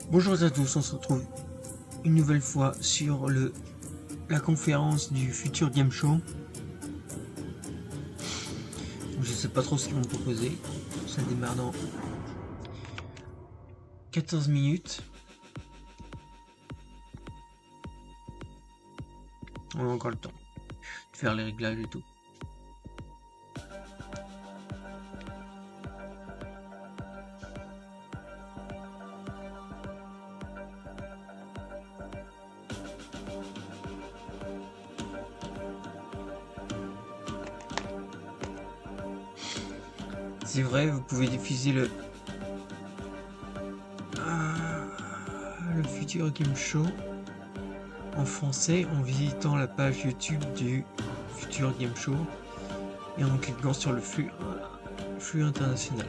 Bonjour à tous, on se retrouve une nouvelle fois sur la conférence du Futur Game Show. Je sais pas trop ce qu'ils vont proposer. Ça démarre dans 14 minutes. On a encore le temps de faire les réglages et tout. C'est vrai, vous pouvez diffuser le Futur Game Show en français en visitant la page YouTube du Futur Game Show et en cliquant sur le flux international.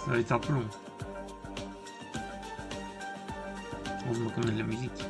Ça va être un peu long. Heureusement qu'on a de la musique.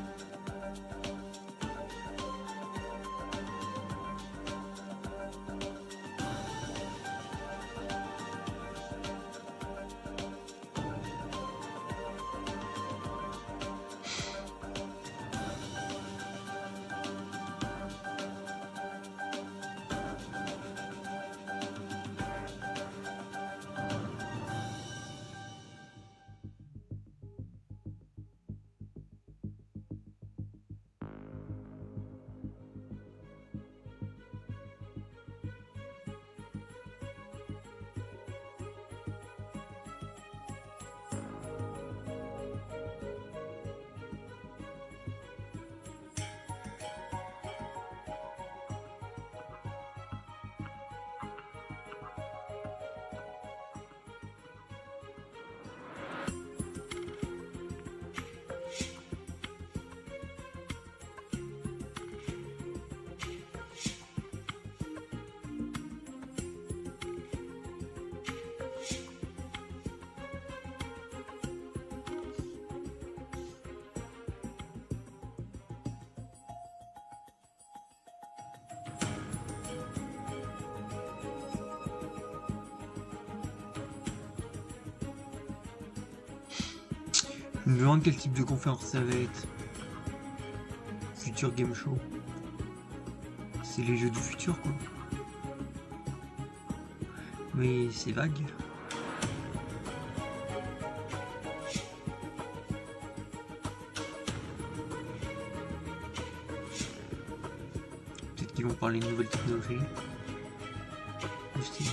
Je me demande quel type de conférence ça va être. Futur Game Show. C'est les jeux du futur, quoi. Mais c'est vague. Peut-être qu'ils vont parler de nouvelles technologies. Aussi.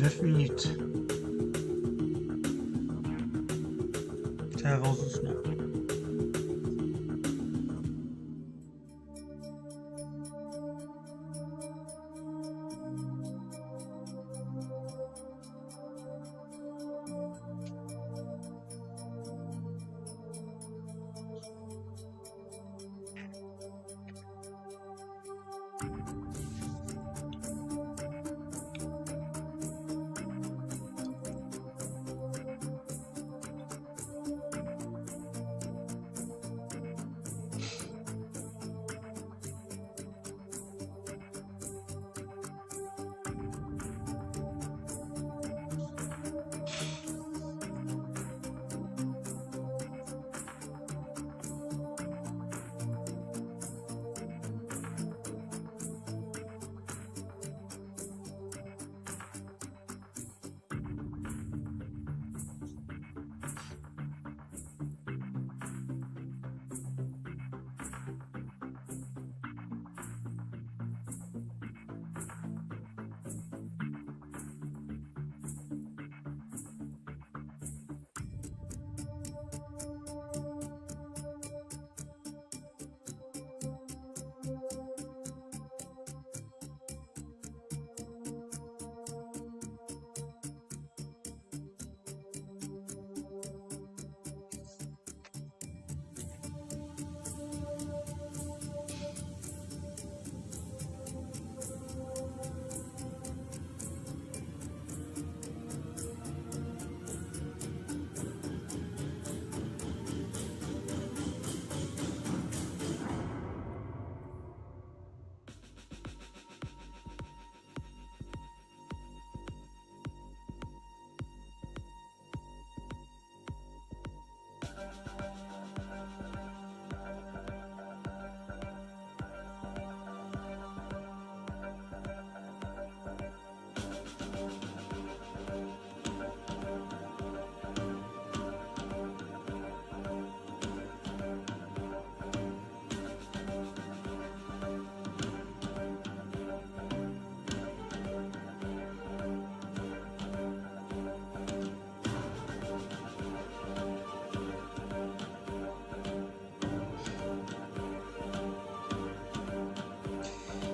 9 minutes. Ça avance doucement.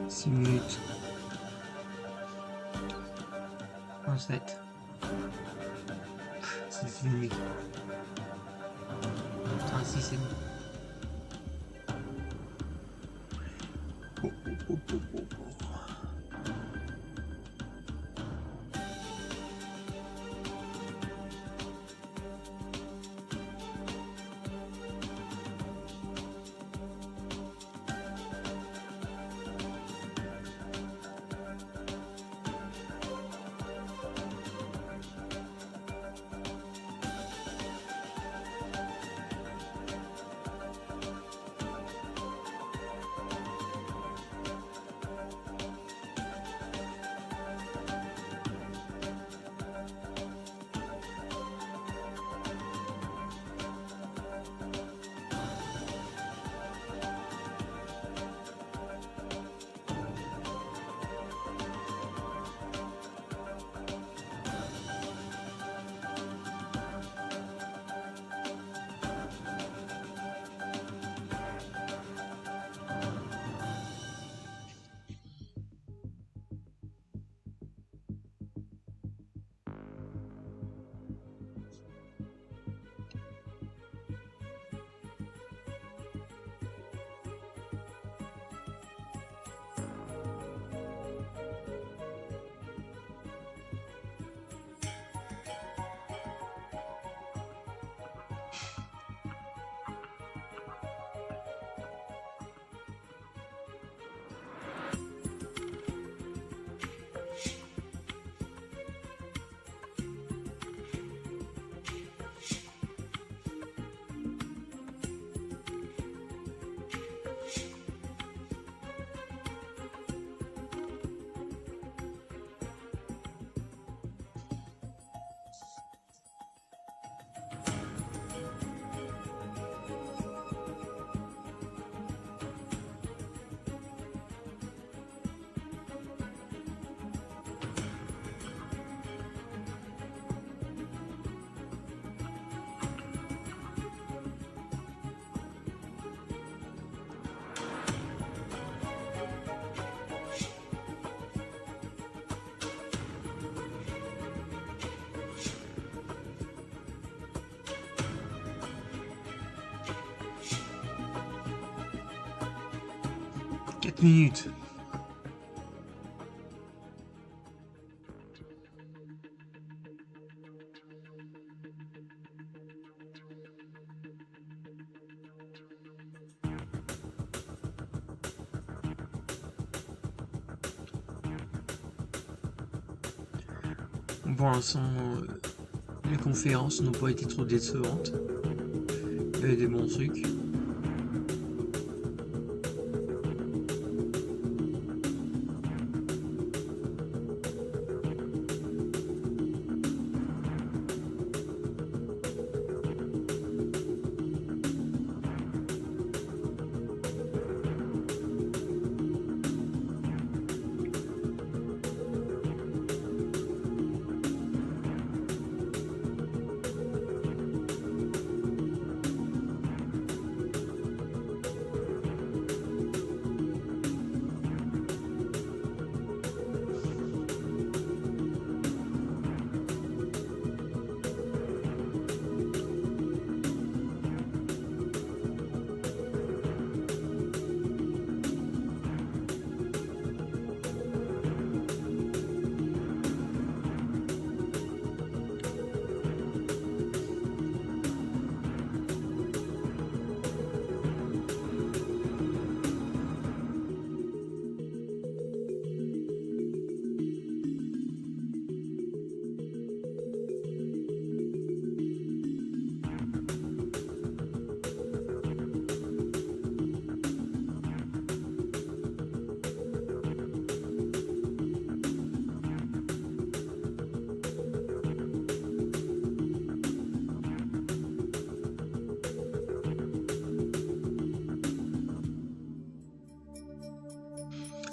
Six minutes. 27. C'est fini. Ah si, c'est bon. 4 minutes. Pour l'instant, les conférences n'ont pas été trop décevantes. Il y avait des bons trucs.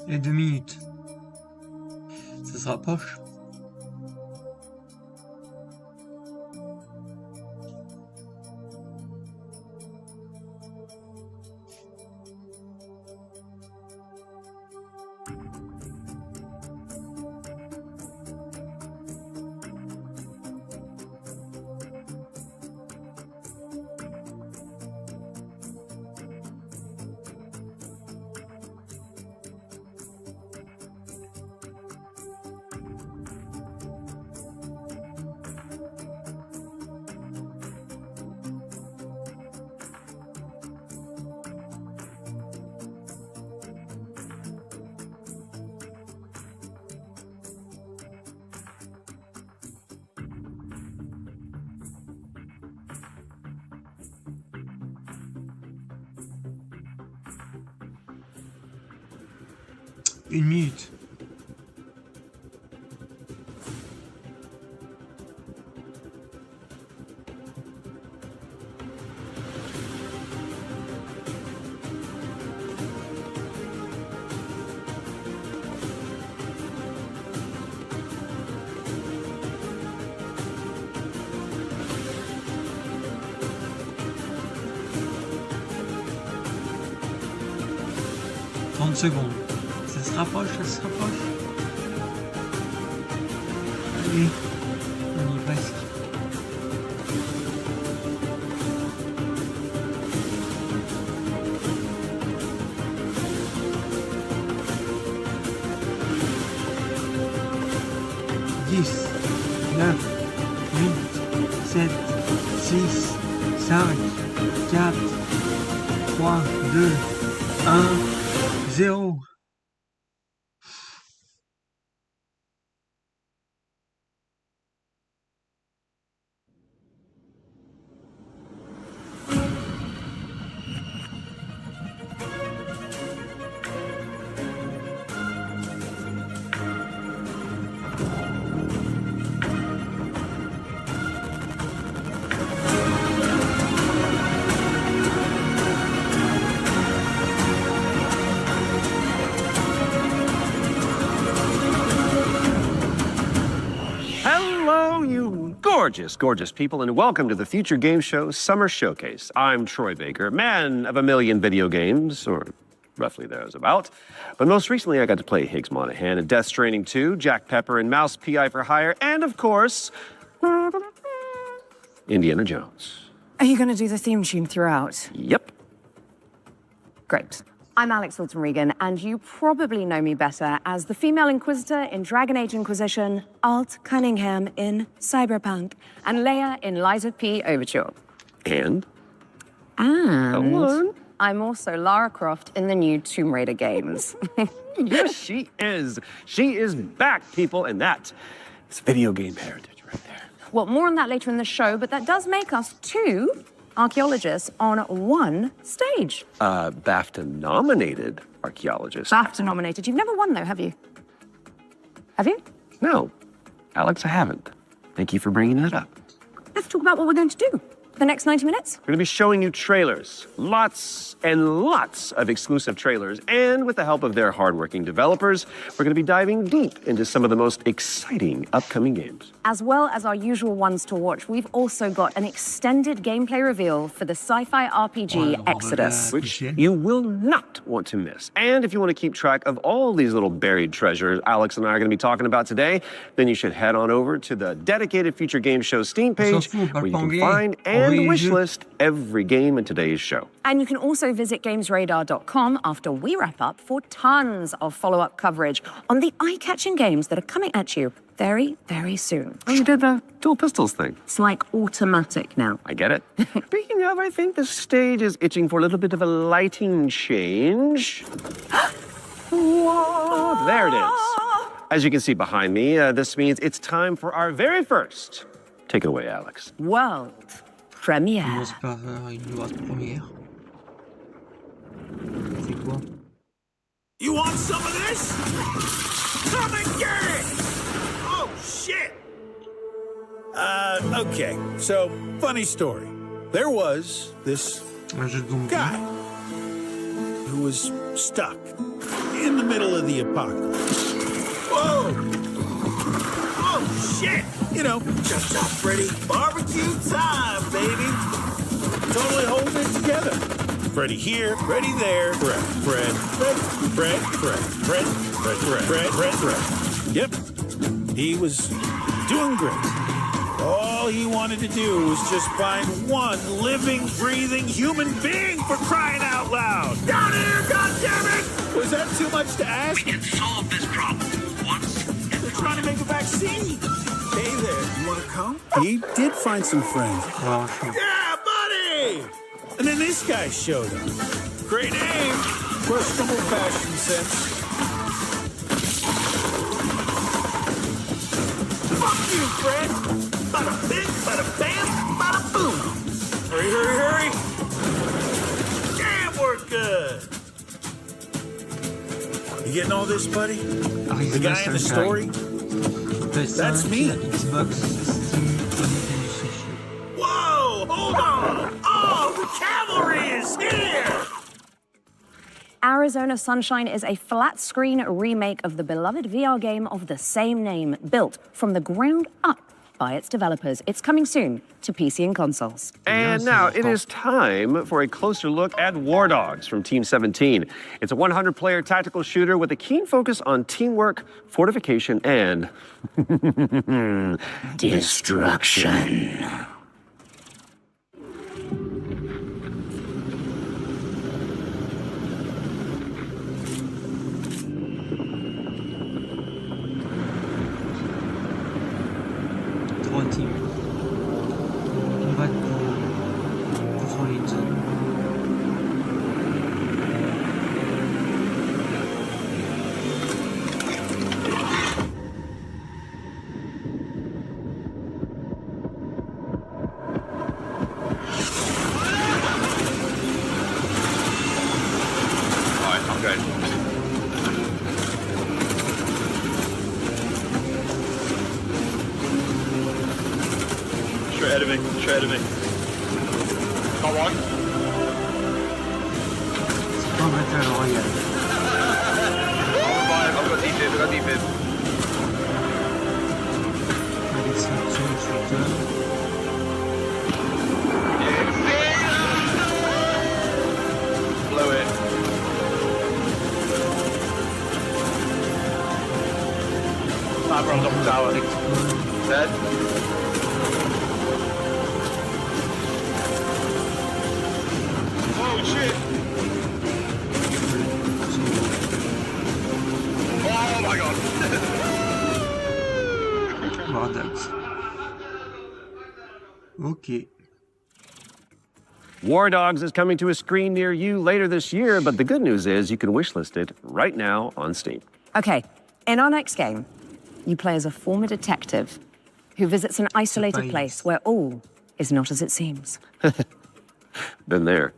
Et 2 minutes. Ça se rapproche. Une minute. Secondes. Ça se rapproche, ça se rapproche. Allez, on y est presque. Dix, 9, 8, 7, 6, 5, 4, 3, 2, 1. 0. Gorgeous, gorgeous people, and welcome to the Future Games Show Summer Showcase. I'm Troy Baker, man of a million video games, or roughly thereabouts. But most recently, I got to play Higgs Monahan in Death Stranding 2, Jack Pepper and Mouse P.I. for Hire, and of course, Indiana Jones. Are you going to do the theme tune throughout? Yep. Great. I'm Alex Wilton Regan, and you probably know me better as the female Inquisitor in Dragon Age Inquisition, Alt Cunningham in Cyberpunk, and Leia in Lies of P Overture. And? And I'm also Lara Croft in the new Tomb Raider games. Yes, she is. She is back, people, and that is video game heritage right there. Well, more on that later in the show, but that does make us 2 archaeologists on 1 stage. BAFTA-nominated archaeologist. BAFTA-nominated. You've never won, though, have you? Have you? No, Alex, I haven't. Thank you for bringing that up. Let's talk about what we're going to do for the next 90 minutes. We're going to be showing you trailers, lots and lots of exclusive trailers, and with the help of their hardworking developers, we're going to be diving deep into some of the most exciting upcoming games. As well as our usual ones to watch, we've also got an extended gameplay reveal for the sci-fi RPG Exodus. Which you will not want to miss. And if you want to keep track of all these little buried treasures Alex and I are going to be talking about today, then you should head on over to the dedicated Future Games Show Steam page, where you can find and wishlist every game in today's show. And you can also visit gamesradar.com after we wrap up for tons of follow-up coverage on the eye-catching games that are coming at you very, very soon. Oh, you did the dual pistols thing. It's like automatic now. I get it. Speaking of, I think the stage is itching for a little bit of a lighting change. Whoa, there it is. As you can see behind me, this means it's time for our very first takeaway, Alex. World premiere. Commence par une world première. C'est quoi? You want some of this? Come and get it! Oh, shit! Okay, so, funny story. There was this Un jeu de zombies. guy who was stuck in the middle of the apocalypse. Whoa! Oh, shit! You know, Chop Freddy, barbecue time, baby! Totally holding it together. Freddy here, Freddy there, Fred, Fred, Fred, Fred, Fred, Fred, Fred, Fred, Fred, Fred. Yep, he was doing great. All he wanted to do was just find one living, breathing human being, for crying out loud. Down here, goddammit! Was that too much to ask? We can solve this problem once. They're trying to make a vaccine. Hey there, you want to come? He did find some friends. Ah, chaud. Yeah, buddy! And then this guy showed up. Great aim, questionable fashion sense. Fuck you, Fred! Bada bing, bada bam, bada boom! Hurry, hurry, hurry! Damn, we're good! You getting all this, buddy? The guy in the story? That's me. Xbox, Steam, Nintendo Switch. Whoa, hold on! Oh, the cavalry is here! Arizona Sunshine is a flat-screen remake of the beloved VR game of the same name, built from the ground up by its developers. It's coming soon to PC and consoles. And now it is time for a closer look at War Dogs from Team 17. It's a 100-player tactical shooter with a keen focus on teamwork, fortification, and destruction. Trois teams. Combattre pour contrôler une zone. Alright, I'm good. Straight ahead of me, straight ahead of me. Got one. C'est pas un battle royale. I've got defib, I've got defib. Avec ceinture, shooter. Blow it. Sniper on top of the tower. Dead. Oh shit! my god! War Dogs. Ok. War Dogs is coming to a screen near you later this year, but the good news is you can wishlist it right now on Steam. Okay, in our next game, you play as a former detective who visits an isolated place where all is not as it seems. Been there.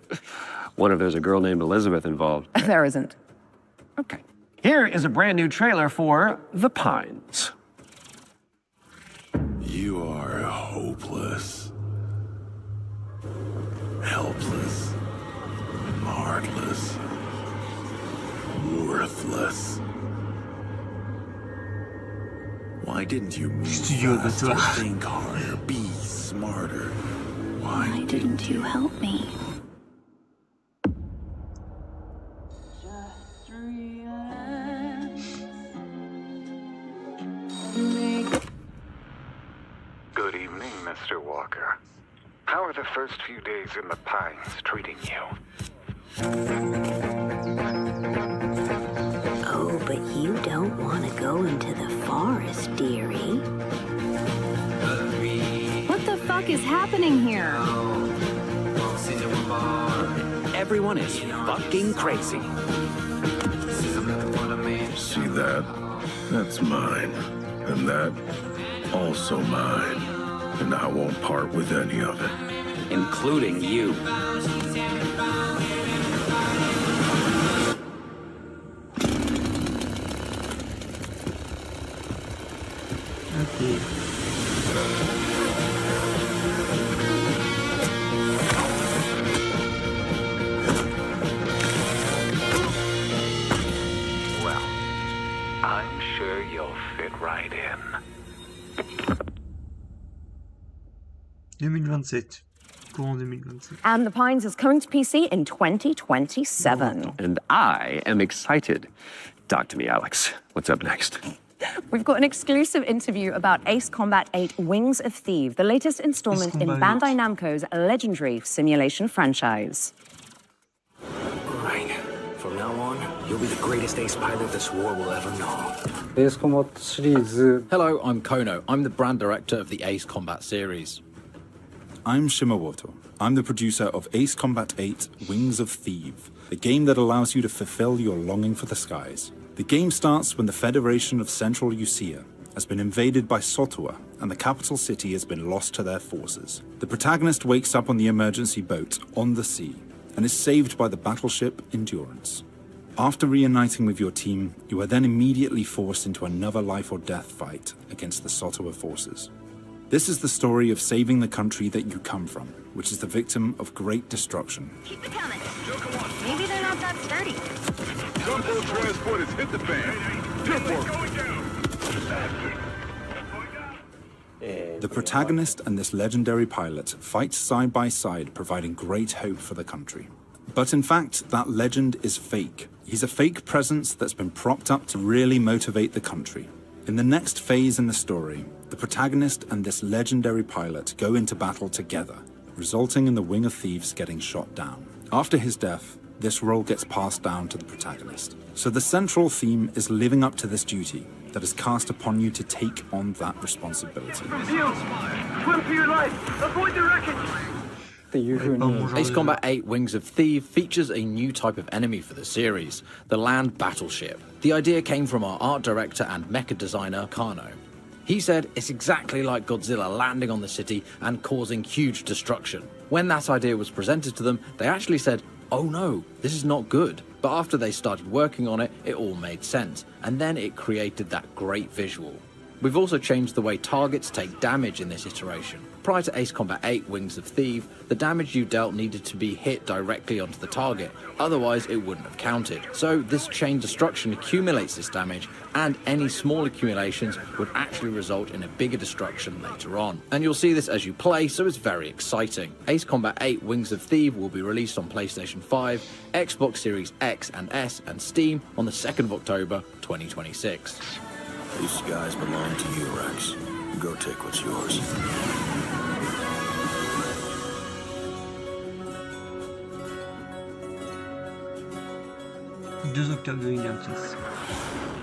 Wonder if there's a girl named Elizabeth involved. There isn't. Okay. Here is a brand new trailer for The Pines. You are hopeless, helpless, heartless, worthless. Why didn't you move faster, think harder, be smarter? Why didn't you help me? Good evening, Mr. Walker. How are the first few days in the Pines treating you? Oh, but you don't want to go into the forest, dearie. What the fuck is happening here? Everyone is fucking crazy. See that? That's mine. And that, also mine. And I won't part with any of it. Including you. Ok. Well, I'm sure you'll fit right in. 2027. Courant 2027. And The Pines is coming to PC in 2027. And I am excited. Talk to me, Alex. What's up next? We've got an exclusive interview about Ace Combat 8 Wings of Thieves, the latest installment in Combat 8. Bandai Namco's legendary simulation franchise. Right. From now on, you'll be the greatest ace pilot this war will ever know. Ace Combat 시리즈. Hello, I'm Kono. I'm the brand director of the Ace Combat series. I'm Shimawoto. I'm the producer of Ace Combat 8 Wings of Thieves, a game that allows you to fulfill your longing for the skies. The game starts when the Federation of Central Usia has been invaded by Sotua and the capital city has been lost to their forces. The protagonist wakes up on the emergency boat on the sea and is saved by the battleship Endurance. After reuniting with your team, you are then immediately forced into another life or death fight against the Sotua forces. This is the story of saving the country that you come from, which is the victim of great destruction. Keep it coming. Maybe they're not that sturdy. Gunboat transport has hit the fan. Good work. The protagonist and this legendary pilot fight side by side, providing great hope for the country. But in fact, that legend is fake. He's a fake presence that's been propped up to really motivate the country. In the next phase in the story, the protagonist and this legendary pilot go into battle together, resulting in the Wing of Thieves getting shot down. After his death, this role gets passed down to the protagonist. So the central theme is living up to this duty that is cast upon you to take on that responsibility. 그 이후는 Ace Combat 8 Wings of Thieves features a new type of enemy for the series, the land battleship. The idea came from our art director and mecha designer, Kano. He said it's exactly like Godzilla landing on the city and causing huge destruction. When that idea was presented to them, they actually said, "Oh no, this is not good." But after they started working on it, it all made sense, and then it created that great visual. We've also changed the way targets take damage in this iteration. Prior to Ace Combat 8 Wings of Thieves, the damage you dealt needed to be hit directly onto the target, otherwise it wouldn't have counted. So this chain destruction accumulates this damage, and any small accumulations would actually result in a bigger destruction later on. And you'll see this as you play, so it's very exciting. Ace Combat 8 Wings of Thieves will be released on PlayStation 5, Xbox Series X and S, and Steam on the 2nd of October 2026. These skies belong to you, Rex. Go take what's yours. Deux octaves de Indianapolis.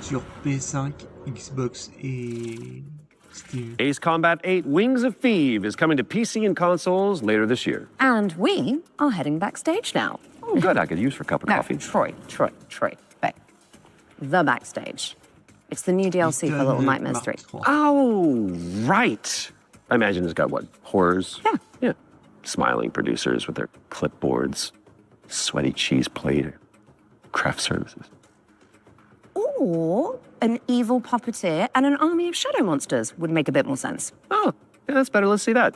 sur PS5, Xbox et Steam. Ace Combat 8 Wings of Thieves is coming to PC and consoles later this year. And we are heading backstage now. Oh, good. I could use for a cup of coffee. Troy. Hey. The backstage. It's the new DLC for Little Nightmares 3. Oh, right. I imagine it's got, what, horrors? Yeah. Smiling producers with their clipboards, sweaty cheese plate, craft services. Or an evil puppeteer and an army of shadow monsters would make a bit more sense. Oh, yeah, that's better. Let's see that.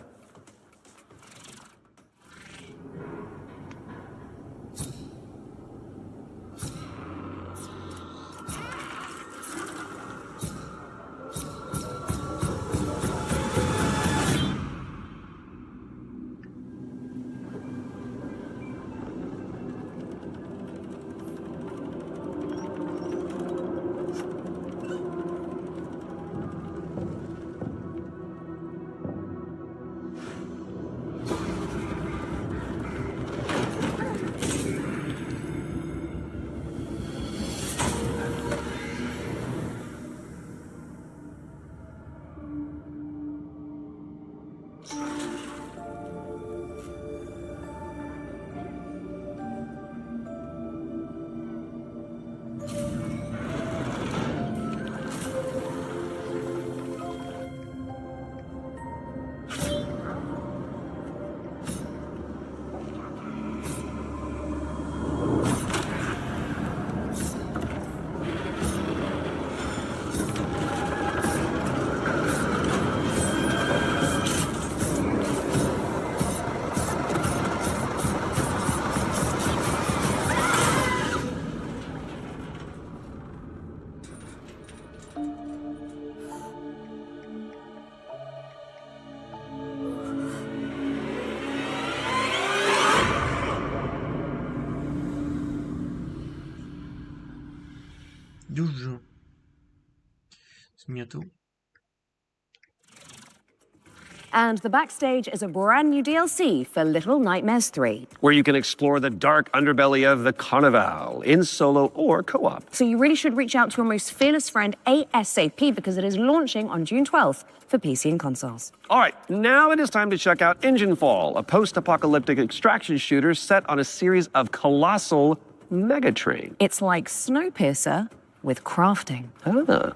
Juin. C'est bientôt. And the backstage is a brand new DLC for Little Nightmares 3. Where you can explore the dark underbelly of the Carnival in solo or co-op. So you really should reach out to your most fearless friend ASAP because it is launching on June 12th for PC and consoles. All right, now it is time to check out Engine Fall, a post-apocalyptic extraction shooter set on a series of colossal megatrain. It's like Snowpiercer with crafting. Ah.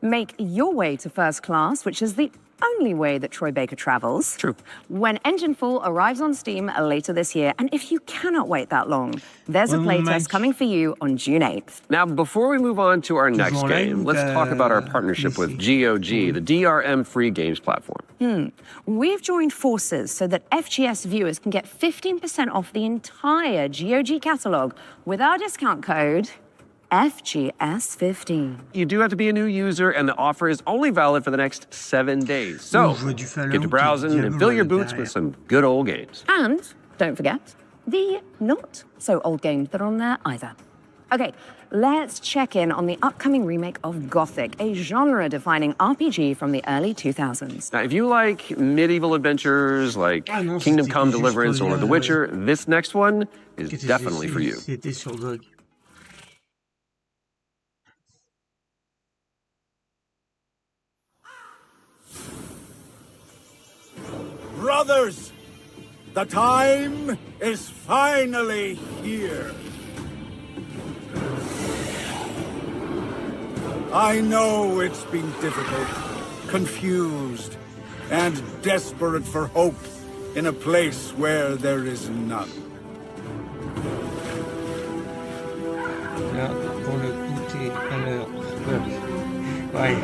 Make your way to first class, which is the only way that Troy Baker travels. True. When Engine Fall arrives on Steam later this year, and if you cannot wait that long, there's a playtest coming for you on June 8th. Now, before we move on to our next game, let's talk about our partnership with GOG, the DRM-free games platform. We've joined forces so that FGS viewers can get 15% off the entire GOG catalog with our discount code FGS15. You do have to be a new user, and the offer is only valid for the next 7 days. So, get to browsing and fill your boots with some good old games. And don't forget the not so old games that are on there either. Okay, let's check in on the upcoming remake of Gothic, a genre-defining RPG from the early 2000s. Now, if you like medieval adventures like Kingdom Come Deliverance or The Witcher, this next one is definitely for you. Brothers, the time is finally here. I know it's been difficult, confused, and desperate for hope in a place where there is none. Là, pour le coup, t'es à l'heure. Ouais.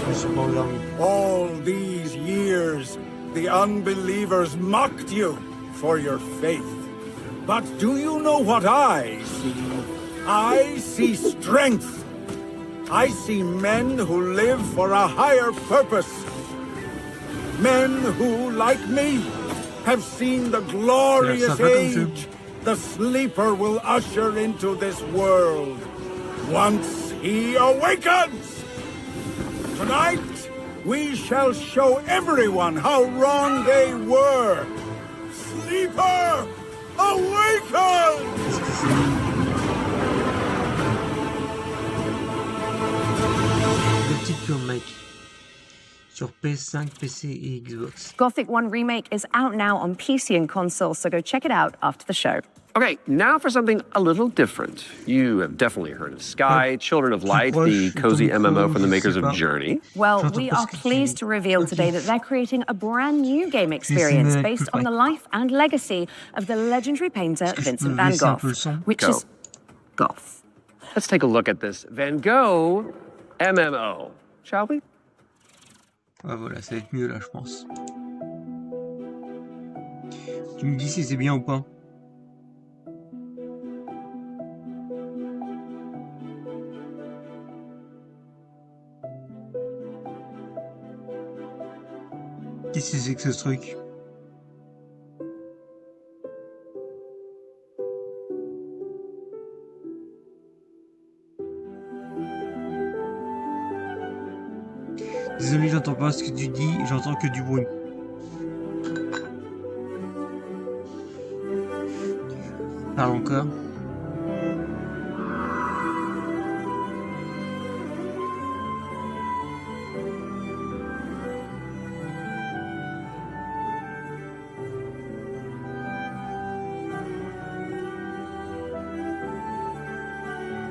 Je suis pas endormi. All these years, the unbelievers mocked you for your faith. But do you know what I see? I see strength. I see men who live for a higher purpose. Men who, like me, have seen the glorious age the Sleeper will usher into this world once he awakens. Tonight, we shall show everyone how wrong they were. Sleeper, awaken! Le petit cure mec. Sur PS5, PC et Xbox. Gothic 1 Remake is out now on PC and console, so go check it out after the show. Okay, now for something a little different. You have definitely heard of Sky, Children of Light, the cozy MMO from the makers of Journey. Well, we are pleased to reveal today that they're creating a brand new game experience based on the life and legacy of the legendary painter Vincent van Gogh, which is goth. Let's take a look at this Van Gogh MMO, shall we? Ouais, voilà, ça va être mieux là, je pense. Tu me dis si c'est bien ou pas. Qu'est-ce que c'est que ce truc? Désolé, j'entends pas ce que tu dis, j'entends que du bruit. Parle encore.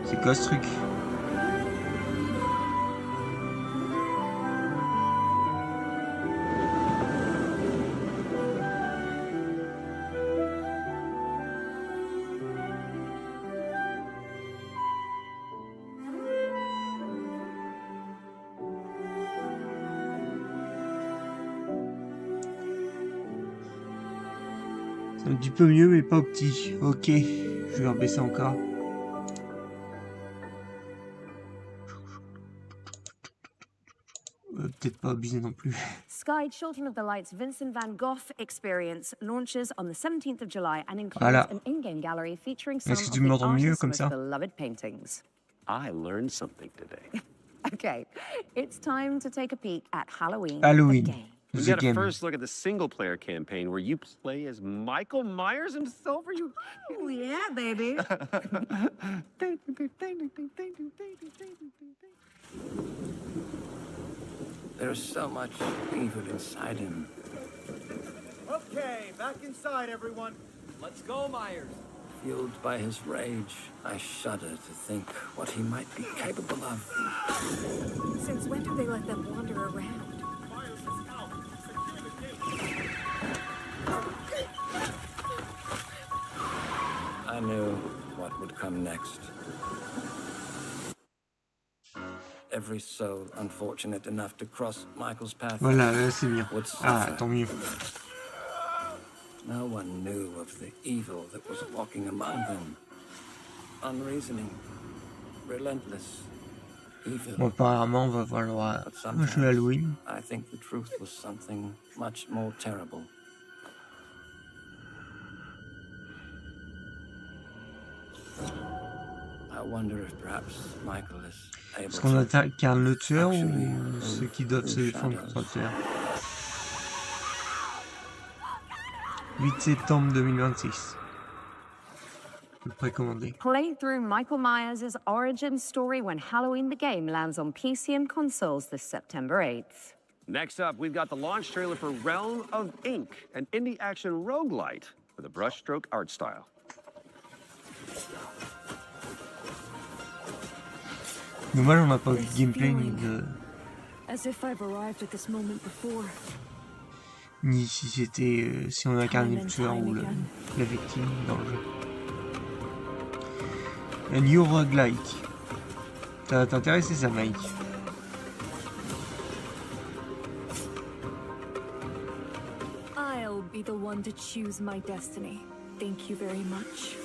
C'est quoi ce truc? C'est un petit peu mieux mais pas au petit. Ok, je vais rebaisser encore. Peut-être pas abuser non plus. Sky Children of the Light's Vincent van Gogh experience launches on the 17th of July and includes an in-game gallery featuring some of the artist's most beloved paintings. I learned something today. Okay, it's time to take a peek at Halloween. We got a first look at the single-player campaign where you play as Michael Myers himself. Are you? Oh yeah, baby. There's so much evil inside him. Okay, back inside, everyone. Let's go, Myers. Fueled by his rage, I shudder to think what he might be capable of. Since when do they let them wander around? I knew what would come next. Every soul unfortunate enough to cross Michael's path Voilà, là c'est bien. would suffer. Ah, tant mieux. No one knew of the evil that was walking among them. Unreasoning, relentless, evil. Bon, apparemment, on va voir le droit à jouer à Halloween. I think the truth was something much more terrible. I wonder if perhaps Michael is able Est-ce qu'on incarne le tueur ou ceux qui doivent se défendre contre le tueur? 8 septembre 2026. Le précommandé. Play through Michael Myers' origin story when Halloween the game lands on PC and consoles this September 8th. Next up, we've got the launch trailer for Realm of Ink, an indie action roguelite with a brushstroke art style. Dommage, on n'a pas vu de gameplay As if I've arrived at this moment before. ni si c'était si on incarnait le tueur ou la victime dans le jeu. Un new roguelike. Ça va t'intéresser ça, Mike? I'll be the one to choose my destiny. Thank you very much.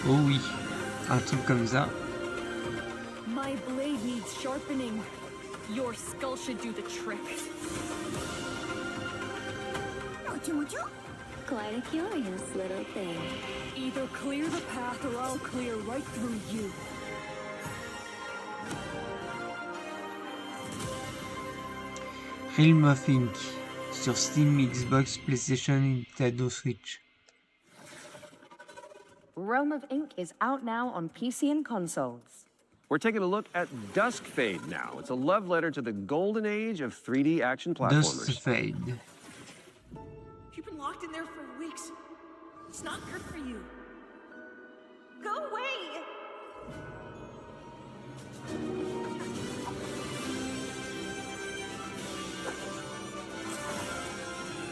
Oh oui, un truc comme ça. My blade needs sharpening. Your skull should do the trick. Quite a curious little thing. Either clear the path or I'll clear right through you. Realm of Ink sur Steam, Xbox, PlayStation, Nintendo Switch. Realm of Ink is out now on PC and consoles. We're taking a look at Dusk Fade now. It's a love letter to the golden age of 3D action platformers. Dusk Fade. You've been locked in there for weeks. It's not good for you. Go away!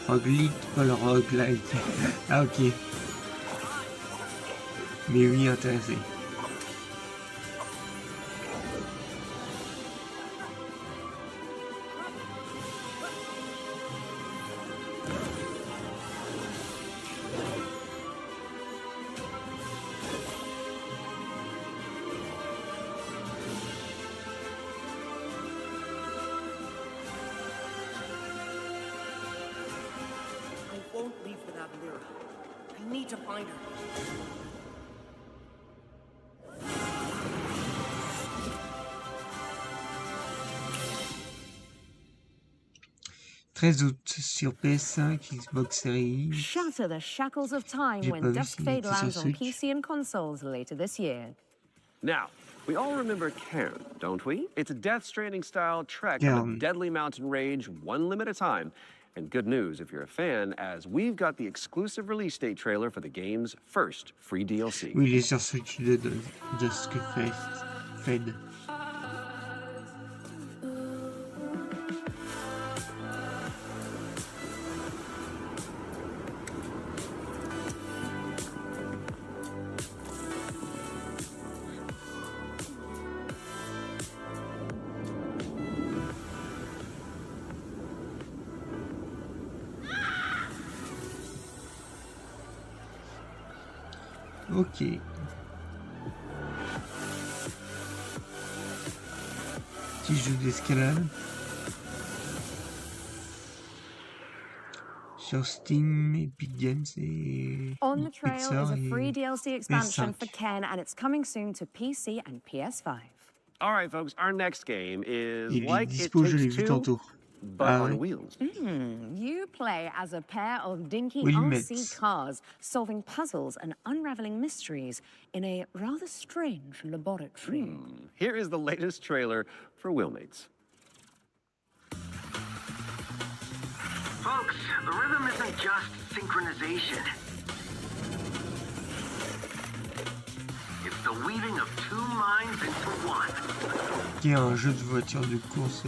Roguelite, pas le roguelike. Ah ok. Mais oui, intéressé. I won't leave without Lyra. I need to find her. 13 août sur PS5, Xbox Series. Shatter the shackles of time J'ai when pas vu Dusk s'il Fade était sur lands on Switch. PC and consoles later this year. Now, we all remember Cairn, don't we? It's a Death Stranding style trek on Cairn. a deadly mountain range, one limb at a time. And good news if you're a fan, as we've got the exclusive release date trailer for the game's first free DLC. Oui, il est sur Switch de Dusk Fade. Ok. Petit jeu d'escalade. Sur Steam, Epic Games et On the Trail Pixar is a et free DLC expansion PS5. for Ken, and it's coming soon to PC and PS5. All right, folks, our next game is Il est like It dispo, je l'ai Takes vu Two, tantôt. but Ah on ouais. wheels. You play as a pair of dinky Wilmette. RC cars, solving puzzles and unraveling mysteries in a rather strange laboratory. Here is the latest trailer for Wheelmates. Folks, the rhythm isn't just synchronization. It's the weaving of two minds into one. Qui est un jeu de voiture de course.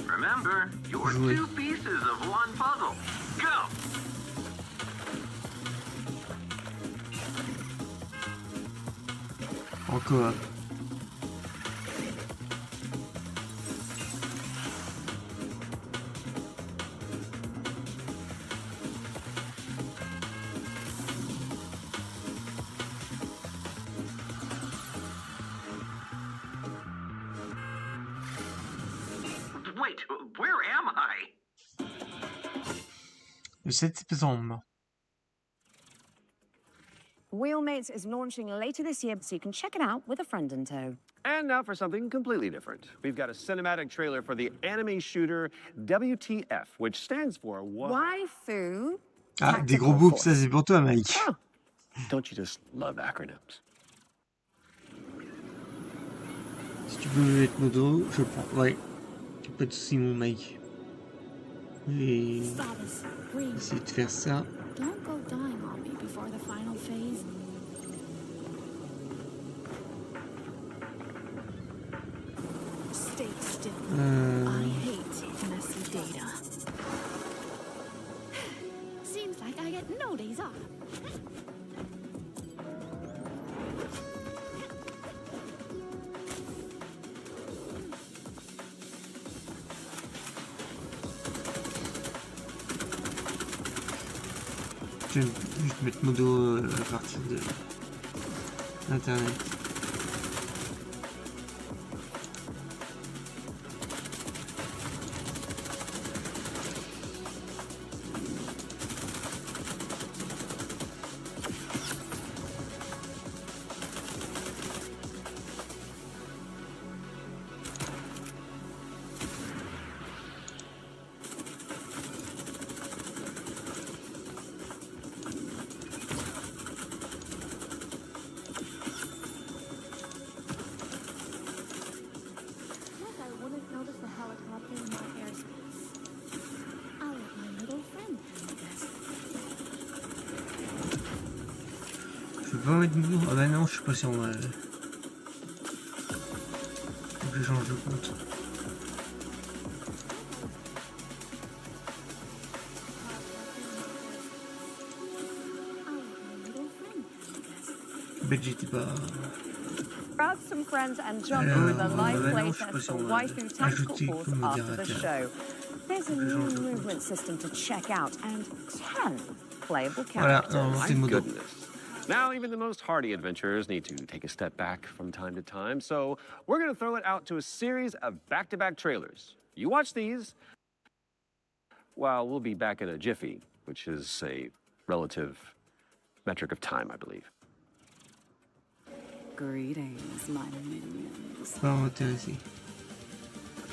Remember, you're Jouer. two pieces of one puzzle. Go! En coop. Wait, where am I? Le 7 septembre. Wheelmates is launching later this year, so you can check it out with a friend in tow. And now for something completely different. We've got a cinematic trailer for the anime shooter WTF, which stands for Waifu. Ah, des gros boobs, ça c'est pour toi, Mike. Oh, don't you just love acronyms? Si tu peux me mettre moto, je prends. Ouais. Pas de soucis, mon Mike. Et essayer de faire ça. Don't go dying on me before the final phase. Je vais juste mettre modo à partir de l'internet. Je peux pas mettre modo. Ah bah non, je suis pas sur moi. Faut que je change de compte. Bête, j'étais pas. Grab some friends and jump with a live playtest for waifu tactical force after the show. There's a new movement system to check out and 10 playable characters. My goodness. Now, even the most hardy adventurers need to take a step back from time to time, so we're going to throw it out to a series of back-to-back trailers. You watch these, while we'll be back in a jiffy, which is a relative metric of time, I believe. Greetings, my minions. Pas intéressé.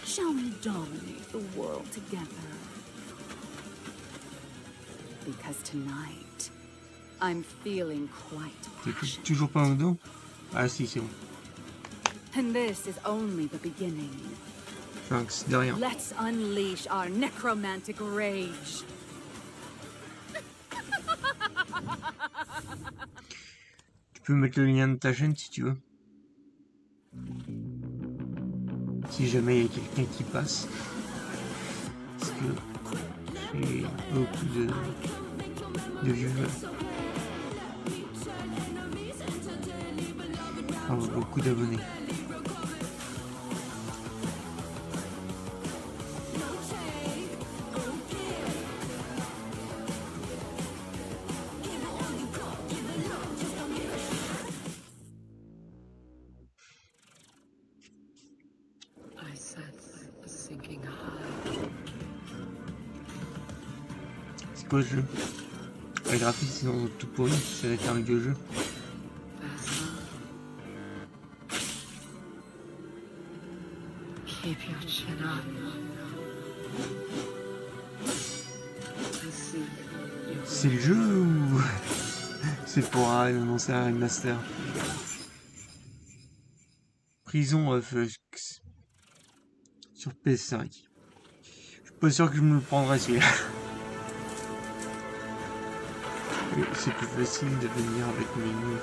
Shall we dominate the world together? Because tonight, I'm feeling quite passionate. Toujours pas modo? Ah si, c'est bon. And this is only the beginning. Thanks, de rien. Let's unleash our necromantic rage. Tu peux mettre le lien de ta chaîne si tu veux. Si jamais il y a quelqu'un qui passe. Parce que j'ai beaucoup de viewers. Enfin, beaucoup d'abonnés. C'est quoi ce jeu? Les graphismes sont tout pourris, ça va être un vieux jeu. C'est le jeu ou c'est pour annoncer un remaster? Prison of X sur PS5. Je suis pas sûr que je me le prendrai celui-là. C'est plus facile de venir avec mes mots.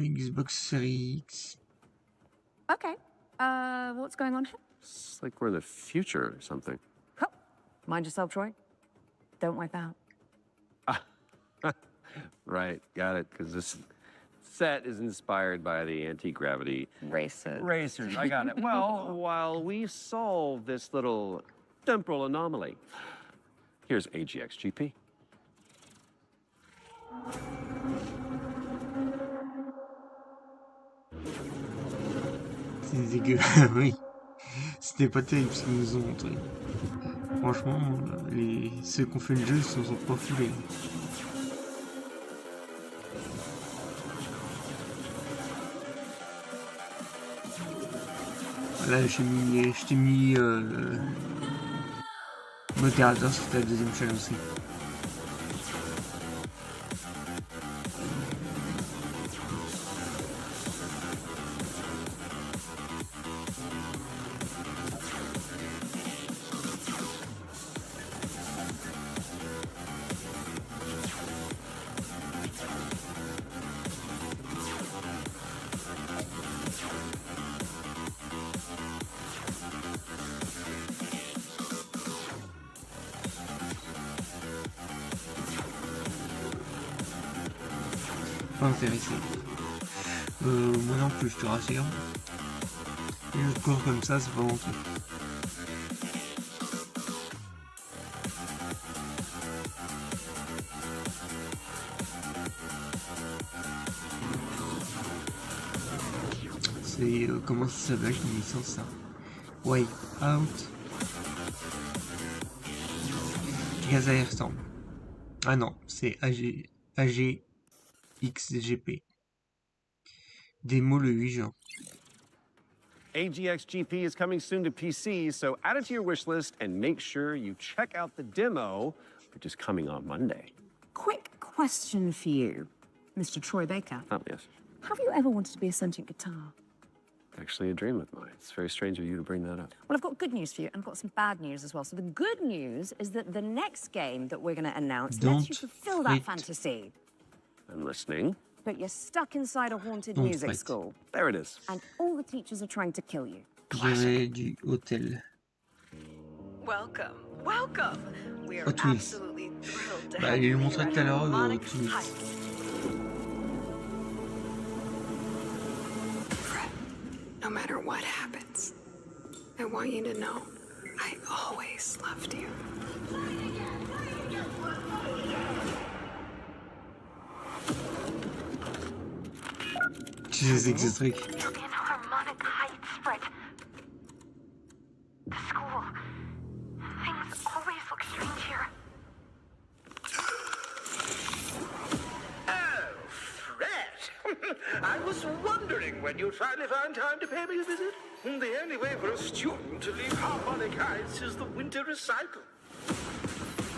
Xbox Series X. Okay. What's going on here? It's like we're in the future or something. Oh, mind yourself, Troy. Don't wipe out. Right, got it, because this set is inspired by the anti-gravity racers. I got it. Well, while we solve this little temporal anomaly, here's AGXGP. C'est dégueu, oui. C'était pas terrible ce qu'ils nous ont montré. Franchement, ceux qui ont fait le jeu se sont pas foulés. Là, je t'ai mis modérateur sur ta deuxième chaîne aussi. pas intéressé. Moi non plus, je te rassure. Et le corps comme ça, c'est pas mon truc. C'est... comment ça s'appelle une licence ça? Way Out. Gaz à air Storm. Ah non, c'est AGXGP. Démo le 8 juin. AGXGP is coming soon to PC, so add it to your wish list and make sure you check out the demo, which is coming on Monday. Quick question for you, Mr. Troy Baker. Oh, yes. Have you ever wanted to be a sentient guitar? Actually a dream of mine. It's very strange of you to bring that up. Well, I've got good news for you, and I've got some bad news as well. So the good news is that the next game that we're going to announce lets you fulfill that fantasy. I'm listening. But you're stuck inside a haunted Don't music fight. school. There it is. And all the teachers are trying to kill you. Gérer du hôtel. Welcome, welcome. We are Hot Wheels. absolutely thrilled to Bah, have il you le here montrait at tout à l'heure, Harmonic Hot Wheels. Heights. Fred, no matter what happens, I want you to know I always loved you. Tu sais, c'est que ce truc. You're in Harmonic Heights, Fred. The school. Things always look strange here. Oh, Fred! I was wondering when you'd finally find time to pay me a visit. The only way for a student to leave Harmonic Heights is the winter recital.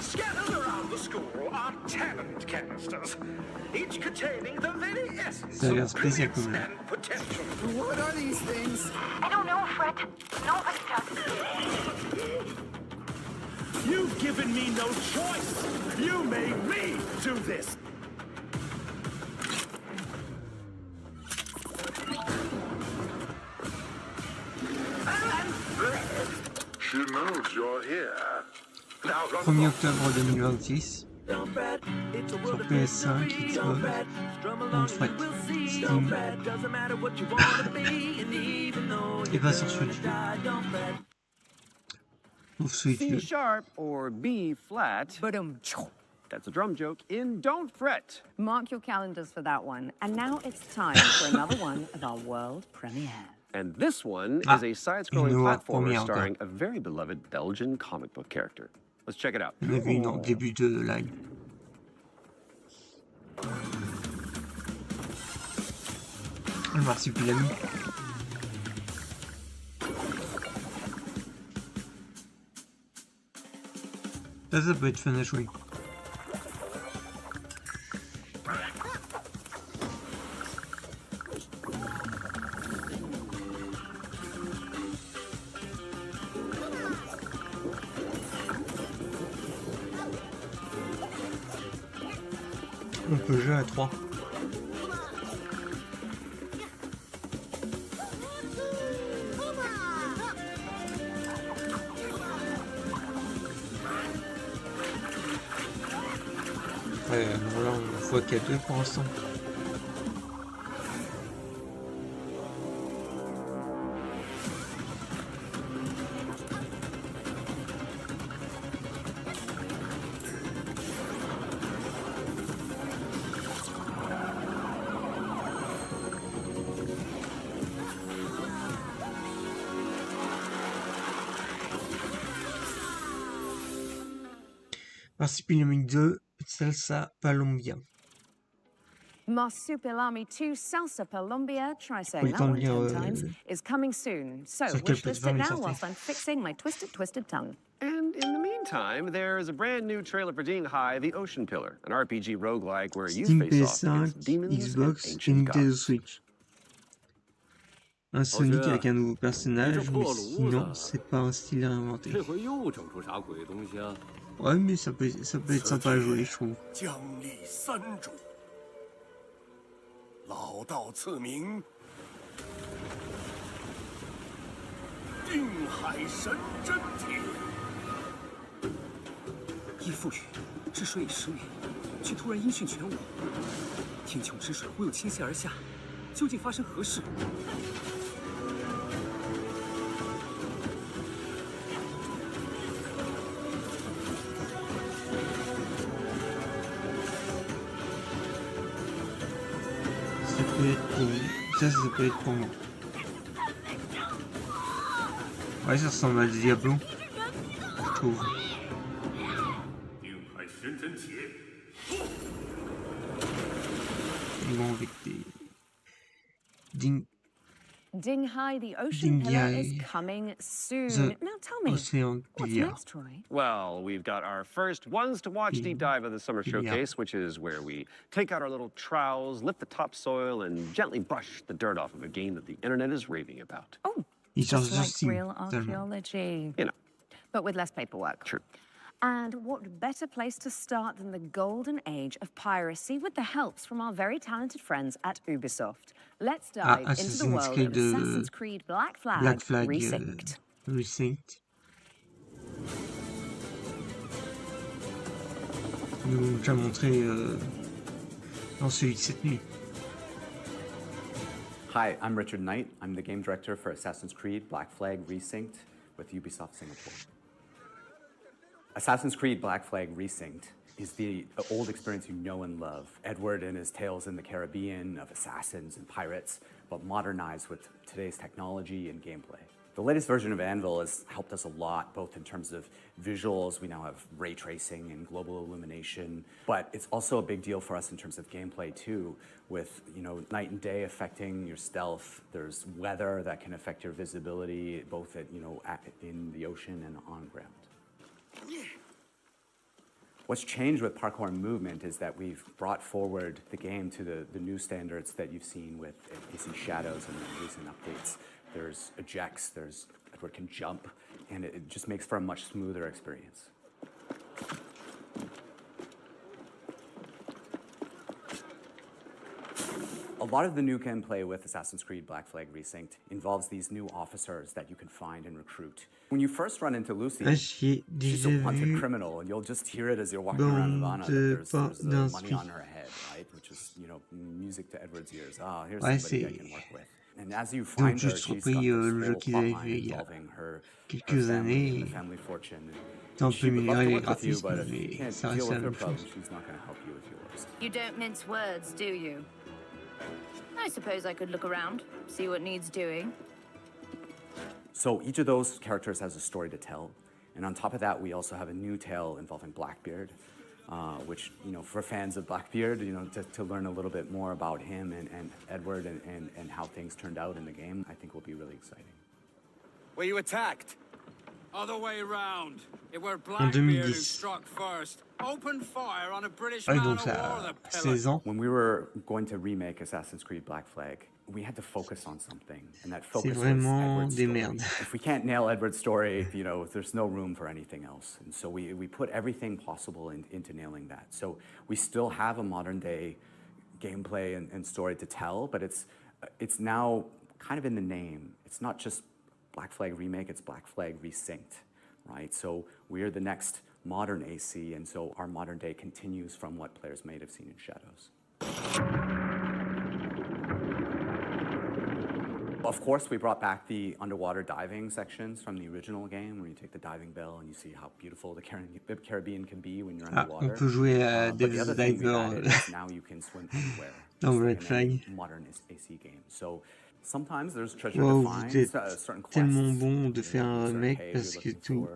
Scattered around the school are talent canisters, each containing the very essence Ça a l'air of spécial brilliance comme là. and potential. What are these things? I don't know, Fred. Nobody does. You've given me no choice. You made me do this. She knows you're here. 1er octobre 2026. Sur PS5, Xbox, Android, Steam. Et pas sur Switch. Ou Switch C 2. sharp or B flat. That's a drum joke in Don't Fret. Mark your calendars for that one. And now it's time for another one of our world premiere. And this one Ah, is a side-scrolling une nouvelle platformer première starring a very beloved Belgian comic book character. Let's check it out. On a vu en début de live. Le marsupilami. Ça peut être fun à jouer. On peut jouer à 3. Voilà, on voit qu'il y a 2 pour l'instant. Marsupilami 2, Salsa Colombia. Marsupilami 2 Salsa Colombia, try saying Oui, that tant one dire, 10 times, is coming soon. So, sur quelle wish list it plateforme il est now sorti? whilst I'm fixing my twisted tongue. And in the meantime, there's a brand new trailer for Ding High, The Ocean Pillar, an RPG roguelike where you Steam face off PS5, against demons Xbox and et ancient Nintendo gods. Switch. Un Sonic avec un nouveau personnage, mais sinon c'est pas un style réinventé. Ouais, mais ça peut être sympa à jouer, je trouve. 江里三主，老道赐名，定海神针铁。依附语是水石语，却突然音讯全无，天穹之水忽又倾泻而下，究竟发生何事？ Ça peut être pour moi. Ouais, ça ressemble à Diablo, je trouve. Ils vont avec des Dinghai, the ocean pillar, is coming soon. Now tell me, what's next, Troy? Well, we've got our first ones to watch deep dive of the summer showcase, which is where we take out our little trowels, lift the topsoil, and gently brush the dirt off of a game that the internet is raving about. Oh, just like real archaeology. You know. But with less paperwork. True. And what better place to start than the golden age of piracy with the helps from our very talented friends at Ubisoft. Let's dive into the world of Assassin's Creed Black Flag Resynced. Resynced. Ils nous l'ont déjà montré dans celui de cette nuit. Hi, I'm Richard Knight. I'm the game director for Assassin's Creed Black Flag Resynced with Ubisoft Singapore. Assassin's Creed Black Flag Resynced is the old experience you know and love. Edward and his tales in the Caribbean of assassins and pirates, but modernized with today's technology and gameplay. The latest version of Anvil has helped us a lot, both in terms of visuals. We now have ray tracing and global illumination, but it's also a big deal for us in terms of gameplay too, with night and day affecting your stealth. There's weather that can affect your visibility, both in the ocean and on ground. What's changed with parkour and movement is that we've brought forward the game to the new standards that you've seen with AC Shadows and the recent updates. There's ejects, Edward can jump, and it just makes for a much smoother experience. A lot of the new gameplay with Assassin's Creed Black Flag Resynced involves these new officers that you can find and recruit. When you first run into Lucy, she's a wanted criminal, and you'll just hear it as you're walking around Havana. There's the money on her head, right? Which is, music to Edward's ears. Ah, here's somebody I can work with. And as you find her, she's got this whole plotline involving her family and the family fortune. She would love to work with you, but if you can't deal with her problems, she's not going to help you with yours. You don't mince words, do you? I suppose I could look around, see what needs doing. So each of those characters has a story to tell. And on top of that, we also have a new tale involving Blackbeard, which, for fans of Blackbeard, to learn a little bit more about him and Edward and how things turned out in the game, I think will be really exciting. Were you attacked? Other way round. It were Blackbeard who struck first. Opened fire on a British man of war, the pillar. When we were going to remake Assassin's Creed Black Flag, we had to focus on something, and that focus was Edward's story. If we can't nail Edward's story, there's no room for anything else. And so we put everything possible into nailing that. So we still have a modern day gameplay and story to tell, but it's now kind of in the name. It's not just Black Flag Remake, it's Black Flag Resynced, right? So we're the next modern AC, and so our modern day continues from what players may have seen in Shadows. Of course, we brought back the underwater diving sections from the original game, where you take the diving bell and you see how beautiful the Caribbean can be when you're underwater. On peut jouer à But the other thing we Diver added is now you can swim anywhere. dans just Red like in any Flag. modern AC game. So sometimes there's treasure Wow, to vous find, êtes certain quests. tellement bon de faire un remake parce que tout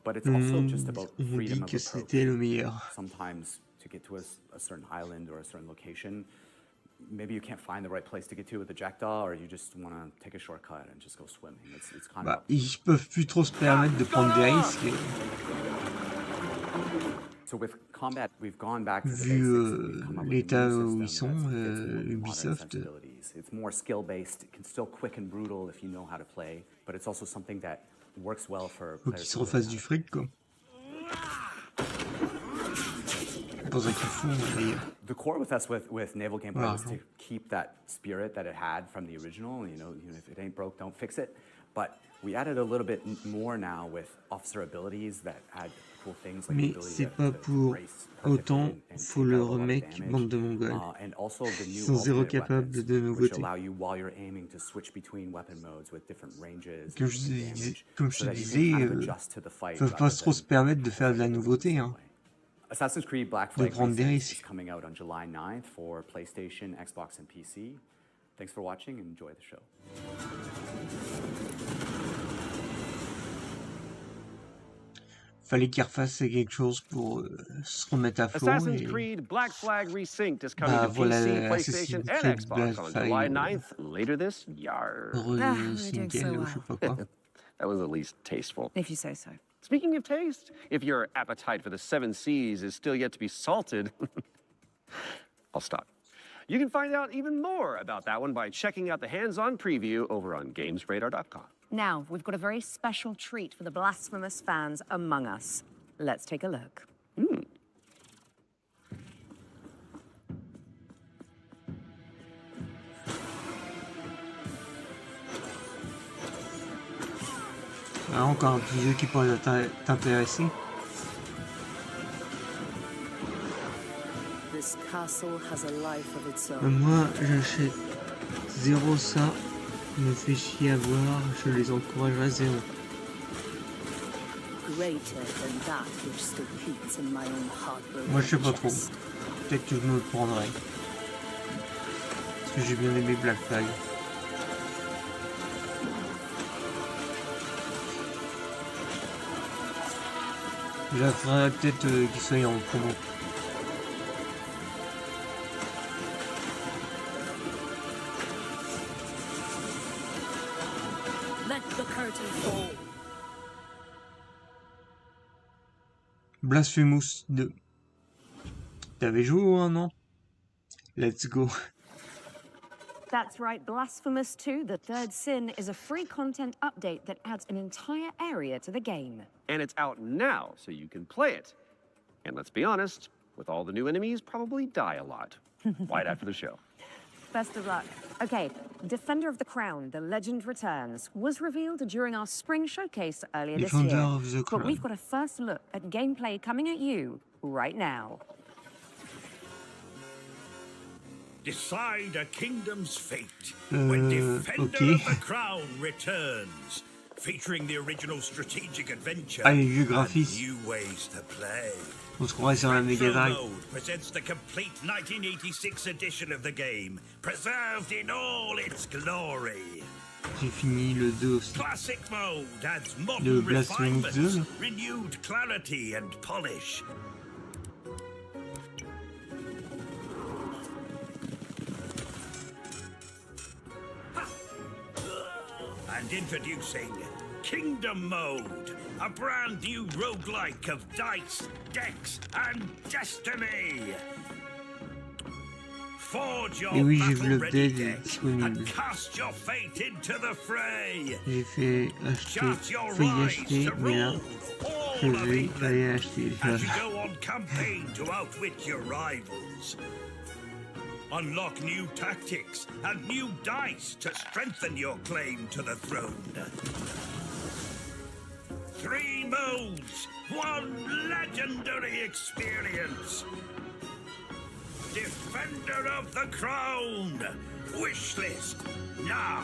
But it's le also monde just about on dit freedom of que approach. c'était le meilleur. Sometimes to get to a certain island or a certain location, maybe you can't find the right place to get to with the jackdaw, or you just want to take a shortcut and just go swimming. It's kind of Ils peuvent plus trop se permettre de prendre des risques. So with combat, we've gone back to the Vu basics. We've come up with a l'état new où ils system sont, that fits with modern Ubisoft. sensibilities. It's more skill-based. It can still quick and brutal if you know how to play, but it's also something that works well for Faut players. qu'ils se refassent du fric, quoi. C'est pour ça qu'ils font, d'ailleurs. The core with us with naval gameplay was Wow. to keep that spirit that it had from the original. If it ain't broke, don't fix it. But we added a little bit more now with officer abilities that add cool things like Mais the ability c'est pas to pour brace autant, perfectly and faut take le out a lot of remake, damage. bande de mongols. And also the Ils new sont zéro ultimate capable weapons, de which nouveautés. allow you while you're aiming to switch between weapon modes with different ranges Comme and je te disais, damage, comme je so te that you disais, can kind of adjust to the fight peuvent pas rather trop se than permettre de faire de la nouveauté, hein. Assassin's Creed Black De Flag prendre des Resistance is risques. coming out on July 9th for PlayStation, Xbox, and PC. Thanks for watching and enjoy the show. Fallait qu'ils refassent quelque chose pour se remettre à flot. Assassin's Et... Creed Black Flag Resynced is coming Bah to voilà, PC, Assassin's PlayStation, and Creed Xbox Black on Flag, July 9th later this year. Resynced, je sais pas quoi. That was at least tasteful. If you say so. Speaking of taste, if your appetite for the 7 Seas is still yet to be salted, I'll stop. You can find out even more about that one by checking out the hands-on preview over on GamesRadar.com. Now, we've got a very special treat for the blasphemous fans among us. Let's take a look. Ah, encore un petit jeu qui pourrait t'intéresser. This castle has a life of its own. Moi, j'achète zéro ça. Me fait chier à voir. Je les encourage à zéro. Greater than that which still beats in my own heartbroken Moi, je sais pas trop. chest. Peut-être que je me le prendrai. Parce que j'ai bien aimé Black Flag. J'attendrai peut-être qu'il soit en promo. Let the curtain fall. Blasphemous 2. T'avais joué ou un an? Let's go. That's right, Blasphemous 2, The Third Sin, is a free content update that adds an entire area to the game. And it's out now, so you can play it. And let's be honest, with all the new enemies, probably die a lot. Right after the show. Best of luck. Okay, Defender of the Crown, The Legend Returns, was revealed during our spring showcase earlier this Defender year. of the But we've Crown. got a first look at gameplay coming at you right now. Decide a kingdom's fate when Defender okay. of the Crown returns, featuring the original strategic adventure Ah, les vieux and graphismes. new ways to play. On se croirait sur la Mega Retro Drive. Mode presents the complete 1986 edition of the game, preserved in all its glory. J'ai fini le 2 aussi. Classic Mode adds Le modern Blasphemous refinements, 2. renewed clarity and polish. And introducing Kingdom Mode, a brand new roguelike of dice, decks, and destiny. Forge your Et oui, j'ai vu battle-ready l'update est deck disponible. and cast your fate into the fray. J'ai fait acheter, Chart your failli rise acheter, to mais là, rule je all of vais England aller acheter. as you go on campaign to outwit your rivals. Unlock new tactics and new dice to strengthen your claim to the throne. 3 modes, 1 legendary experience. Defender of the Crown. Wishlist now.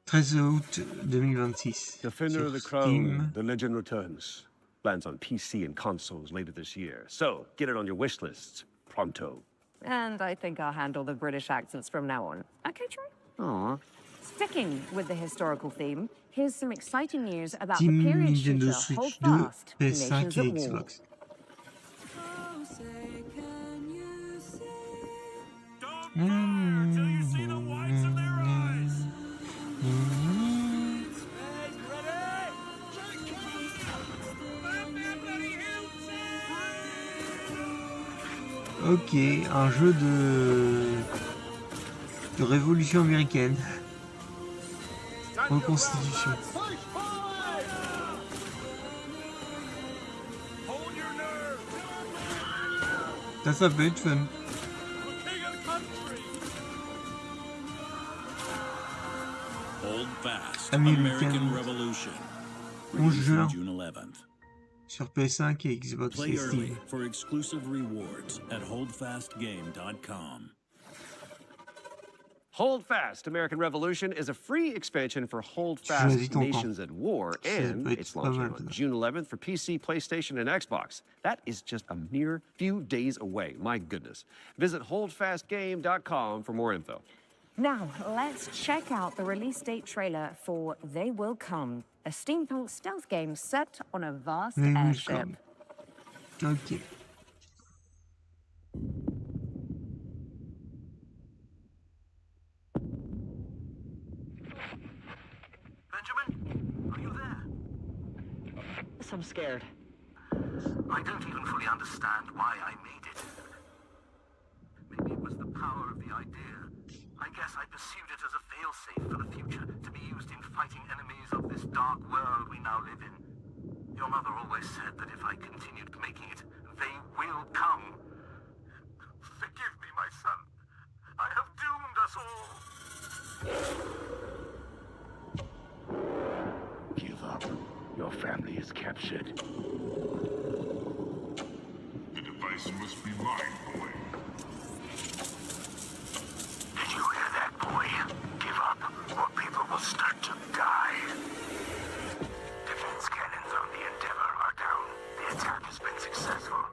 13 août 2026. Defender of the Sur Crown, Steam. The Legend Returns. Lands on PC and consoles later this year. So, get it on your wish list. Pronto. And I think I'll handle the British accents from now on. Okay, Troy? Aww. Sticking with the historical theme, here's some exciting news about Team the period Nintendo shooter Hold Switch 2, Fast, PS5 Nations et at War. Xbox. Ok, un jeu de révolution américaine. Reconstitution. Ça peut être fun. Hold fast. américaine. Revolution. 11 juin June 11th. sur PS5 et Xbox Play et early Steam. for exclusive rewards at holdfastgame.com. Hold Fast American Revolution is a free expansion for Hold Fast Nations at War, and it's launching on June 11th for PC, PlayStation, and Xbox. That is just a mere few days away. My goodness. Visit holdfastgame.com for more info. Now, let's check out the release date trailer for They Will Come, a steampunk stealth game set on a vast airship. Ok. Benjamin, are you there? Yes, I'm scared. I don't even fully understand why I made it. Maybe it was the power of the idea. I guess I pursued it as a failsafe for the future, to be used in fighting enemies of this dark world we now live in. Your mother always said that if I continued making it, they will come. Forgive me, my son. I have doomed us all. Give up. Your family is captured. The device must be mine, boy. Did you hear that, boy? Give up, or people will start to die. Defense cannons on the Endeavor are down. The attack has been successful.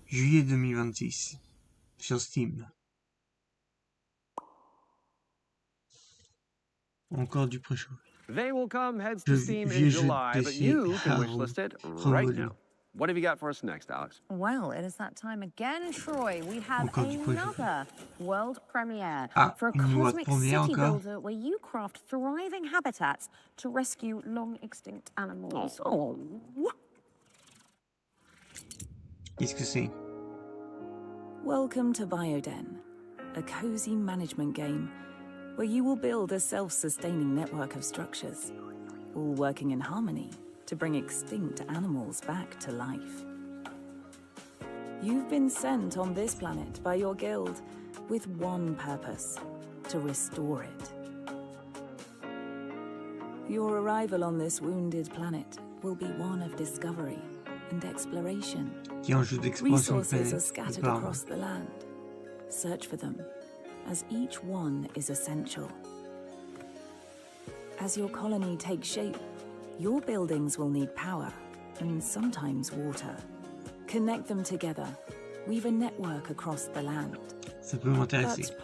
Juillet 2026 sur Steam. Encore du pré-show. They Will Come heads to Steam in July, but you can wishlist it right now. What have you got for us next, Alex? Well, it is that time again, Troy. We have another world premiere for a cosmic city builder where you craft thriving habitats to rescue long-extinct animals. Oh. Qu'est-ce que c'est? Welcome to Bioden, a cozy management game where you will build a self-sustaining network of structures, all working in harmony to bring extinct animals back to life. You've been sent on this planet by your guild with one purpose: to restore it. Your arrival on this wounded planet will be one of discovery and exploration. Resources are scattered across the land. Search for them, as each one is essential. As your colony takes shape, your buildings will need power and sometimes water. Connect them together. Weave a network across the land. Ça peut m'intéresser.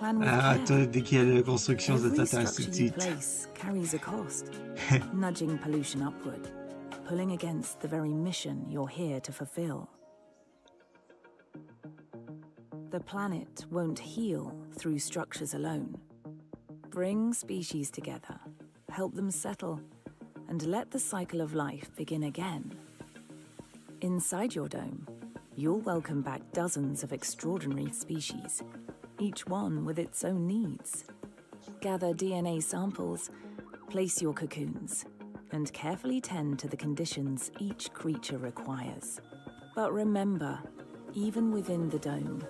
Toi, dès qu'il y a de la construction, ça t'intéresse tout de suite. Place carries a cost, nudging pollution upward, pulling against the very mission you're here to fulfill. The planet won't heal through structures alone. Bring species together, help them settle, and let the cycle of life begin again. Inside your dome, you'll welcome back dozens of extraordinary species, each one with its own needs. Gather DNA samples, place your cocoons, and carefully tend to the conditions each creature requires. But remember, even within the dome,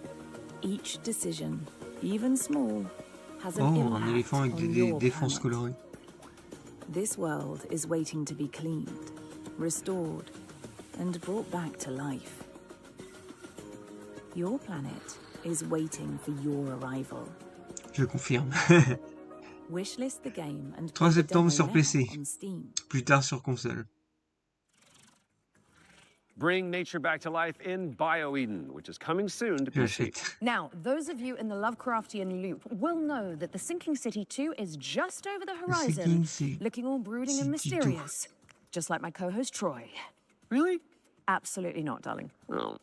each decision, even small, has an impact on your planet. This world is waiting to be cleaned, restored, and brought back to life. Your planet is waiting for your arrival. Je confirme. Wishlist the game and 3 septembre sur PC, on Steam. plus tard sur console. Bring nature back to life in BioEden, which is coming soon to PC. Now, those of you in the Lovecraftian loop will know that the Sinking City 2 is just over the horizon, looking all brooding and mysterious, just like my co-host Troy. Really? Absolutely not, darling. Oh.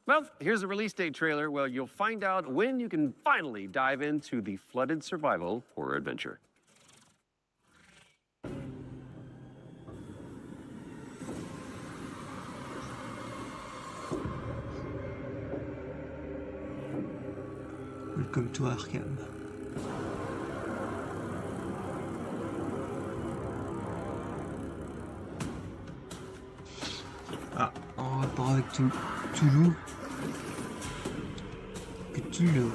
Well, here's a release date trailer where you'll find out when you can finally dive into the flooded survival horror adventure. Welcome to Arkham. Ah, en rapport avec Toulouse. kilo.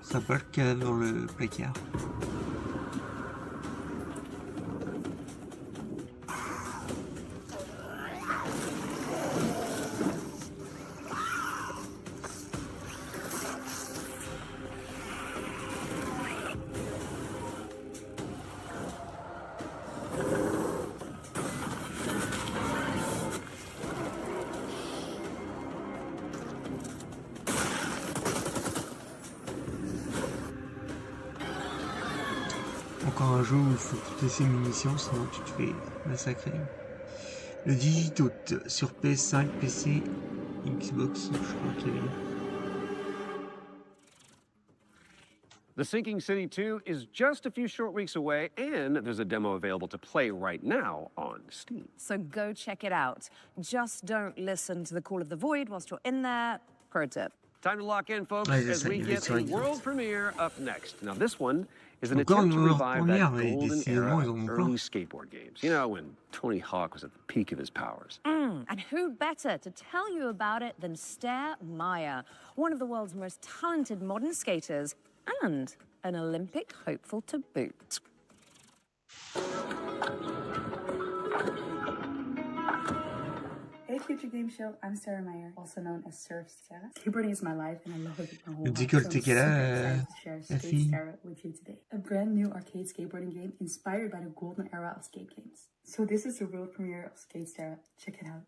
Ça pas le cas dans le placard. Encore un jeu où il faut toutes ses munitions, sinon tu te fais massacrer. Le 18 août sur PS5, PC, Xbox, je crois qu'il y avait. The Sinking City 2 is just a few short weeks away, and there's a demo available to play right now on Steam. So go check it out. Just don't listen to the call of the void whilst you're in there. Pro tip. Time to lock in, folks, as we get a world premiere up next. Now, this one is an attempt to revive that golden era of early skateboard games. You know, when Tony Hawk was at the peak of his powers. And who better to tell you about it than Stair Meyer, one of the world's most talented modern skaters and an Olympic hopeful to boot. Hey Futur Games Show, I'm Sarah Meyer, also known as Surf Sarah. Skateboarding is my life and I love it with my whole heart. So I'm super excited to share Skate Sarah with you today. A brand new arcade skateboarding game inspired by the golden era of skate games. So this is the world premiere of Skate Sarah. Check it out.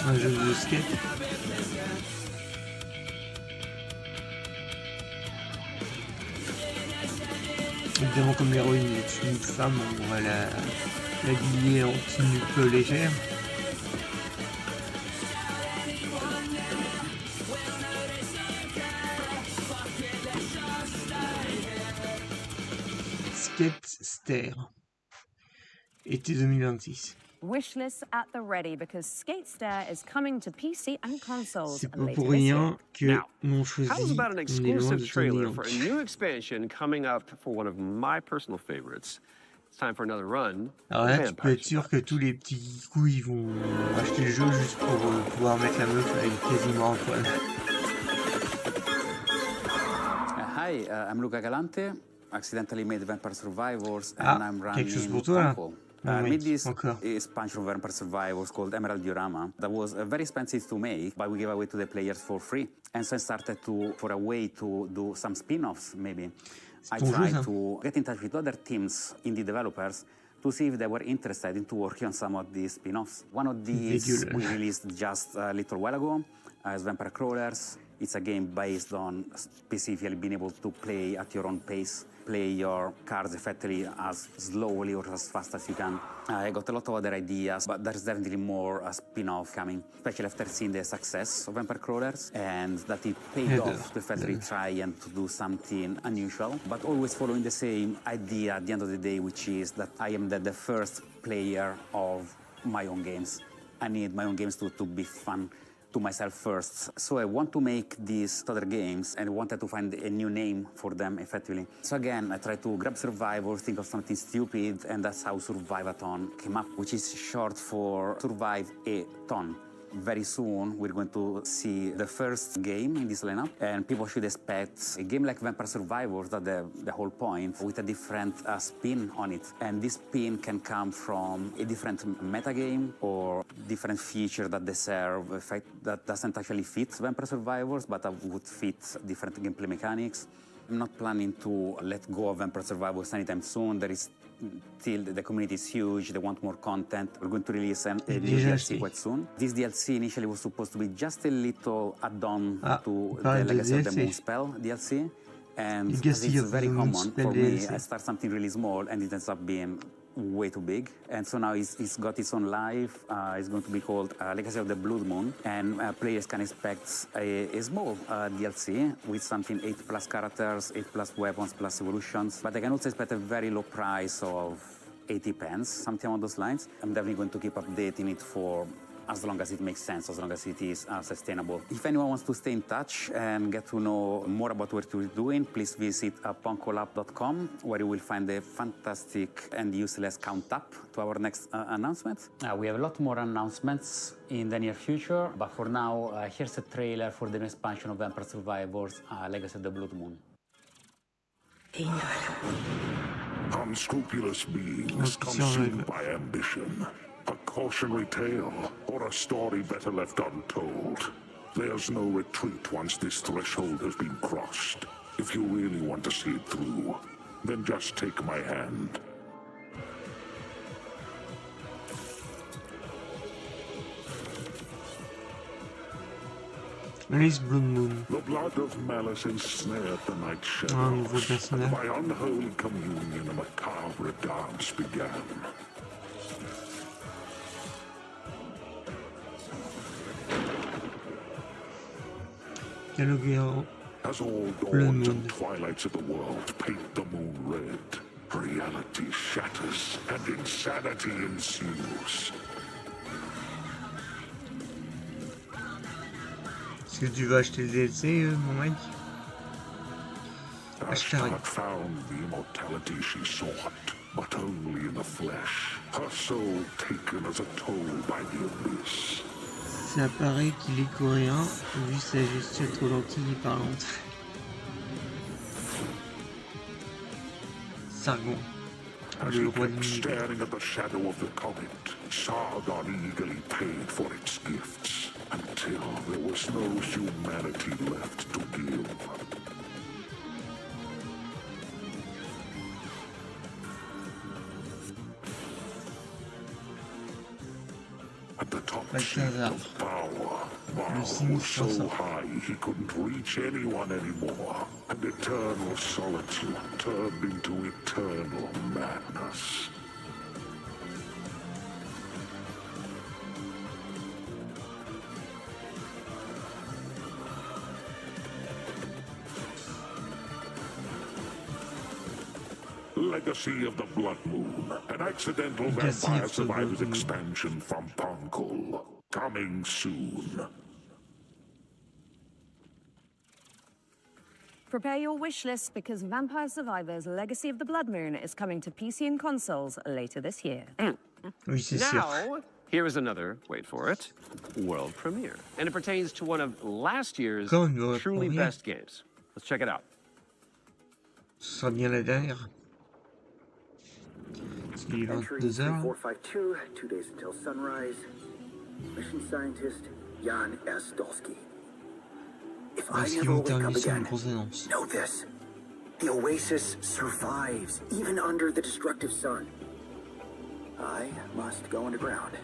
Un jeu de skate. Évidemment, comme l'héroïne est une femme, on va l'habiller en tenue peu légère. Skate Stair. Été 2026. Wishlist at the ready because Skate Stair is coming to PC and consoles. C'est pas pour rien que mon choisi. How's about an exclusive trailer for a new expansion coming up for one of my personal favorites? It's time for another run. Alors là, tu peux être sûr que tous les petits coups, ils vont acheter le jeu juste pour pouvoir mettre la meuf avec quasiment un poil. Hi, I'm Luca Galante. Accidentally made Vampire Survivors and I'm running quelque chose pour toi là. I made this expansion of Vampire Survivors called Emerald Diorama that was very expensive to make, but we gave away to the players for free. And so I started for a way to do some spin-offs maybe. I tried to get in touch with other teams, indie developers, to see if they were interested in working on some of these spin-offs. One of these we released just a little while ago as Vampire Crawlers. It's a game based on specifically being able to play at your own pace, play your cards effectively as slowly or as fast as you can. I got a lot of other ideas, but there's definitely more spin-off coming, especially after seeing the success of Vampire Crawlers and that it paid off to effectively try and to do something unusual, but always following the same idea at the end of the day, which is that I am the first player of my own games. I need my own games to be fun to myself first. So I want to make these other games and wanted to find a new name for them effectively. So again, I tried to grab Survivors, think of something stupid, and that's how Survive-a-thon came up, which is short for Survive a Ton. Very soon, we're going to see the first game in this lineup, and people should expect a game like Vampire Survivors, that's the whole point, with a different spin on it. And this spin can come from a different metagame or different feature that they serve, that doesn't actually fit Vampire Survivors, but would fit different gameplay mechanics. I'm not planning to let go of Vampire Survivors anytime soon. There is still, the community is huge, they want more content. We're going to release a new DLC quite soon. This DLC initially was supposed to be just a little add-on to the Legacy of the Moonspell DLC. And as it's very common for me, I start something really small and it ends up being way too big. And so now it's got its own life. It's going to be called Legacy of the Blood Moon. And players can expect a small DLC with something 8+ characters, 8+ weapons, plus evolutions. But they can also expect a very low price of 80 pence, something along those lines. I'm definitely going to keep updating it for as long as it makes sense, as long as it is sustainable. If anyone wants to stay in touch and get to know more about what we're doing, please visit punkolab.com, where you will find a fantastic and useless count up to our next announcement. We have a lot more announcements in the near future, but for now, here's a trailer for the new expansion of Vampire Survivors, Legacy of the Blood Moon. Unscrupulous beings consumed by ambition. A cautionary tale, or a story better left untold. There's no retreat once this threshold has been crossed. If you really want to see it through, then just take my hand. Alice Blood Moon. The blood of malice ensnared the night shadows, and by unholy communion a macabre dance began. As all dawns and twilights of the world paint the moon red, reality shatters and insanity ensues. Est-ce que tu vas acheter le DLC, mon mec? Ashtart found the immortality she sought, but only in the flesh. Her soul taken as a toll by the abyss. Ça paraît qu'il est coréen, vu sa gesture trop lentille et parlante. Sargon, le roi de l'univers. Staring at the shadow of the comet, Sargon eagerly paid for its gifts, until there was no humanity left to give. At the top of power, Baal was so high he couldn't reach anyone anymore, and eternal solitude turned into eternal madness. Legacy of the Blood Moon, an accidental Vampire Survivors expansion from Punkle. Coming soon. Prepare your wish list because Vampire Survivors Legacy of the Blood Moon is coming to PC and consoles later this year. Now, here is another, wait for it, world premiere. And it pertains to one of last year's truly best games. Let's check it out. Ce sera bien la dernière. Entry 3452, 2 days until sunrise. Mission scientist Jan S. Dolsky. If I never wake up again, know this. The Oasis survives, even under the destructive sun. I must go underground.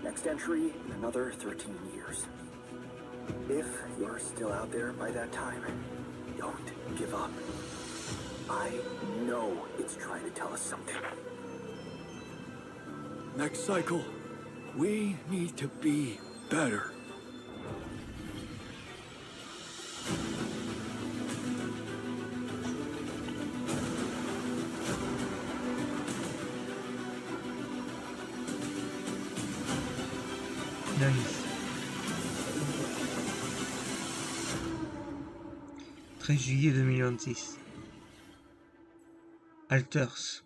Next entry in another 13 years. If you're still out there by that time, don't give up. I know it's trying to tell us something. Next cycle, we need to be better. Nice. 13 juillet 2026. Alters.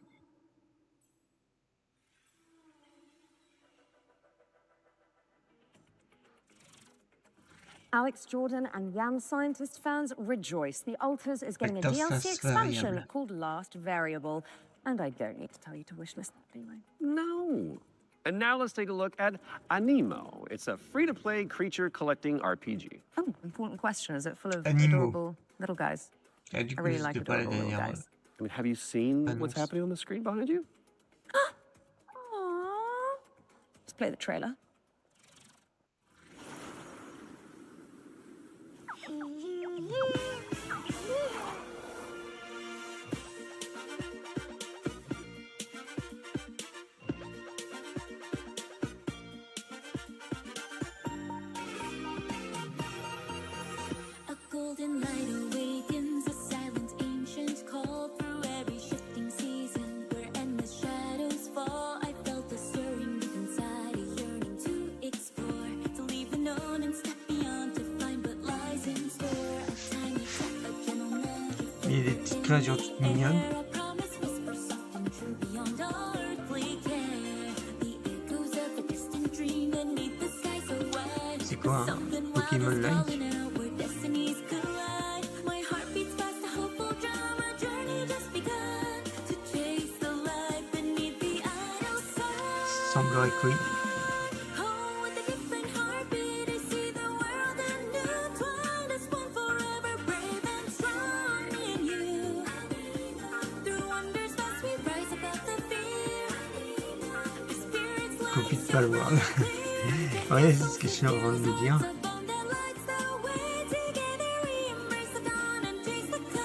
Alex Jordan and Yam Scientist fans rejoice. The Alters is getting a DLC expansion called Last Variable. And I don't need to tell you to wishlist that, do I? No. And now let's take a look at Animo. It's a free-to-play creature collecting RPG. Oh, important question. Is it full of adorable little guys? I really like adorable little guys. I mean, have you seen what's happening on the screen behind you? Aww. Let's play the trailer. golden light awakens a silent ancient call through every shifting season where endless shadows fall. I felt a stirring deep inside, a yearning to explore, to leave the known and step beyond to find what lies in store. A tiny step, a gentle nudge. Il y a des petites créatures toutes mignonnes. C'est quoi un Pokémon-like? Semblerait que oui. Copie de Palworld. Ouais, c'est ce que je suis en train de me dire.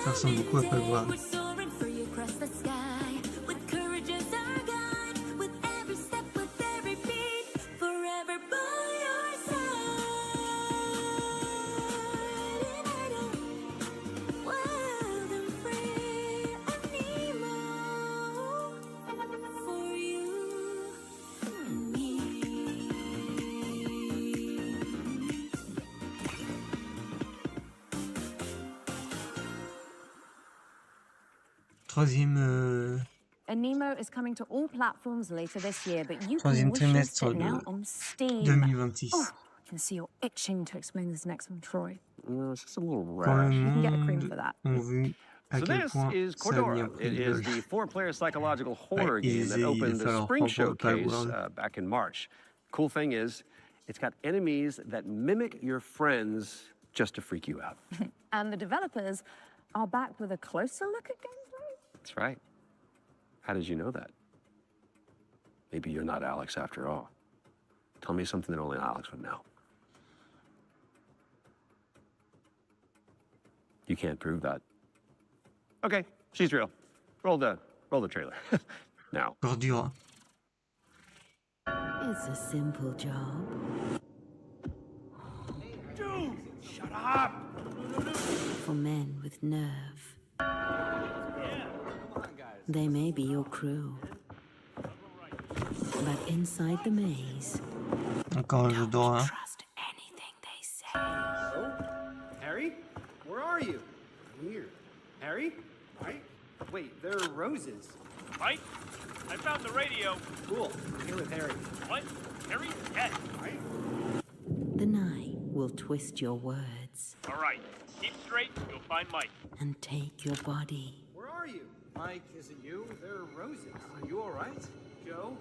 Ça ressemble beaucoup à Palworld. Troisième trimestre de 2026. Oh, I can see you're itching to explain this next one, Troy. It's just a little Quand rash. le You can get a cream monde for that. ont vu à So quel this point is ça a bien Cordura. pris It de is gueule. the four-player psychological horror Ils game that essaient de opened faire the leur spring propre showcase Palworld. back in March. Cool thing is, it's got enemies that mimic your friends just to freak you out. And the developers are back with a closer look at gameplay. That's right. How did you know that? Maybe you're not Alex after all. Tell me something that only Alex would know. You can't prove that. Okay, she's real. Roll the trailer. Now. Cordura. It's a simple job. Dude, shut up! For men with nerve. They may be your crew. But inside the maze, Encore un jeu d'horreur. trust anything they say. Oh? Harry? Where are you? I'm here. Harry? Right? Wait, there are roses. Right? I found the radio. Cool. I'm here with Harry. What? Harry? Yes. Right? The night will twist your words All right. Keep straight. You'll find Mike. and take your body. Where are you? Mike, is it you? There are roses. Are you all right? Joe?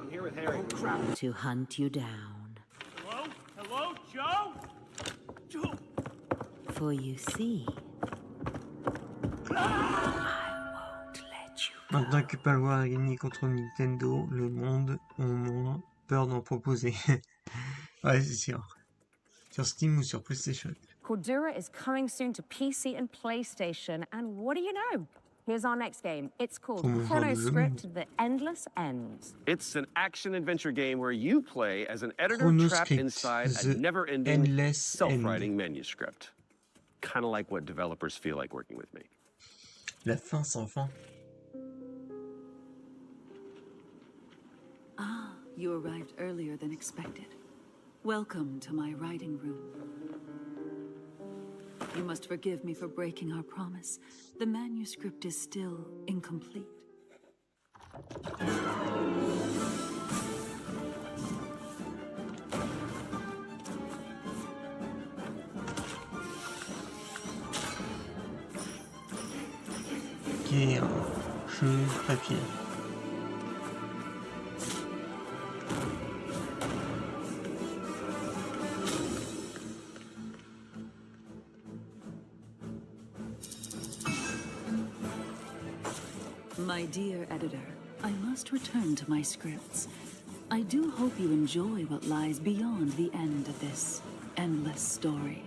I'm here with Harry. Oh, crap. To hunt you down. Hello? Hello, Joe? Joe? For you see, Maintenant que Palworld a gagné contre Nintendo, le monde a moins peur d'en proposer. Ouais, c'est sûr. Sur Steam ou sur PlayStation. Cordura is coming soon to PC and PlayStation, and what do you know? Here's our next game. It's called Como Chronoscript: The Endless Ends. It's an action-adventure game where you play as an editor trapped Chronoscript, inside the a never-ending, endless self-writing manuscript. Kind of like what developers feel like working with me. La fin sans fin. Ah, you arrived earlier than expected. Welcome to my writing room. You must forgive me for breaking our promise. The manuscript is still incomplete. Qui est un jeu papier. My dear editor, I must return to my scripts. I do hope you enjoy what lies beyond the end of this endless story.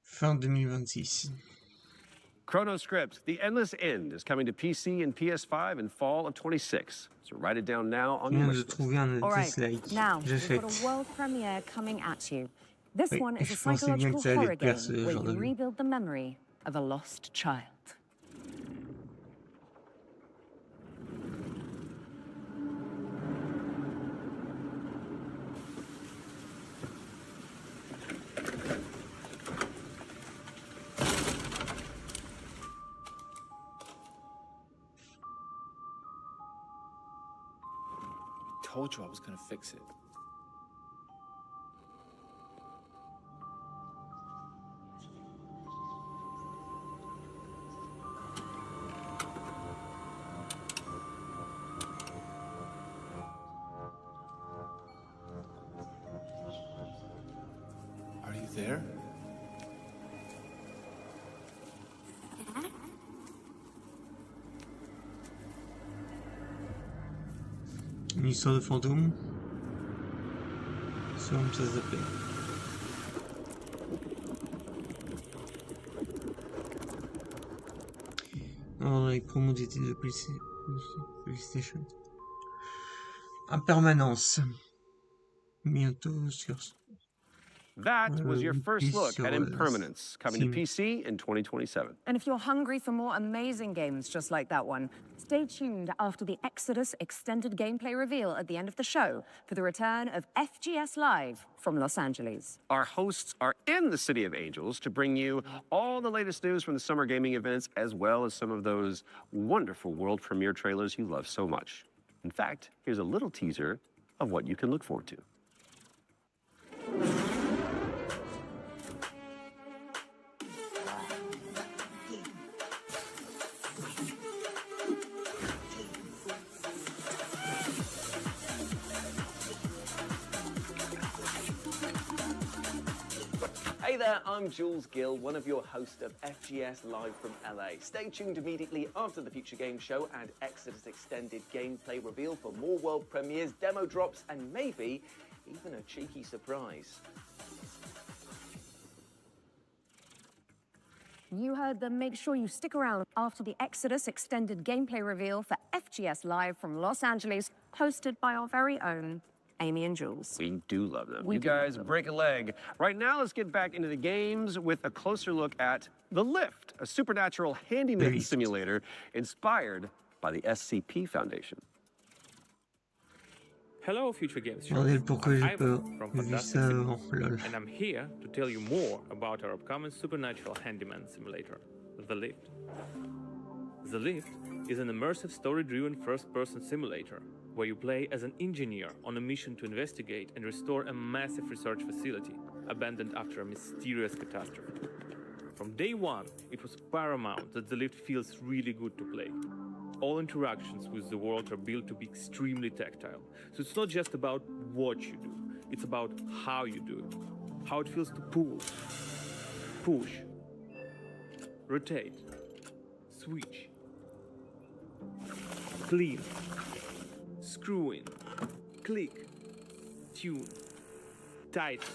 Fin 2026. Chronoscript, The Endless End is coming to PC and PS5 in fall of 26. So write it down now on your list. All right, now we've got a world premiere coming at you. This one is a psychological horror game where you rebuild the memory of a lost child. I told you I was gonna fix it. Are you there? Une histoire de fantôme. C'est comme ça s'appelle. Dans les promos d'été de PlayStation. En permanence. Bientôt sur... That was your first look at Impermanence, coming to PC in 2027. And if you're hungry for more amazing games just like that one, stay tuned after the Exodus extended gameplay reveal at the end of the show for the return of FGS Live from Los Angeles. Our hosts are in the City of Angels to bring you all the latest news from the summer gaming events, as well as some of those wonderful world premiere trailers you love so much. In fact, here's a little teaser of what you can look forward to. Hey there, I'm Jules Gill, one of your hosts of FGS Live from LA. Stay tuned immediately after the Future Games Show and Exodus extended gameplay reveal for more world premieres, demo drops, and maybe even a cheeky surprise. You heard them. Make sure you stick around after the Exodus extended gameplay reveal for FGS Live from Los Angeles, hosted by our very own Amy and Jules. We do love them. You guys break a leg. Right now, let's get back into the games with a closer look at The Lift, a supernatural handyman simulator inspired by the SCP Foundation. Hello, Future Games Show. Bordel, pourquoi j'ai peur? From J'ai vu Fantastic ça City, avant, lol. and I'm here to tell you more about our upcoming supernatural handyman simulator, The Lift. The Lift is an immersive story-driven first-person simulator where you play as an engineer on a mission to investigate and restore a massive research facility abandoned after a mysterious catastrophe. From day one, it was paramount that The Lift feels really good to play. All interactions with the world are built to be extremely tactile, so it's not just about what you do, it's about how you do it, how it feels to pull, push, rotate, switch, clean, screw in, click, tune, tighten.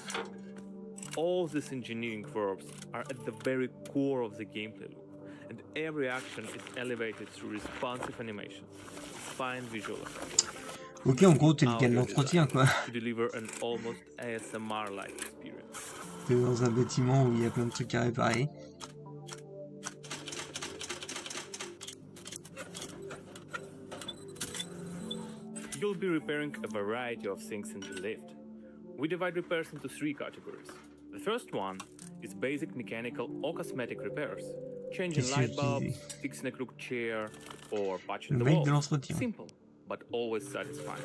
All these engineering verbs are at the very core of the gameplay loop, and every action is elevated through responsive animations, fine visual effects. Ok, en gros, t'es le gars de l'entretien, quoi. To deliver an almost ASMR-like experience. T'es dans un bâtiment où il y a plein de trucs à réparer. You'll be repairing a variety of things in the lift. We divide repairs into three categories. The first one is basic mechanical or cosmetic repairs. Changing light bulbs, fixing a crooked chair, or patching the wall. Simple, but always satisfying.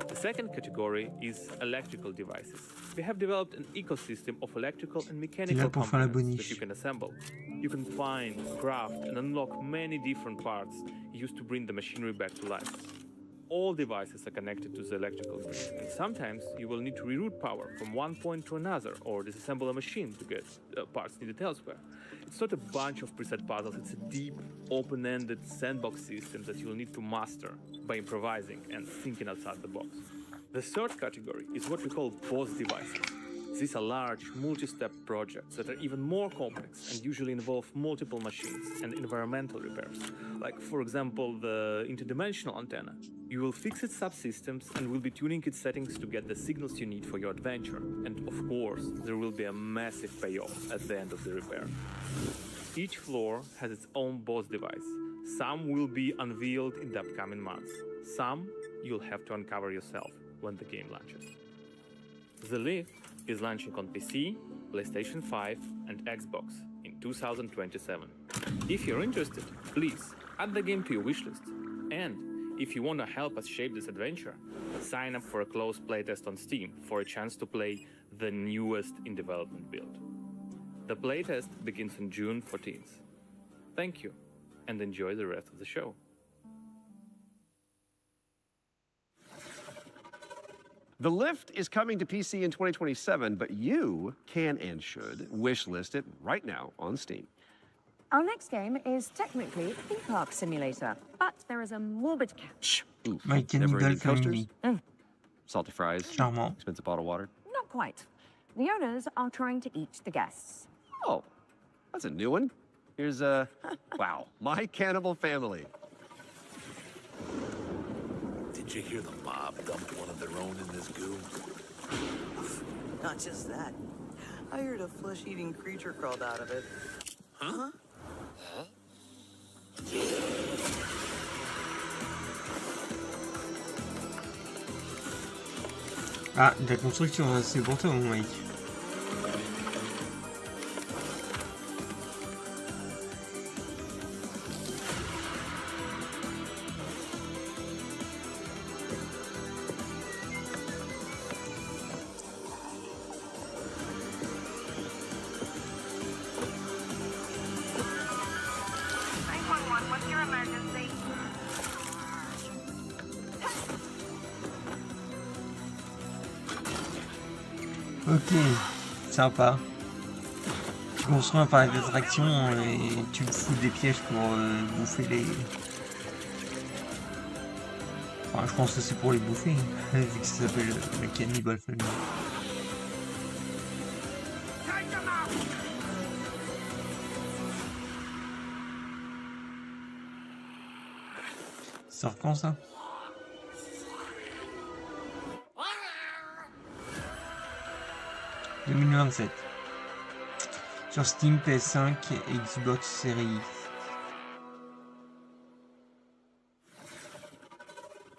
The second category is electrical devices. We have developed an ecosystem of electrical and mechanical components that you can assemble. You can find, craft, and unlock many different parts used to bring the machinery back to life. All devices are connected to the electrical grid, and sometimes you will need to reroute power from one point to another or disassemble a machine to get parts needed elsewhere. It's not a bunch of preset puzzles, it's a deep, open-ended sandbox system that you'll need to master by improvising and thinking outside the box. The third category is what we call boss devices. These are large, multi-step projects that are even more complex and usually involve multiple machines and environmental repairs. Like, for example, the interdimensional antenna. You will fix its subsystems and will be tuning its settings to get the signals you need for your adventure. And of course, there will be a massive payoff at the end of the repair. Each floor has its own boss device. Some will be unveiled in the upcoming months. Some you'll have to uncover yourself when the game launches. The Lift is launching on PC, PlayStation 5 and Xbox in 2027. If you're interested, please add the game to your wishlist. And if you want to help us shape this adventure, sign up for a closed playtest on Steam for a chance to play the newest in development build. The playtest begins on June 14th. Thank you, and enjoy the rest of the show. The Lift is coming to PC in 2027, but you can and should wishlist it right now on Steam. Our next game is technically Theme Park Simulator, but there is a morbid catch. Oof. My Never-ending cannibal coasters, family. salty fries, Charmant. expensive bottled water. Not quite. The owners are trying to eat the guests. Oh, that's a new one. Here's wow, My Cannibal Family. Did you hear the mob dumped one of their own in this goo? Not just that. I heard a flesh-eating creature crawled out of it. Huh? Ah, de la construction, c'est pour toi, mon mec. What's your emergency? Ok, sympa. Tu construis un parc d'attractions et tu te fous des pièges pour bouffer les... Enfin, je pense que c'est pour les bouffer, vu que ça s'appelle le Cannibal Family. Ça sort quand ça? « 2027 » sur Steam, PS5 et Xbox Series.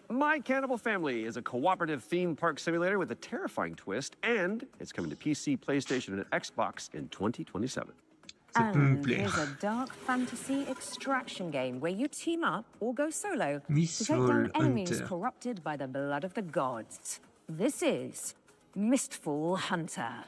My Cannibal Family is a cooperative theme park simulator with a terrifying twist, and it's coming to PC, PlayStation, and Xbox in 2027. And here's a dark fantasy extraction game where you team up or go solo to take down enemies corrupted by the blood of the gods. This is Mistfall Hunter.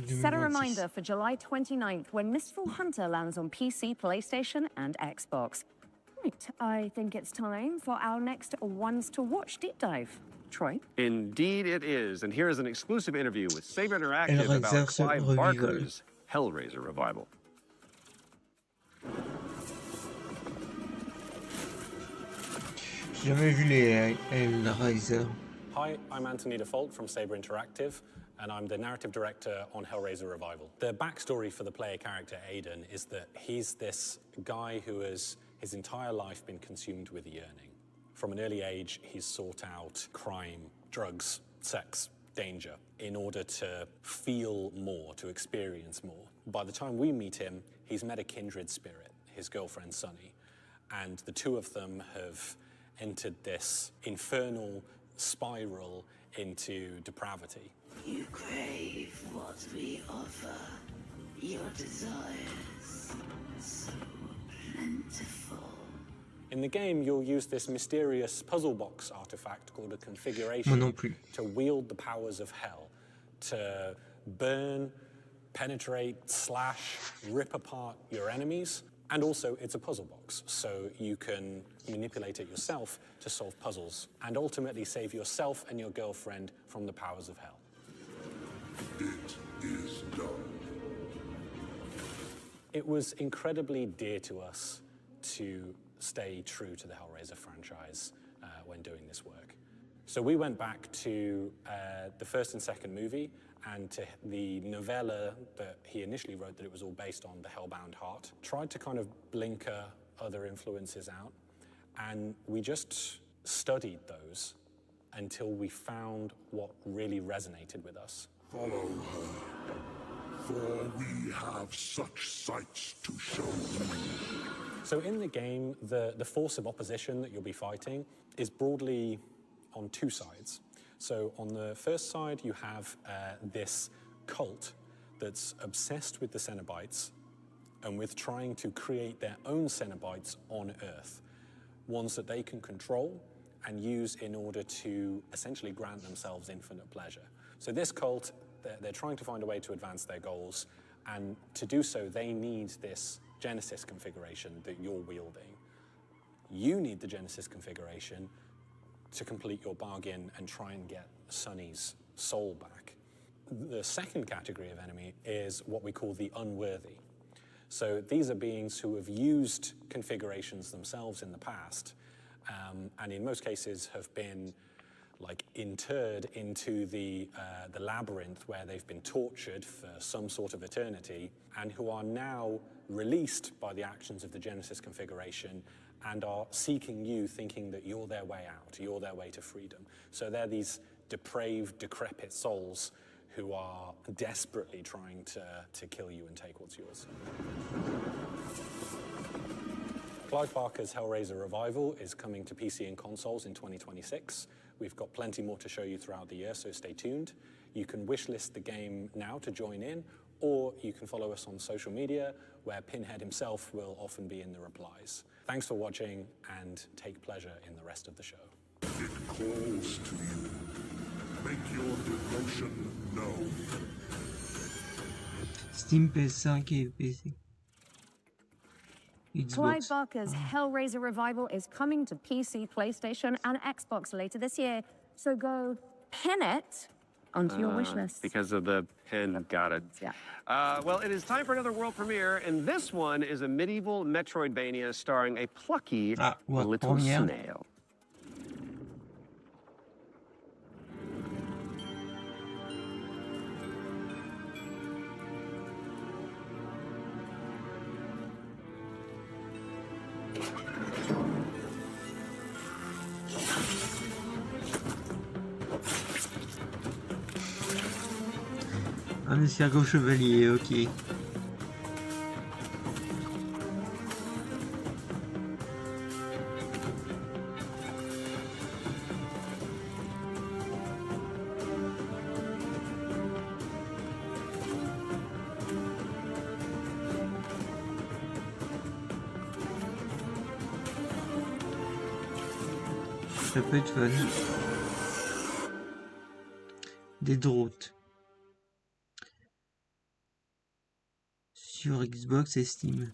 Set a reminder for July 29th when Mistfall Hunter lands on PC, PlayStation, and Xbox. Right, I think it's time for our next Ones to Watch deep dive. Troy? Indeed it is, and here is an exclusive interview with Saber Interactive about Clive Barker's Hellraiser revival. J'ai jamais vu les Hellraiser. Hi, I'm Anthony Default from Saber Interactive, and I'm the narrative director on Hellraiser Revival. The backstory for the player character Aiden is that he's this guy who has his entire life been consumed with yearning. From an early age, he's sought out crime, drugs, sex, danger in order to feel more, to experience more. By the time we meet him, he's met a kindred spirit, his girlfriend Sunny, and the two of them have entered this infernal spiral into depravity. You crave what we offer, your desires, so plentiful. In the game, you'll use this mysterious puzzle box artifact called a configuration to wield the powers of hell, to burn, penetrate, slash, rip apart your enemies. And also, it's a puzzle box, so you can manipulate it yourself to solve puzzles and ultimately save yourself and your girlfriend from the powers of hell. It is done. It was incredibly dear to us to stay true to the Hellraiser franchise when doing this work. So we went back to the first and second movie and to the novella that he initially wrote that it was all based on, The Hellbound Heart. Tried to kind of blinker other influences out, and we just studied those until we found what really resonated with us. Follow her, for we have such sights to show you. So in the game, the force of opposition that you'll be fighting is broadly on two sides. So on the first side, you have this cult that's obsessed with the Cenobites and with trying to create their own Cenobites on Earth, ones that they can control and use in order to essentially grant themselves infinite pleasure. So this cult, they're trying to find a way to advance their goals, and to do so, they need this Genesis configuration that you're wielding. You need the Genesis configuration to complete your bargain and try and get Sunny's soul back. The second category of enemy is what we call the unworthy. So these are beings who have used configurations themselves in the past, and in most cases have been like interred into the labyrinth where they've been tortured for some sort of eternity, and who are now released by the actions of the Genesis configuration and are seeking you, thinking that you're their way out, you're their way to freedom. So they're these depraved, decrepit souls who are desperately trying to kill you and take what's yours. Clive Barker's Hellraiser Revival is coming to PC and consoles in 2026. We've got plenty more to show you throughout the year, so stay tuned. You can wishlist the game now to join in, or you can follow us on social media, where Pinhead himself will often be in the replies. Thanks for watching, and take pleasure in the rest of the show. It calls to you. Make your devotion known. Steam, PS5 et PC. Clive Barker's Hellraiser Revival is coming to PC, PlayStation, and Xbox later this year. So go pin it onto your wish list. Because of the pin, got it. Yeah. Well, it is time for another world premiere, and this one is a medieval Metroidvania starring a plucky little snail. Un escargot chevalier, ok. Ça peut être fun. Des droutes. Sur Xbox et Steam.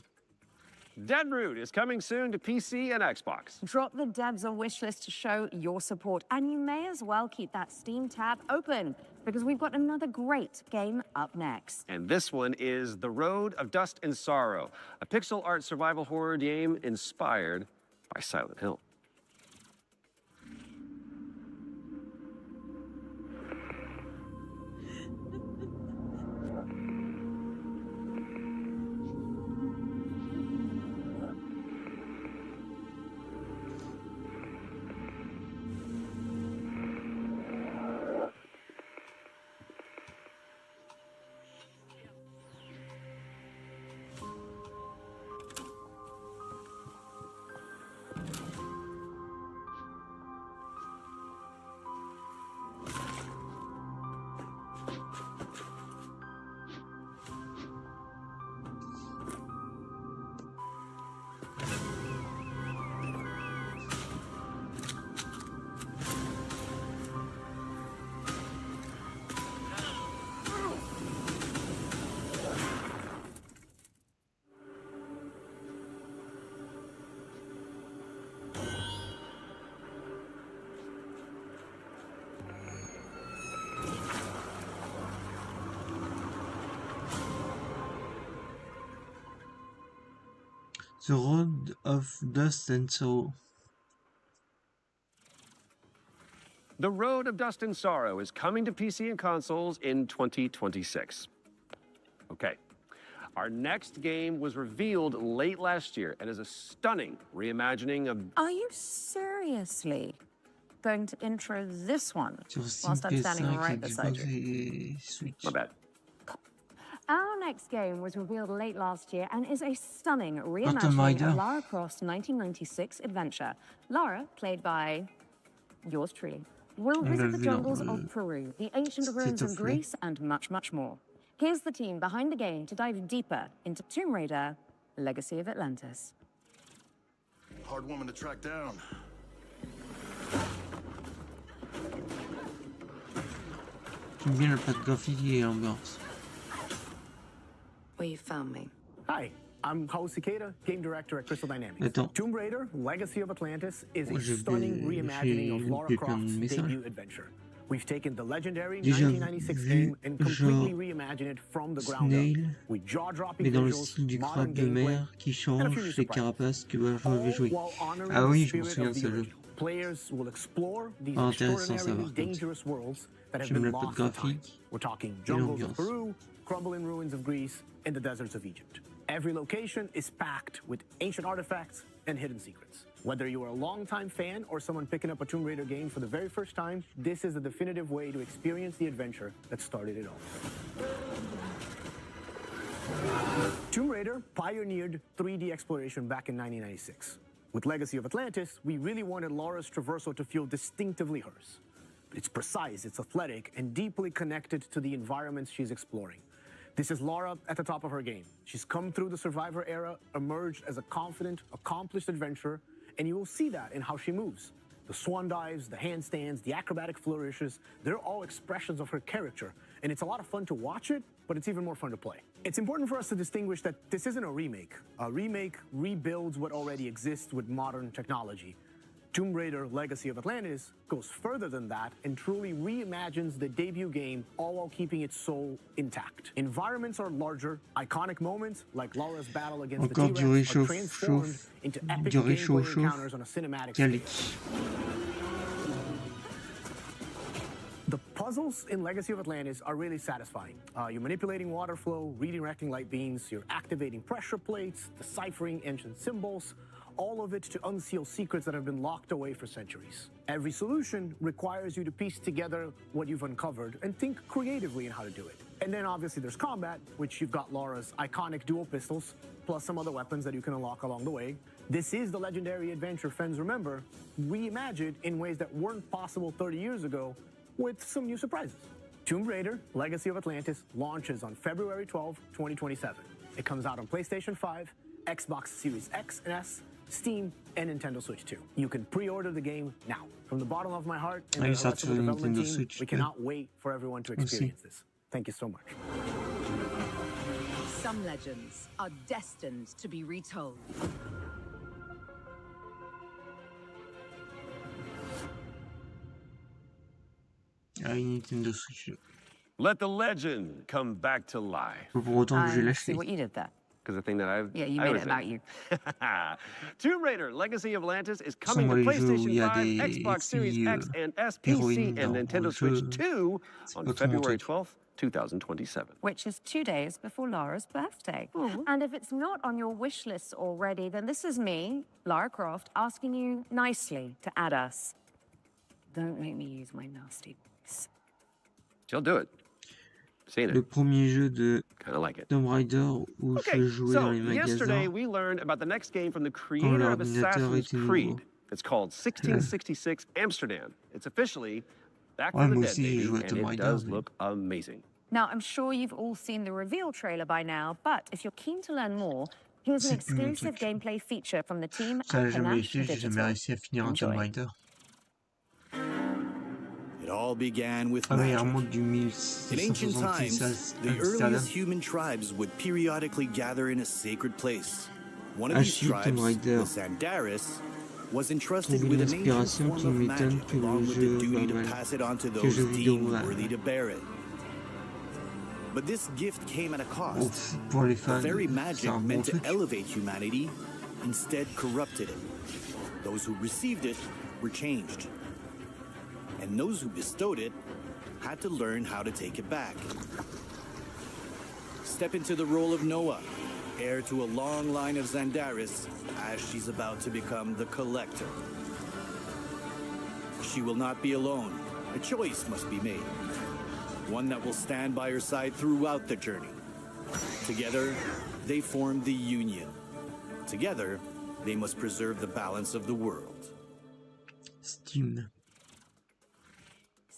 Deadroot is coming soon to PC and Xbox. Drop the devs on wishlist to show your support, and you may as well keep that Steam tab open, because we've got another great game up next. And this one is The Road of Dust and Sorrow, a pixel art survival horror game inspired by Silent Hill. The Road of Dust and Sorrow. The Road of Dust and Sorrow is coming to PC and consoles in 2026. Okay. Our next game was revealed late last year and is a stunning reimagining of... Are you seriously going to intro this one whilst I'm standing right beside you? My bad. Our next game was revealed late last year and is a stunning reimagining of Lara Croft's 1996 adventure. Lara, played by yours truly, will visit the jungles of Peru, the ancient ruins of Greece, and much, much more. Here's the team behind the game to dive deeper into Tomb Raider, Legacy of Atlantis. Hard woman to track down. J'aime bien la patte graphique et l'ambiance. Well, you found me. Hi, I'm Hao Cicada, game director at Crystal Dynamics. Tomb Raider, Legacy of Atlantis is a stunning reimagining of Lara Croft's debut adventure. We've taken the legendary 1996 game and completely reimagined it from the ground up. With jaw-dropping mais dans le visuals, style du modern crabe de gameplay, mer qui change, les carapaces que j'avais joué. Ah oui, je me souviens de ce jeu. Players will explore these Pas intéressant ça extraordinarily par contre. dangerous worlds that have J'aime been la patte lost to time. graphique We're talking et jungles of l'ambiance. Peru, crumbling ruins of Greece, and the deserts of Egypt. Every location is packed with ancient artifacts and hidden secrets. Whether you are a longtime fan or someone picking up a Tomb Raider game for the very first time, this is the definitive way to experience the adventure that started it all. Tomb Raider pioneered 3D exploration back in 1996. With Legacy of Atlantis, we really wanted Lara's traversal to feel distinctively hers. It's precise, it's athletic, and deeply connected to the environments she's exploring. This is Lara at the top of her game. She's come through the Survivor era, emerged as a confident, accomplished adventurer, and you will see that in how she moves. The swan dives, the handstands, the acrobatic flourishes, they're all expressions of her character, and it's a lot of fun to watch it, but it's even more fun to play. It's important for us to distinguish that this isn't a remake. A remake rebuilds what already exists with modern technology. Tomb Raider Legacy of Atlantis goes further than that and truly reimagines the debut game, all while keeping its soul intact. Environments are larger, iconic moments like Lara's battle against Encore the du T-Rex are réchauffe, transformed into epic gameplay encounters on a cinematic stage. The puzzles in Legacy of Atlantis are really satisfying. You're manipulating water flow, redirecting light beams, you're activating pressure plates, deciphering ancient symbols, all of it to unseal secrets that have been locked away for centuries. Every solution requires you to piece together what you've uncovered and think creatively in how to do it. And then obviously there's combat, which you've got Lara's iconic dual pistols, plus some other weapons that you can unlock along the way. This is the legendary adventure fans remember, reimagined in ways that weren't possible 30 years ago, with some new surprises. Tomb Raider Legacy of Atlantis launches on February 12, 2027. It comes out on PlayStation 5, Xbox Series X and S, Steam, and Nintendo Switch 2. You can pre-order the game now. From the bottom of my heart and the rest of the development team, we cannot wait for everyone to experience this. Thank you so much. Some legends are destined to be retold. Nintendo Switch. Let the legend come back to life. Pour autant que je l'ai See acheté. what you did there. Because the thing that I've... Yeah, you made it about you. Tomb Raider Legacy of Atlantis is coming to Sans les jeux où il y PlayStation a 5, des Xbox Series filles, X and S, PC, héroïnes and dans Nintendo le Switch jeu. 2 on pas trop mon February truc. 12th, 2027. Which is 2 days before Lara's birthday. And if it's not on your wish list already, then this is me, Lara Croft, asking you nicely to add us. Don't make me use my nasty voice. She'll do it. Seen Le it. premier jeu de like it. Tomb Raider où je jouais dans So les yesterday magasins. we learned about the next game from the Quand creator of l'ordinateur Assassin's était Creed. nouveau. It's called 1666 Amsterdam. It's officially back Ouais, from the moi dead, aussi, baby, j'ai joué à and Tomb it Raider, does mais- look amazing. Now, I'm sure you've all seen the reveal trailer by now, but if you're keen to learn more, here's an C'est plus mon exclusive truc. gameplay feature from the team Ça, at j'ai jamais Panache fait, j'ai jamais Digital. réussi à finir un Tomb Enjoy. Raider. It all began with Ah oui, magic. un monde du In ancient 1666 times, the Amsterdam. earliest human tribes would periodically gather in a sacred place. One of Ah, these si, Tomb tribes, Raider. the Sandaris, was entrusted Trouve with une an ancient inspiration form qui of m'étonne magic, que le along with the jeu duty to normal, pass it on to que le those jeu vidéo deemed là. worthy to bear it. But this gift came at a cost. Pour les fans, The very c'est magic un bon meant to truc. elevate humanity instead corrupted it. Those who received it were changed. And those who bestowed it had to learn how to take it back. Step into the role of Noah, heir to a long line of Xandaris, as she's about to become the Collector. She will not be alone. A choice must be made. One that will stand by her side throughout the journey. Together, they form the Union. Together, they must preserve the balance of the world. Steam.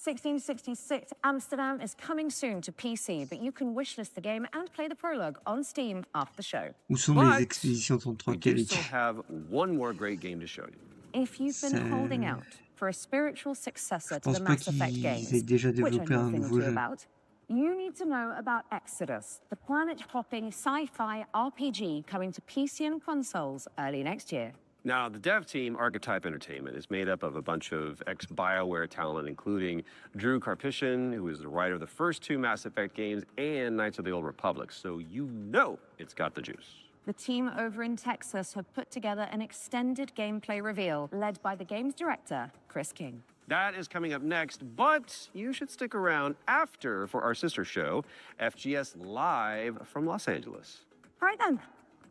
1666 Amsterdam is coming soon to PC, but you can wishlist the game and play the prologue on Steam after the show. Où sont les expéditions de We do still have one more great game to show you. If you've been holding out for a spiritual successor to the pas Mass Effect qu'ils games, aient déjà which I développé know un a thing or nouveau two jeu. about, you need to know about Exodus, the planet-hopping sci-fi RPG coming to PC and consoles early next year. Now, the dev team, Archetype Entertainment, is made up of a bunch of ex-BioWare talent, including Drew Karpyshyn, who is the writer of the first two Mass Effect games, and Knights of the Old Republic, so you know it's got the juice. The team over in Texas have put together an extended gameplay reveal led by the game's director, Chris King. That is coming up next, but you should stick around after for our sister show, FGS Live from Los Angeles. Right then.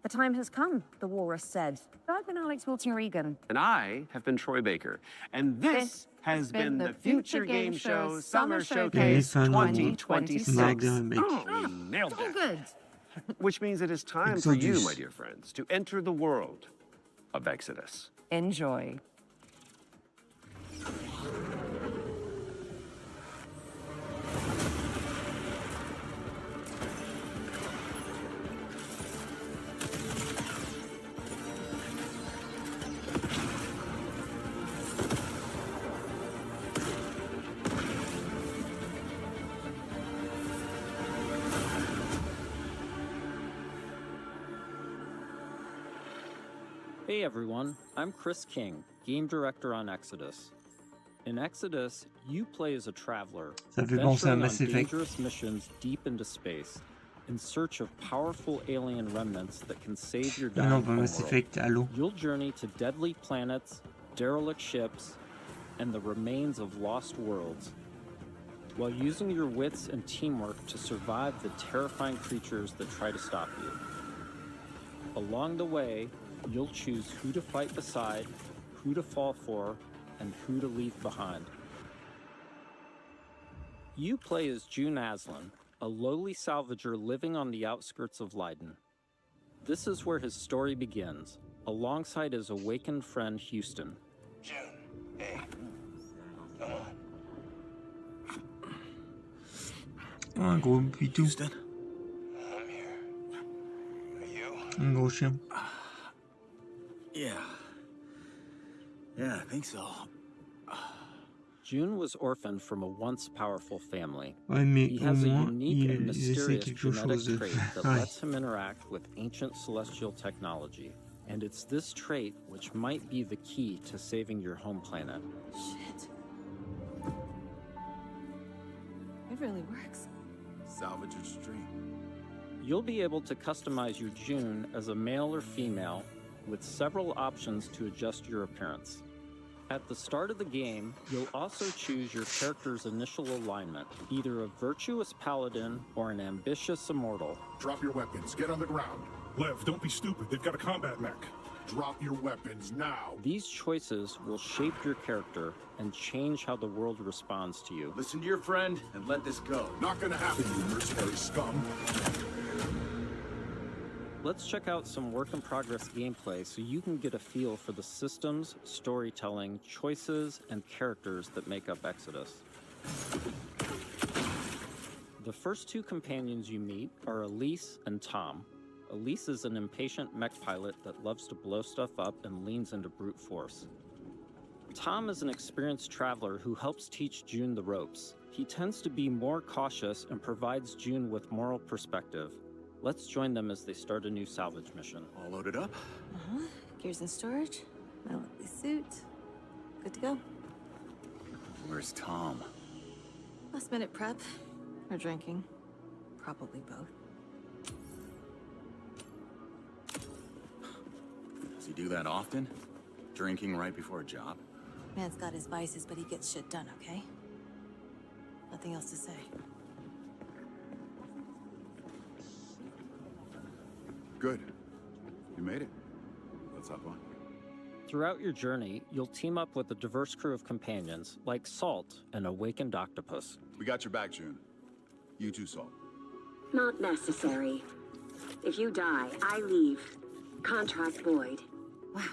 The time has come, the walrus said. I've been Alex Wilton-Regan. And I have been Troy Baker. And this has been the Future Game Show Summer Showcase 2026. Oh, we nailed that. Good. Which means it is time for you, my dear friends, to enter the world of Exodus. Enjoy. Hey everyone, I'm Chris King, Game Director on Exodus. In Exodus, you play as a traveler, venturing on dangerous missions deep into space, in search of powerful alien remnants that can save your dying homeworld. You'll journey to deadly planets, derelict ships, and the remains of lost worlds, while using your wits and teamwork to survive the terrifying creatures that try to stop you. Along the way, you'll choose who to fight beside, who to fall for, and who to leave behind. You play as Juin, a lowly salvager living on the outskirts of Leiden. This is where his story begins, alongside his awakened friend Houston. June, hey, come on. Un gros pitou. Houston? I'm here. Are you? Un gros chien. Yeah, I think so. Juin was orphaned from a once powerful family. Ouais, mais He has a au moins, unique and ils essaient mysterious quelque genetic chose. trait that Ouais. lets him interact with ancient celestial technology. And it's this trait which might be the key to saving your home planet. Shit. It really works. Salvager's dream. You'll be able to customize your Juin as a male or female, with several options to adjust your appearance. At the start of the game, you'll also choose your character's initial alignment, either a virtuous paladin or an ambitious immortal. Drop your weapons. Get on the ground. Lev, don't be stupid. They've got a combat mech. Drop your weapons now. These choices will shape your character and change how the world responds to you. Listen to your friend and let this go. Not gonna happen, you mercenary scum. Let's check out some work-in-progress gameplay so you can get a feel for the systems, storytelling, choices, and characters that make up Exodus. The first two companions you meet are Elise and Tom. Elise is an impatient mech pilot that loves to blow stuff up and leans into brute force. Tom is an experienced traveler who helps teach Juin the ropes. He tends to be more cautious and provides Juin with moral perspective. Let's join them as they start a new salvage mission. All loaded up? Uh-huh. Gears in storage. My lovely suit. Good to go. Where's Tom? Last minute prep. Or drinking. Probably both. Is You do that often? Drinking right before a job? Man's got his vices, but he gets shit done, okay? Nothing else to say. Good. You made it. Let's hop on. Throughout your journey, you'll team up with a diverse crew of companions, like Salt, an awakened octopus. We got your back, June. You too, Salt. Not necessary. If you die, I leave. Contract void. Wow.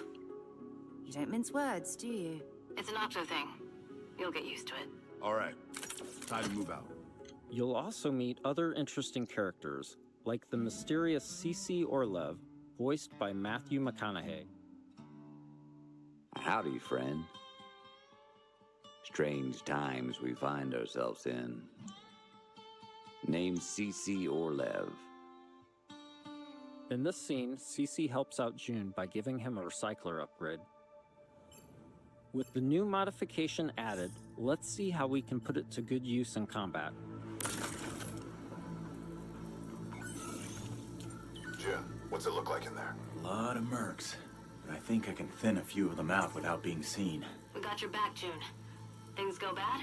You don't mince words, do you? It's an Octo thing. You'll get used to it. All right. Time to move out. You'll also meet other interesting characters, like the mysterious C.C. Orlev, voiced by Matthew McConaughey. Howdy, friend. Strange times we find ourselves in. Named C.C. Orlev. In this scene, C.C. helps out June by giving him a recycler upgrade. With the new modification added, let's see how we can put it to good use in combat. Jim, what's it look like in there? A lot of mercs. I think I can thin a few of them out without being seen. We got your back, June. Things go bad,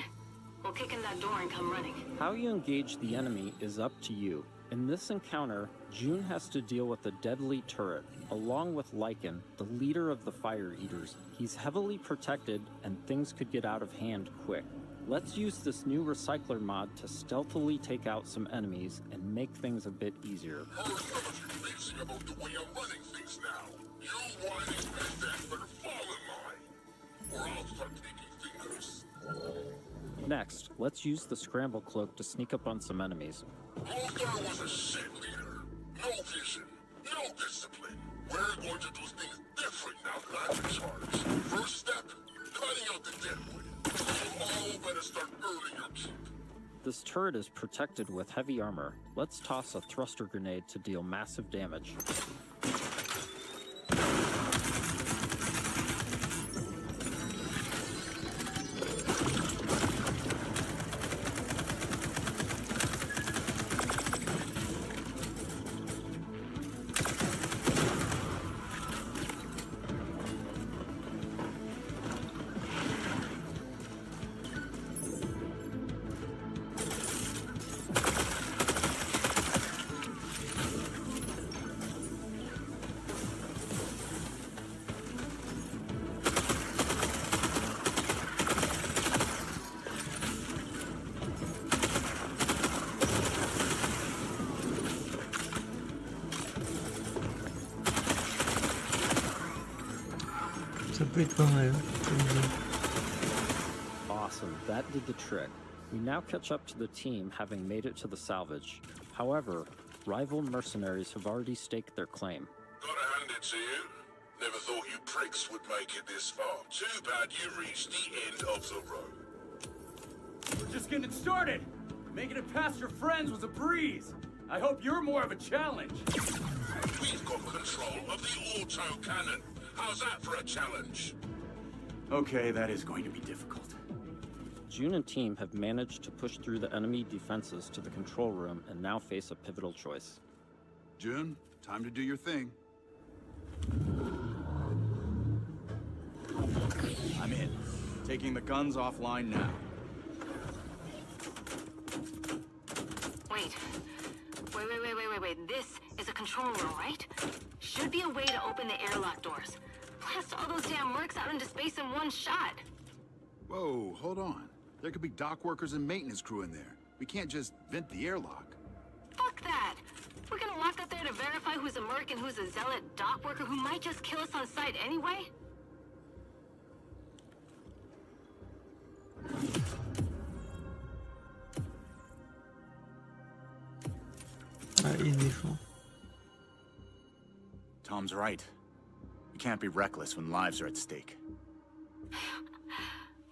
we'll kick in that door and come running. How you engage the enemy is up to you. In this encounter, June has to deal with a deadly turret, along with Lycan, the leader of the Fire Eaters. He's heavily protected, and things could get out of hand quick. Let's use this new recycler mod to stealthily take out some enemies and make things a bit easier. About the way I'm running things now. You whining and that better fall in line, or I'll start taking fingers. Next, let's use the scramble cloak to sneak up on some enemies. Lothar was a shit leader. No vision, no discipline. We're going to do things different now that I'm in charge. First step, cutting out the deadwood. You all better start earning your keep. This turret is protected with heavy armor. Let's toss a thruster grenade to deal massive damage. Ça peut être pas mal. Awesome, that did the trick. We now catch up to the team, having made it to the salvage. However, rival mercenaries have already staked their claim. Gotta hand it to you. Never thought you pricks would make it this far. Too bad you reached the end of the road. We're just getting started. Making it past your friends was a breeze. I hope you're more of a challenge. We've got control of the auto cannon. How's that for a challenge? Okay, that is going to be difficult. June and team have managed to push through the enemy defenses to the control room and now face a pivotal choice. June, time to do your thing. I'm in. Taking the guns offline now. Wait. This is a control room, right? Should be a way to open the airlock doors. Blast all those damn mercs out into space in one shot. Whoa, hold on. There could be dock workers and maintenance crew in there. We can't just vent the airlock. Fuck that. We're gonna walk up there to verify who's a merc and who's a zealot dock worker who might just kill us on sight anyway? Il défend. Tom's right. You can't be reckless when lives are at stake.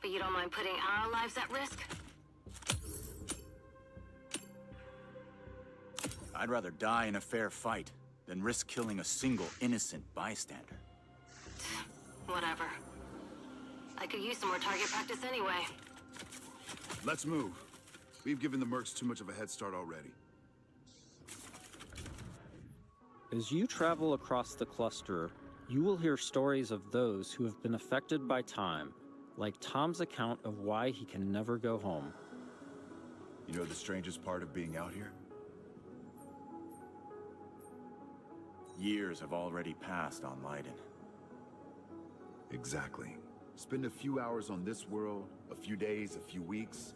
But you don't mind putting our lives at risk? I'd rather die in a fair fight than risk killing a single innocent bystander. Whatever. I could use some more target practice anyway. Let's move. We've given the mercs too much of a head start already. As you travel across the cluster, you will hear stories of those who have been affected by time, like Tom's account of why he can never go home. You know the strangest part of being out here? Years have already passed on Leiden. Exactly. Spend a few hours on this world, a few days, a few weeks.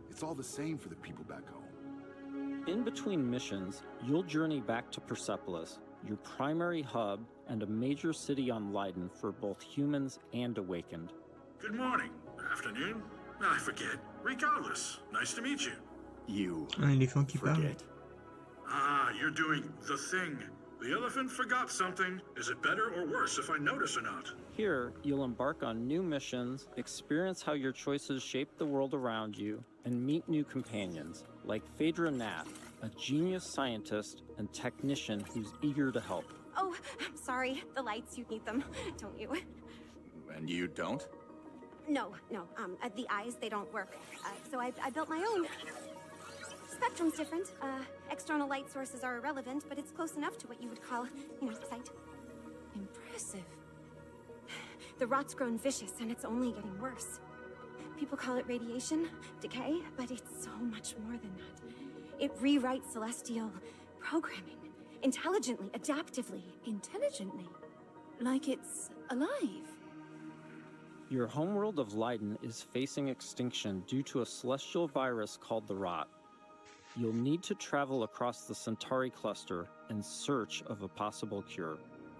It's all the same for the people back home. In between missions, you'll journey back to Persepolis, your primary hub and a major city on Leiden for both humans and Awakened. Good morning. Afternoon? I forget. Regardless, nice to meet you. You Un éléphant qui parle. forget. Ah, you're doing the thing. The elephant forgot something. Is it better or worse if I notice or not? Here, you'll embark on new missions, experience how your choices shape the world around you, and meet new companions, like Phaedra Nath, a genius scientist and technician who's eager to help. Oh, I'm sorry. The lights, you need them, don't you? And you don't? No. The eyes, they don't work. So I built my own. Spectrum's different. External light sources are irrelevant, but it's close enough to what you would call, sight. Impressive. The rot's grown vicious, and it's only getting worse. People call it radiation, decay, but it's so much more than that. It rewrites celestial programming. Intelligently, adaptively. Intelligently? Like it's alive? Your homeworld of Leiden is facing extinction due to a celestial virus called the Rot. You'll need to travel across the Centauri cluster in search of a possible cure.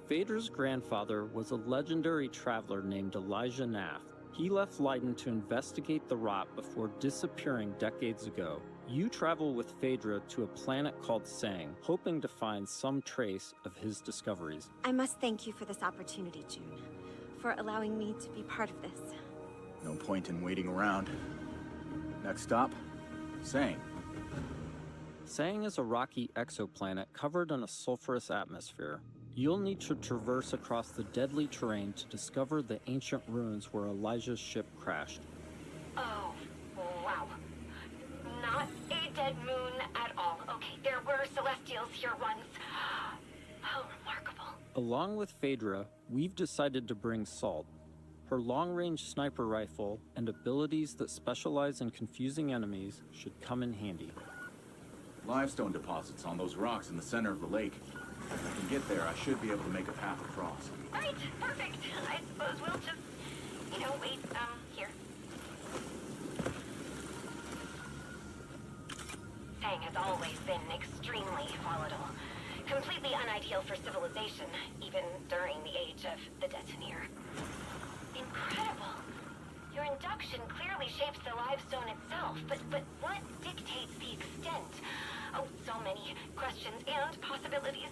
Phaedra's grandfather was a legendary traveler named Elijah Nath. He left Leiden to investigate the Rot before disappearing decades ago. You travel with Phaedra to a planet called Sang, hoping to find some trace of his discoveries. I must thank you for this opportunity, June. For allowing me to be part of this. No point in waiting around. Next stop, Sang. Sang is a rocky exoplanet covered in a sulfurous atmosphere. You'll need to traverse across the deadly terrain to discover the ancient ruins where Elijah's ship crashed. Oh, wow. Not a dead moon at all. Okay, there were Celestials here once. How remarkable. Along with Phaedra, we've decided to bring Salt. Her long-range sniper rifle and abilities that specialize in confusing enemies should come in handy. Limestone deposits on those rocks in the center of the lake. If I can get there, I should be able to make a path across. Right, perfect. I suppose we'll just, wait, here. Sang has always been extremely volatile. Completely unideal for civilization, even during the age of the detonator. Incredible. Your induction clearly shapes the limestone itself, but what dictates the extent? Oh, so many questions and possibilities.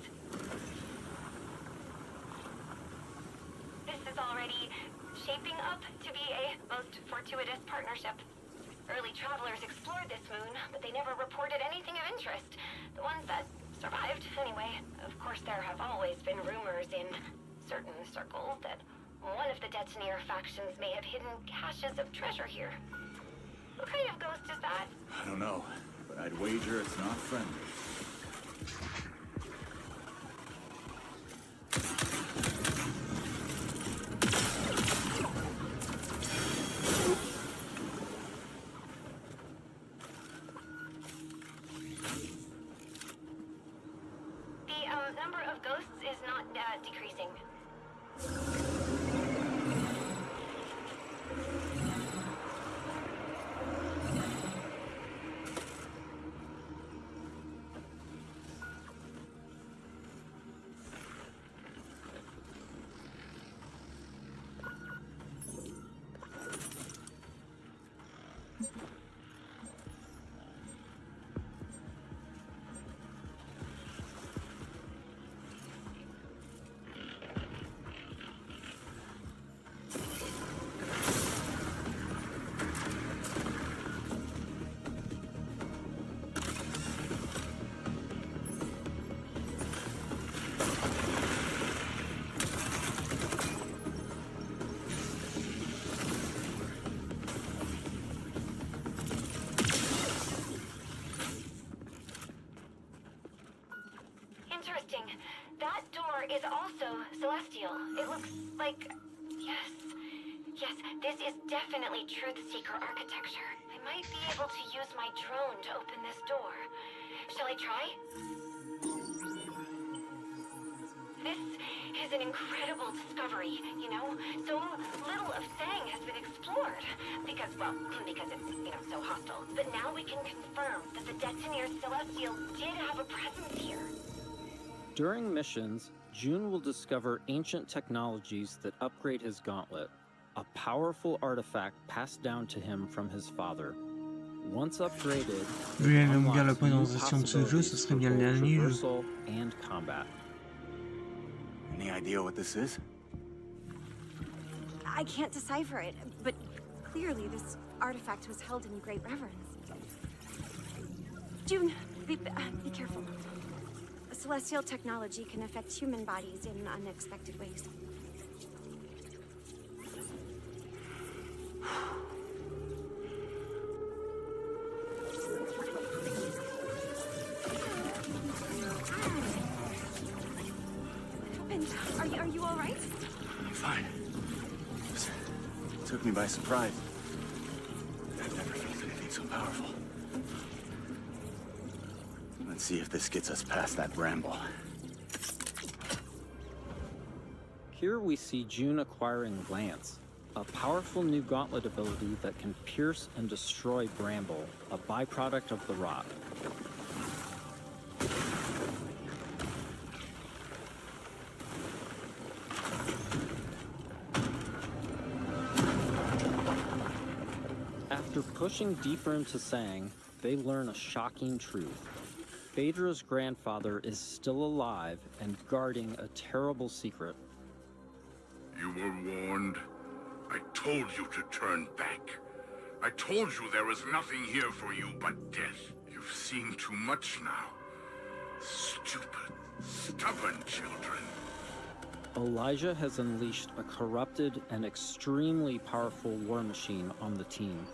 This is already shaping up to be a most fortuitous partnership. Early travelers explored this moon, but they never reported anything of interest. The ones that survived, anyway. Of course, there have always been rumors in certain circles that one of the Detonator factions may have hidden caches of treasure here. What kind of ghost is that? I don't know, but I'd wager it's not friendly. The number of ghosts is not decreasing. Interesting. That door door is also celestial. It looks like... Yes. Yes, this is definitely Truth Seeker architecture. I might be able to use my drone to open this door. Shall I try? This is an incredible discovery, you know? So little of Sang has been explored. Because it's, so hostile. But now we can confirm that the Detoneer Celestial did have a presence here. During missions, June will discover ancient technologies that upgrade his gauntlet, a powerful artifact passed down to him from his father. Once upgraded, Vu la longueur de la présentation de ce jeu, ce serait bien le dernier jeu. And combat. Any idea what this is? I can't decipher it, but clearly this artifact was held in great reverence. June, be careful. Celestial technology can affect human bodies in unexpected ways. Are you all right? I'm fine. It took me by surprise. I've never felt anything so powerful. Let's see if this gets us past that bramble. Here we see June acquiring Glance, a powerful new gauntlet ability that can pierce and destroy Bramble, a byproduct of the rot. After pushing deeper into Sang, they learn a shocking truth. Phaedra's grandfather is still alive and guarding a terrible secret. You were warned. I told you to turn back. I told you there was nothing here for you but death. You've seen too much now. Stupid, stubborn children. Elijah has unleashed a corrupted and extremely powerful war machine on the team.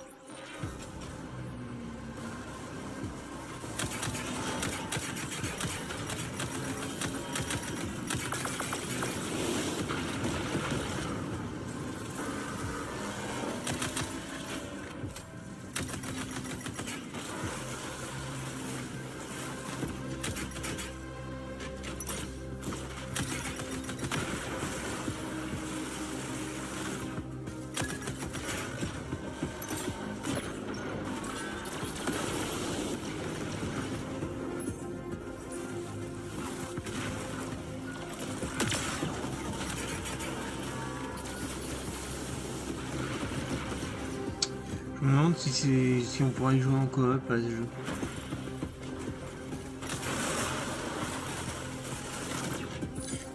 Je me demande si on pourrait y jouer en coop à ce jeu.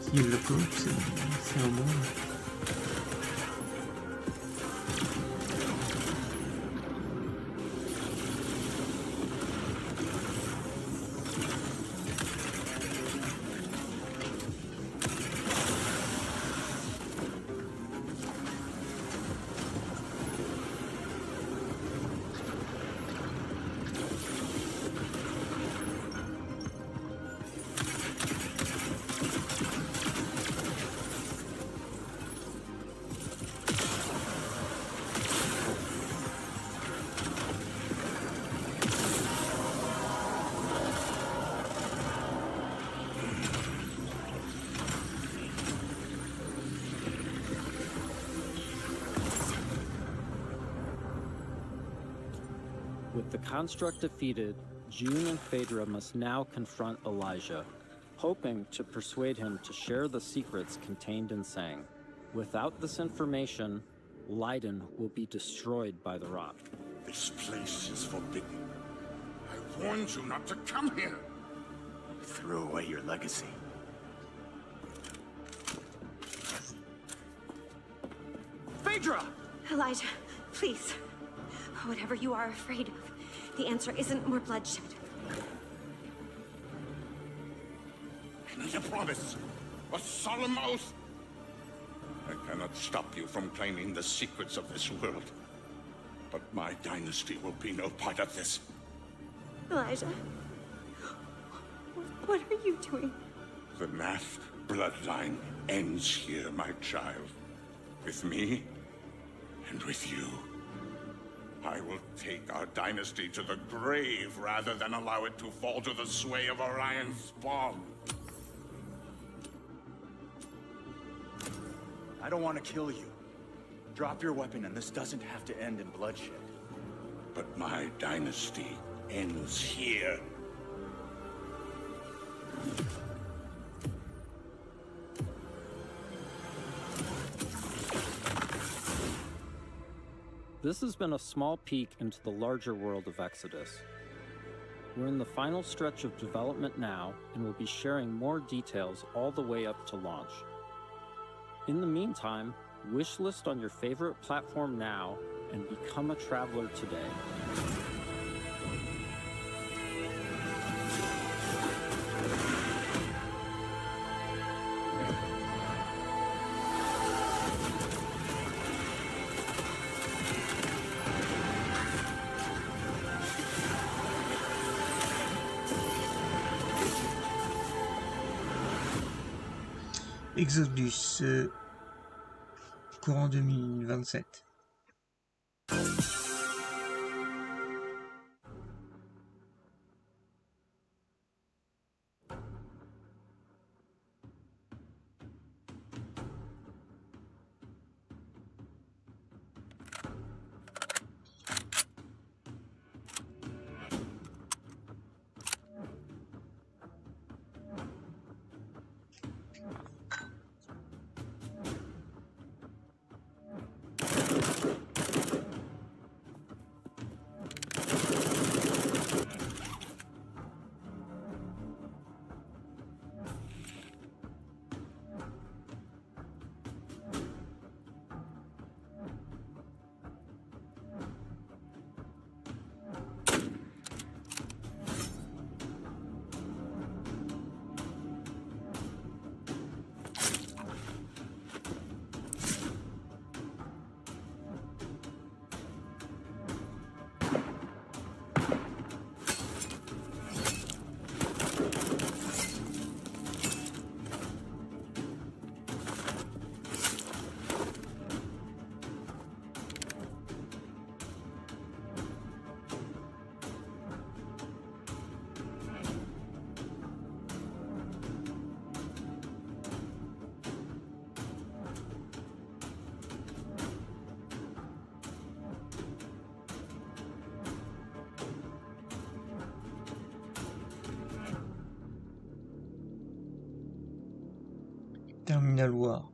S'il y a de la coop, c'est un bon. With the construct defeated, June and Phaedra must now confront Elijah, hoping to persuade him to share the secrets contained in Sang. Without this information, Leiden will be destroyed by the rot. This place is forbidden. I warned you not to come here. You threw away your legacy. Phaedra! Elijah, please. Whatever you are afraid of, the answer isn't more bloodshed. I need a promise. A solemn oath. I cannot stop you from claiming the secrets of this world. But my dynasty will be no part of this. Elijah, what are you doing? The math bloodline ends here, my child. With me and with you. I will take our dynasty to the grave rather than allow it to fall to the sway of Orion's spawn. I don't want to kill you. Drop your weapon and this doesn't have to end in bloodshed. But my dynasty ends here. This has been a small peek into the larger world of Exodus. We're in the final stretch of development now, and we'll be sharing more details all the way up to launch. In the meantime, wishlist on your favorite platform now and become a traveler today. Exodus, courant 2027. Terminal War.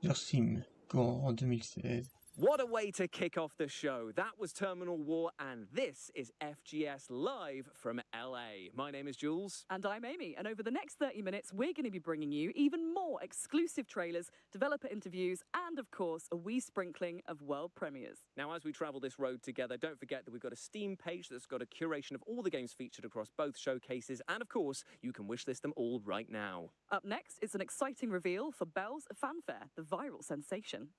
Sur Steam, courant 2016. What a way to kick off the show. That was Terminal War, and this is FGS Live from LA. My name is Jules. And I'm Amy, and over the next 30 minutes, we're going to be bringing you even more exclusive trailers, developer interviews, and of course, a wee sprinkling of world premieres. Now, as we travel this road together, don't forget that we've got a Steam page that's got a curation of all the games featured across both showcases, and of course, you can wishlist them all right now. Up next, it's an exciting reveal for Belle's Fanfare, the viral sensation.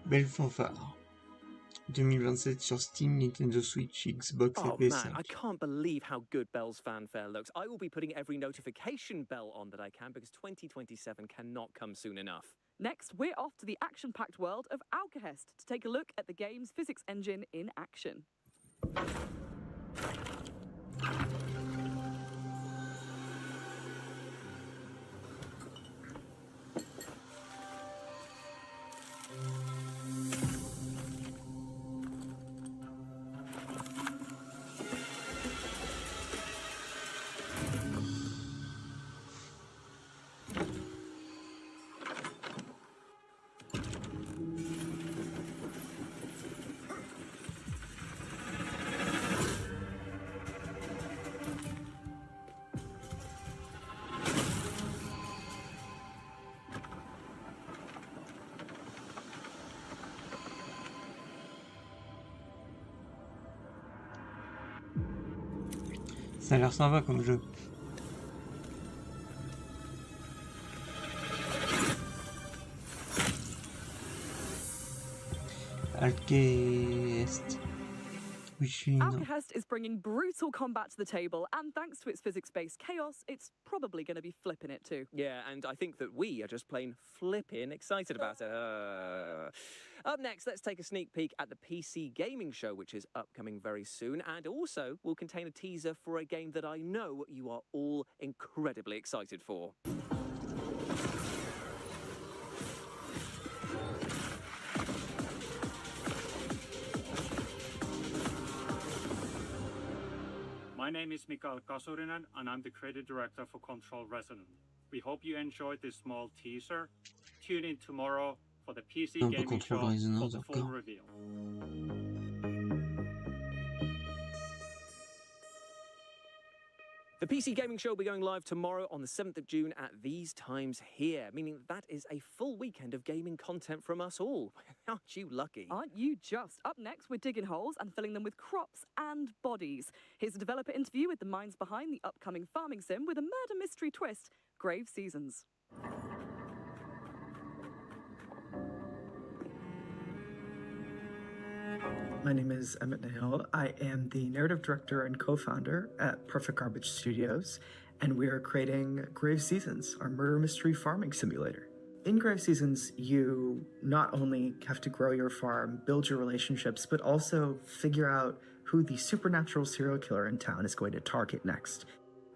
Belle fanfare. 2027 sur Steam, Nintendo Switch, Xbox et PS5. Man, I can't believe how good Belle's Fanfare looks. I will be putting every notification bell on that I can because 2027 cannot come soon enough. Next, we're off to the action-packed world of Alcahest to take a look at the game's physics engine in action. Ça a l'air sympa comme jeu. Alkehest. Alkehest is bringing brutal combat to the table, and thanks to its physics-based chaos, it's probably going to be flipping it too. Yeah, and I think that we are just plain flipping excited about it. Up next, let's take a sneak peek at the PC Gaming Show, which is upcoming very soon, and also will contain a teaser for a game that I know you are all incredibly excited for. My name is Mikael Kasurinen, and I'm the creative director for Control Resonant. We hope you enjoyed this small teaser. Tune in tomorrow for the PC Gaming Show for the full reveal. The PC Gaming Show will be going live tomorrow on the 7th of June at these times here, meaning that is a full weekend of gaming content from us all. Aren't you lucky? Aren't you just? Up next, we're digging holes and filling them with crops and bodies. Here's a developer interview with the minds behind the upcoming farming sim with a murder mystery twist, Grave Seasons. My name is Emmett Nahil. I am the narrative director and co-founder at Perfect Garbage Studios, and we are creating Grave Seasons, our murder mystery farming simulator. In Grave Seasons, you not only have to grow your farm, build your relationships, but also figure out who the supernatural serial killer in town is going to target next.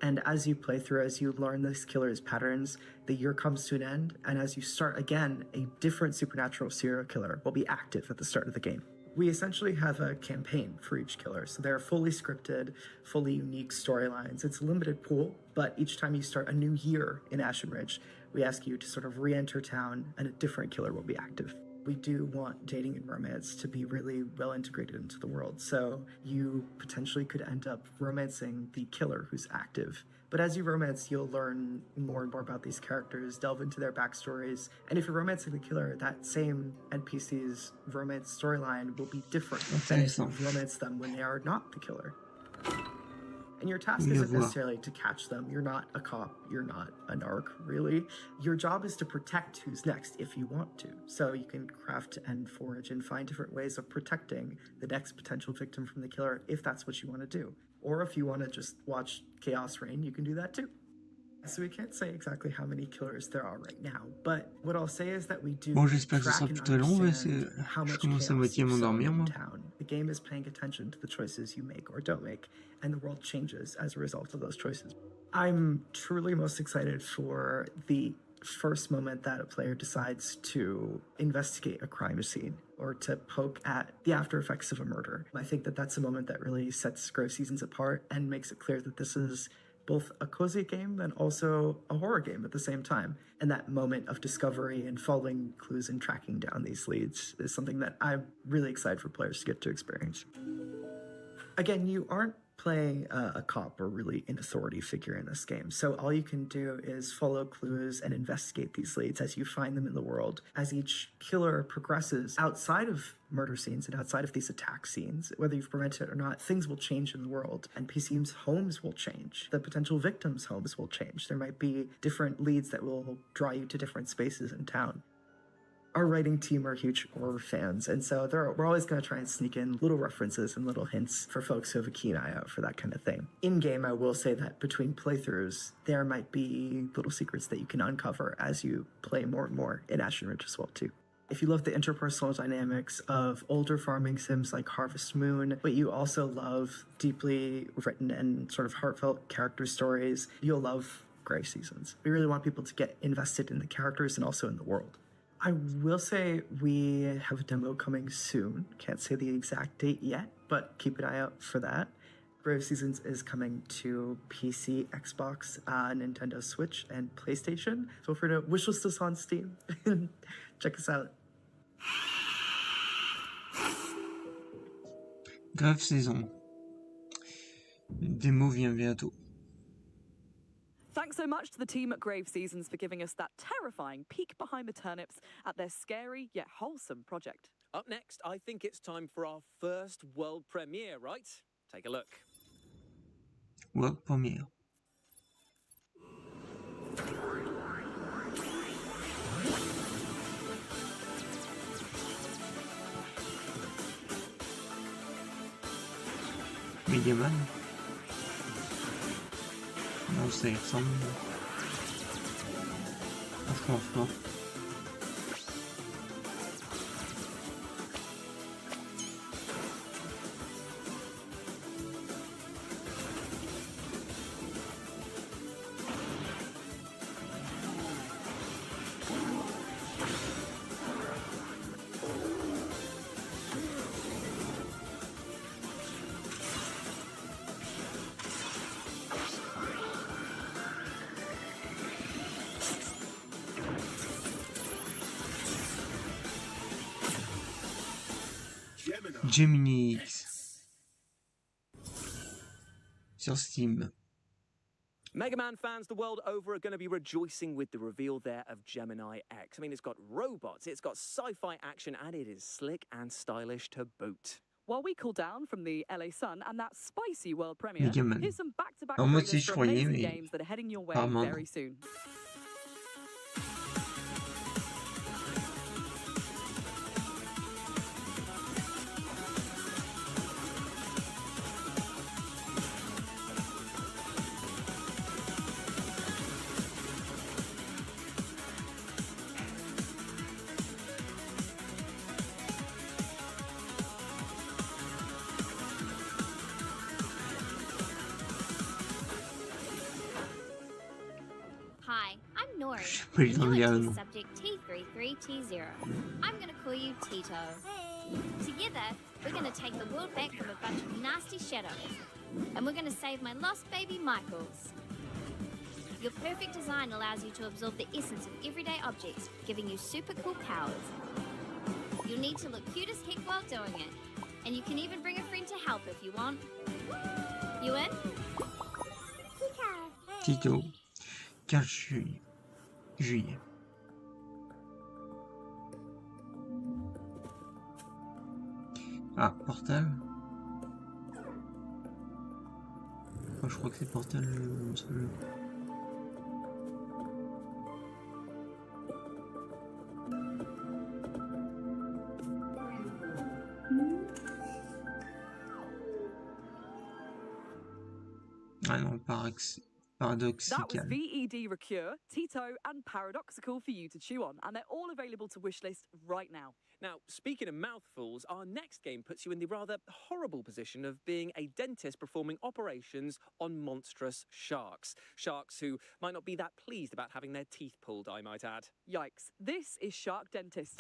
And as you play through, as you learn this killer's patterns, the year comes to an end, and as you start again, a different supernatural serial killer will be active at the start of the game. We essentially have a campaign for each killer, so they're fully scripted, fully unique storylines. It's a limited pool, but each time you start a new year in Ashen Ridge, we ask you to sort of re-enter town and a different killer will be active. We do want dating and romance to be really well integrated into the world, so you potentially could end up romancing the killer who's active. But as you romance, you'll learn more and more about these characters, delve into their backstories, and if you're romancing the killer, that same NPC's romance storyline will be different than if you romance them when they are not the killer. And your task isn't necessarily to catch them. You're not a cop. You're not a narc, really. Your job is to protect who's next if you want to. So you can craft and forage and find different ways of protecting the next potential victim from the killer if that's what you want to do. Or if you want to just watch chaos reign, you can do that too. So we can't say exactly how many killers there are right now, but what I'll say is that we do Bon, j'espère que ce track sera and plus très long, parce understand que how je much commence à chaos moitié you sow m'endormir, moi. in town. The game is paying attention to the choices you make or don't make, and the world changes as a result of those choices. I'm truly most excited for the first moment that a player decides to investigate a crime scene or to poke at the after effects of a murder. I think that that's a moment that really sets Grave Seasons apart and makes it clear that this is both a cozy game and also a horror game at the same time. And that moment of discovery and following clues and tracking down these leads is something that I'm really excited for players to get to experience. Again, you aren't playing a cop or really an authority figure in this game. So all you can do is follow clues and investigate these leads as you find them in the world. As each killer progresses outside of murder scenes and outside of these attack scenes, whether you've prevented it or not, things will change in the world. NPCs' homes will change. The potential victims' homes will change. There might be different leads that will draw you to different spaces in town. Our writing team are huge horror fans, and so we're always going to try and sneak in little references and little hints for folks who have a keen eye out for that kind of thing. In-game, I will say that between playthroughs, there might be little secrets that you can uncover as you play more and more in Ashen Ridge as well, too. If you love the interpersonal dynamics of older farming sims like Harvest Moon, but you also love deeply written and sort of heartfelt character stories, you'll love Grave Seasons. We really want people to get invested in the characters and also in the world. I will say we have a demo coming soon. Can't say the exact date yet, but keep an eye out for that. Grave Seasons is coming to PC, Xbox, Nintendo Switch, and PlayStation. Feel free to wishlist us on Steam and check us out. Grave Saison. Démo vient bientôt. Thanks so much to the team at Grave Seasons for giving us that terrifying peek behind the turnips at their scary yet wholesome project. Up next, I think it's time for our first world premiere, right? Take a look. World premiere. Megaman. Non, ça y ressemble. Franchement. Gemini X sur Steam. Mega Man fans the world over are going to be rejoicing with the reveal there of Gemini X. I mean, it's got robots, it's got sci-fi action, and it is slick and stylish to boot. While we cool down from the LA Sun and that spicy world premiere, Megaman. here's some back-to-back En mode trailers si je for croyais, amazing mais games that are heading your way apparemment very non. soon. Hi, I'm Nori. Wait, and don't you're yell, into no. subject T33T0. I'm gonna call you Tito. Together, we're gonna take the world back from a bunch of nasty shadows. And we're gonna save my lost baby Michaels. Your perfect design allows you to absorb the essence of everyday objects, giving you super cool powers. You'll need to look cute as heck while doing it. And you can even bring a friend to help if you want. You in? Tito, 15 juillet. Ah, Portal. Moi, je crois que c'est Portal le seul jeu. Ah non, That was paradoxical. VED Recure, Tito, and Paradoxical for you to chew on, and they're all available to wishlist right now. Now, speaking of mouthfuls, our next game puts you in the rather horrible position of being a dentist performing operations on monstrous sharks. Sharks who might not be that pleased about having their teeth pulled, I might add. Yikes. This is Shark Dentist.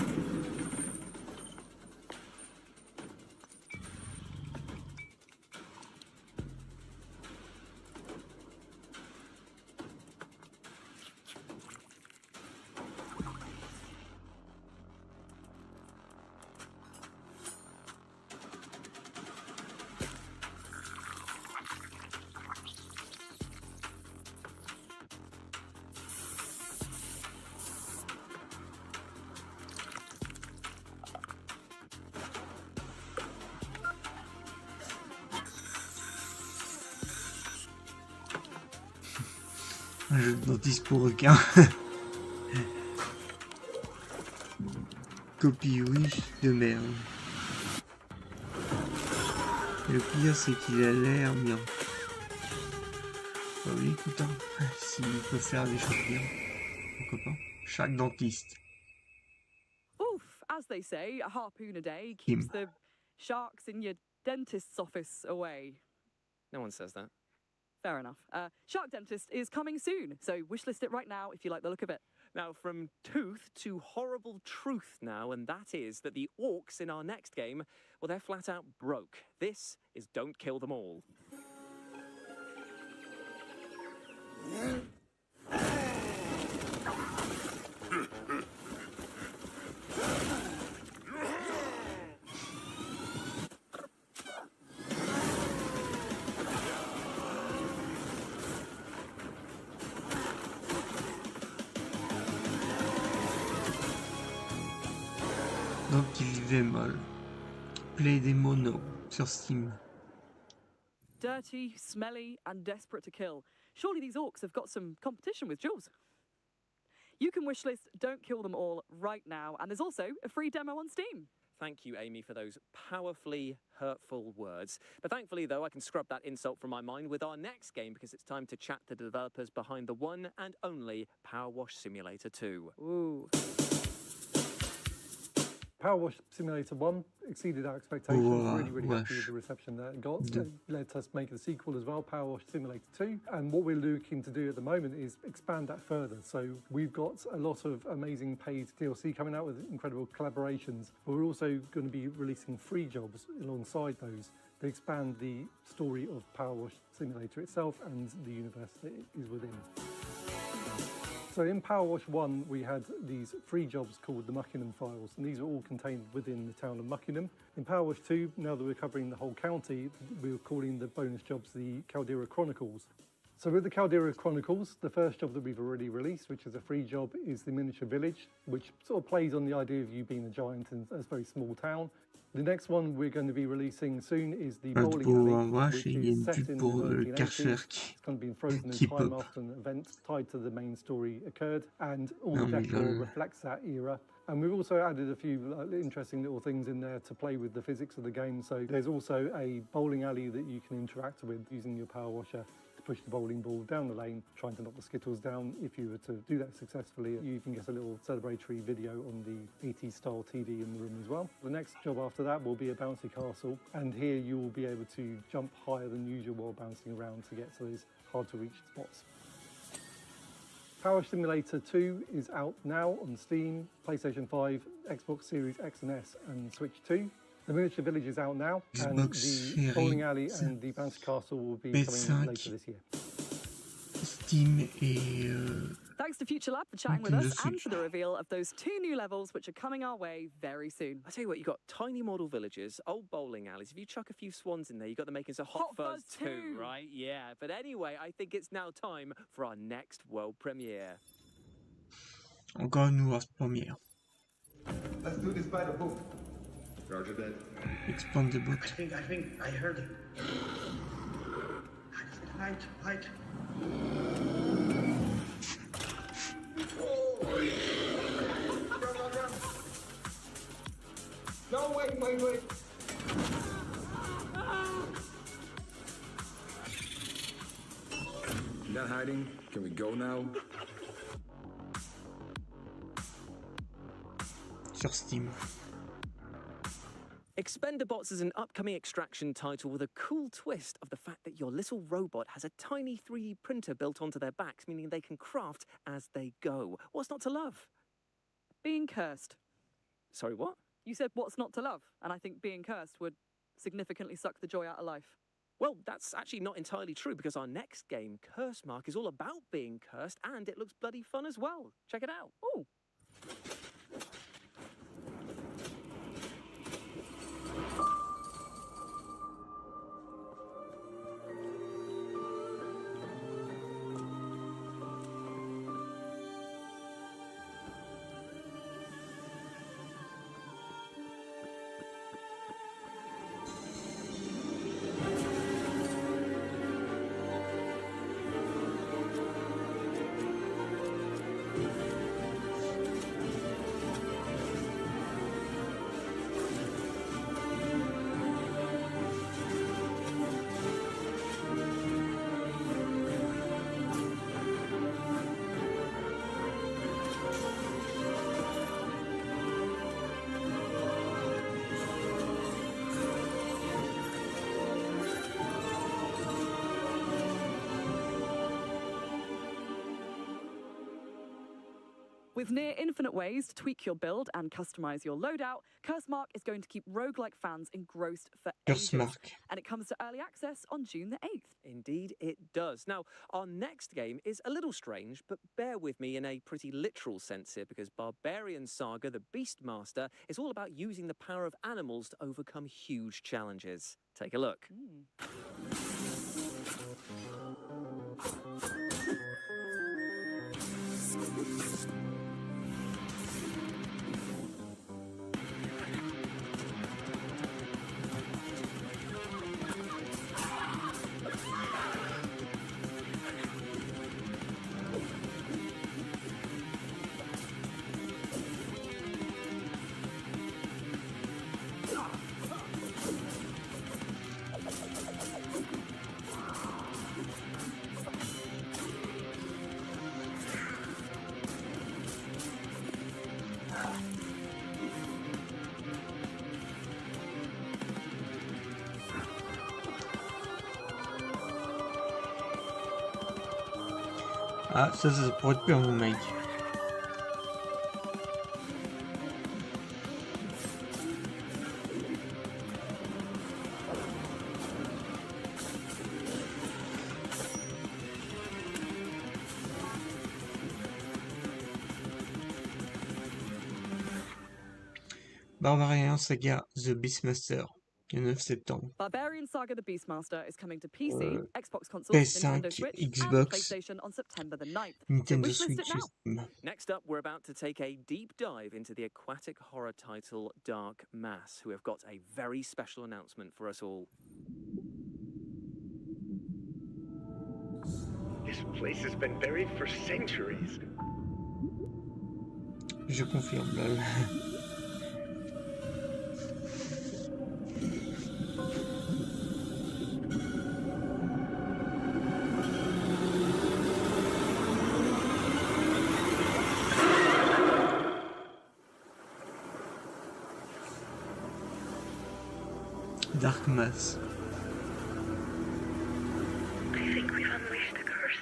Un jeu de dentiste pour requin. Copie wish de merde. Et le pire, c'est qu'il a l'air bien. Bah oui, écoute, hein, s'il peut faire des choses bien, pourquoi pas. Chaque dentiste. Oof, as they say, a harpoon a day keeps the sharks in your dentist's office away. No one says that. Fair enough. Shark Dentist is coming soon, so wishlist it right now if you like the look of it. Now, from tooth to horrible truth now, and that is that the orcs in our next game, well, they're flat out broke. This is Don't Kill Them All. Donc il vivait mal. Play des monos sur Steam. Dirty, smelly, and desperate to kill. Surely these orcs have got some competition with Jules. You can wishlist Don't Kill Them All right now, and there's also a free demo on Steam. Thank you, Amy, for those powerfully hurtful words. But thankfully, though, I can scrub that insult from my mind with our next game because it's time to chat to the developers behind the one and only Power Wash Simulator 2. Ooh. Power Wash Simulator 1 exceeded our expectations. Really happy with the reception that it got. It led us make the sequel as well, Power Wash Simulator 2. And what we're looking to do at the moment is expand that further. So we've got a lot of amazing paid DLC coming out with incredible collaborations. But we're also going to be releasing free jobs alongside those to expand the story of Power Wash Simulator itself and the universe that it is within. So in Power Wash 1, we had these free jobs called the Muckingham Files, and these are all contained within the town of Muckingham. In Power Wash 2, now that we're covering the whole county, we're calling the bonus jobs the Caldera Chronicles. So with the Caldera Chronicles, the first job that we've already released, which is a free job, is the miniature village, which sort of plays on the idea of you being a giant in a very small town. The next one we're going to be releasing soon is the bowling alley, which is set in the 1980s. It's kind of been frozen in time after an event tied to the main story occurred, and all the decor reflects that era. And we've also added a few interesting little things in there to play with the physics of the game. So there's also a bowling alley that you can interact with using your power washer to push the bowling ball down the lane, trying to knock the skittles down. If you were to do that successfully, you even get a little celebratory video on the 80s style TV in the room as well. The next job after that will be a bouncy castle, and here you will be able to jump higher than usual while bouncing around to get to those hard to reach spots. Power Simulator 2 is out now on Steam, PlayStation 5, Xbox Series X and S and Switch 2. The Miniature Village is out now, and the bowling alley and the bouncy castle will be coming later this year. Steam et Thanks to Future Lab for chatting with us and for the reveal of those 2 new levels which are coming our way very soon. I tell you what, you've got tiny model villages, old bowling alleys. If you chuck a few swans in there, you've got the makings of Hot Fuzz 2, right? Yeah, but anyway, I think it's now time for our next world premiere. Encore une nouvelle première. Let's do this by the book. Roger that. Expand the boat. I think I heard it. Height. Run. No, wait. Done hiding? Can we go now? Sur Steam. Expendabots is an upcoming extraction title with a cool twist of the fact that your little robot has a tiny 3D printer built onto their backs, meaning they can craft as they go. What's not to love? Being cursed. Sorry, what? You said what's not to love, and I think being cursed would significantly suck the joy out of life. Well, that's actually not entirely true, because our next game, Curse Mark, is all about being cursed, and it looks bloody fun as well. Check it out. Ooh. With near infinite ways to tweak your build and customize your loadout, Curse Mark is going to keep roguelike fans engrossed for ages. And it comes to early access on June the 8th. Indeed, it does. Now, our next game is a little strange, but bear with me in a pretty literal sense here, because Barbarian Saga, the Beastmaster, is all about using the power of animals to overcome huge challenges. Take a look. Ah, ça pourrait être bien, mon mec. Barbarian Saga The Beastmaster, le 9 septembre. Barbarian Saga The Beastmaster is coming to PC, Xbox console, PS5, Nintendo Switch, Xbox, and PlayStation on September the 9th. Nintendo So wishlist it Switch. now. Next up, we're about to take a deep dive into the aquatic horror title Dark Mass, who have got a very special announcement for us all. This place has been buried for centuries. Je confirme, lol. Dark Mass. I think we've unleashed the curse.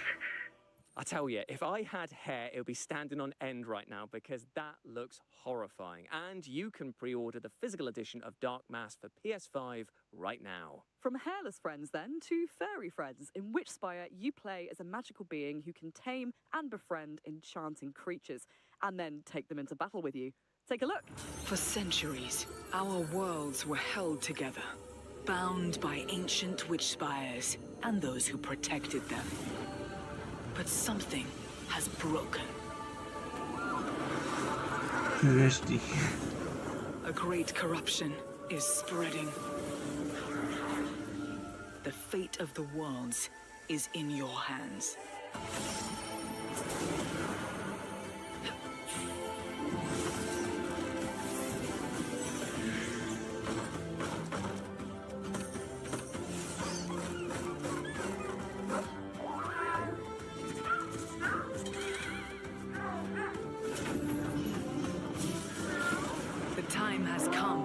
I tell you, if I had hair, it would be standing on end right now because that looks horrifying. And you can pre-order the physical edition of Dark Mass for PS5 right now. From hairless friends, then, to fairy friends, in Witchspire, you play as a magical being who can tame and befriend enchanting creatures, and then take them into battle with you. Take a look. For centuries, our worlds were held together, bound by ancient witch spires and those who protected them. But something has broken. A great corruption is spreading. The fate of the worlds is in your hands.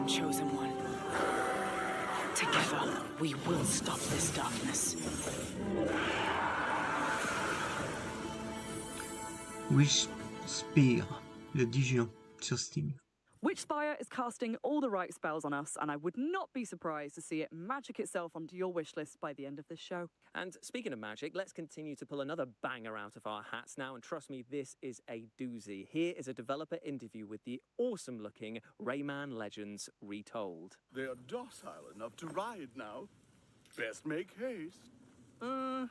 Chosen one. Together, we will stop this darkness. Witchspire, le 10 juin, sur Steam. Witchspire is casting all the right spells on us, and I would not be surprised to see it magic itself onto your wish list by the end of this show. And speaking of magic, let's continue to pull another banger out of our hats now, and trust me, this is a doozy. Here is a developer interview with the awesome-looking Rayman Legends Retold. They are docile enough to ride now. Best make haste. I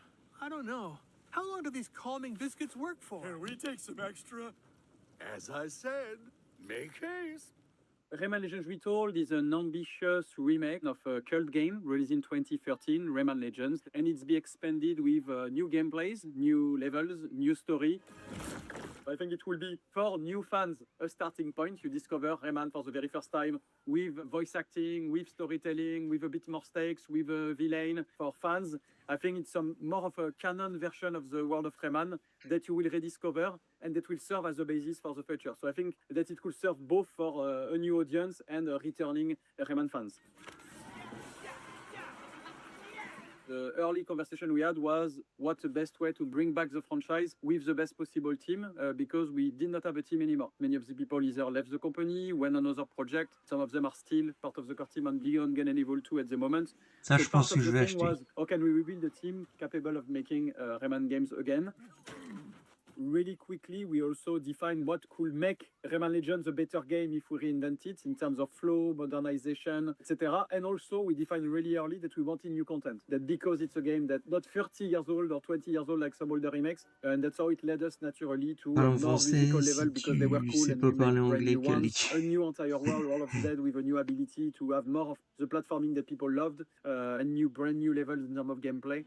don't know. How long do these calming biscuits work for? Can we take some extra? As I said, make haste. Rayman Legends Retold is an ambitious remake of a cult game released in 2013, Rayman Legends, and it's be expanded with new gameplays, new levels, new story. I think it will be, for new fans, a starting point. You discover Rayman for the very first time with voice acting, with storytelling, with a bit more stakes, with a villain. For fans, I think it's more of a canon version of the world of Rayman that you will rediscover and that will serve as a basis for the future. So I think that it could serve both for a new audience and returning Rayman fans. The early conversation we had was what's the best way to bring back the franchise with the best possible team, because we did not have a team anymore. Many of the people either left the company, went on another project. Some of them are still part of the core team on Beyond Good and Evil 2 at the moment. Ça, so je pense que je vais acheter. Was, how can we rebuild a team capable of making Rayman games again? Really quickly, we also defined what could make Rayman Legends a better game if we reinvent it in terms of flow, modernization, etc. And also, we defined really early that we wanted new content. That because it's a game that's not 30 years old or 20 years old like some older remakes, and that's how it led us naturally to a more musical level because they were cool and we made brand new ones. A new entire world, all of that with a new ability to have more of the platforming that people loved, and brand new levels in terms of gameplay.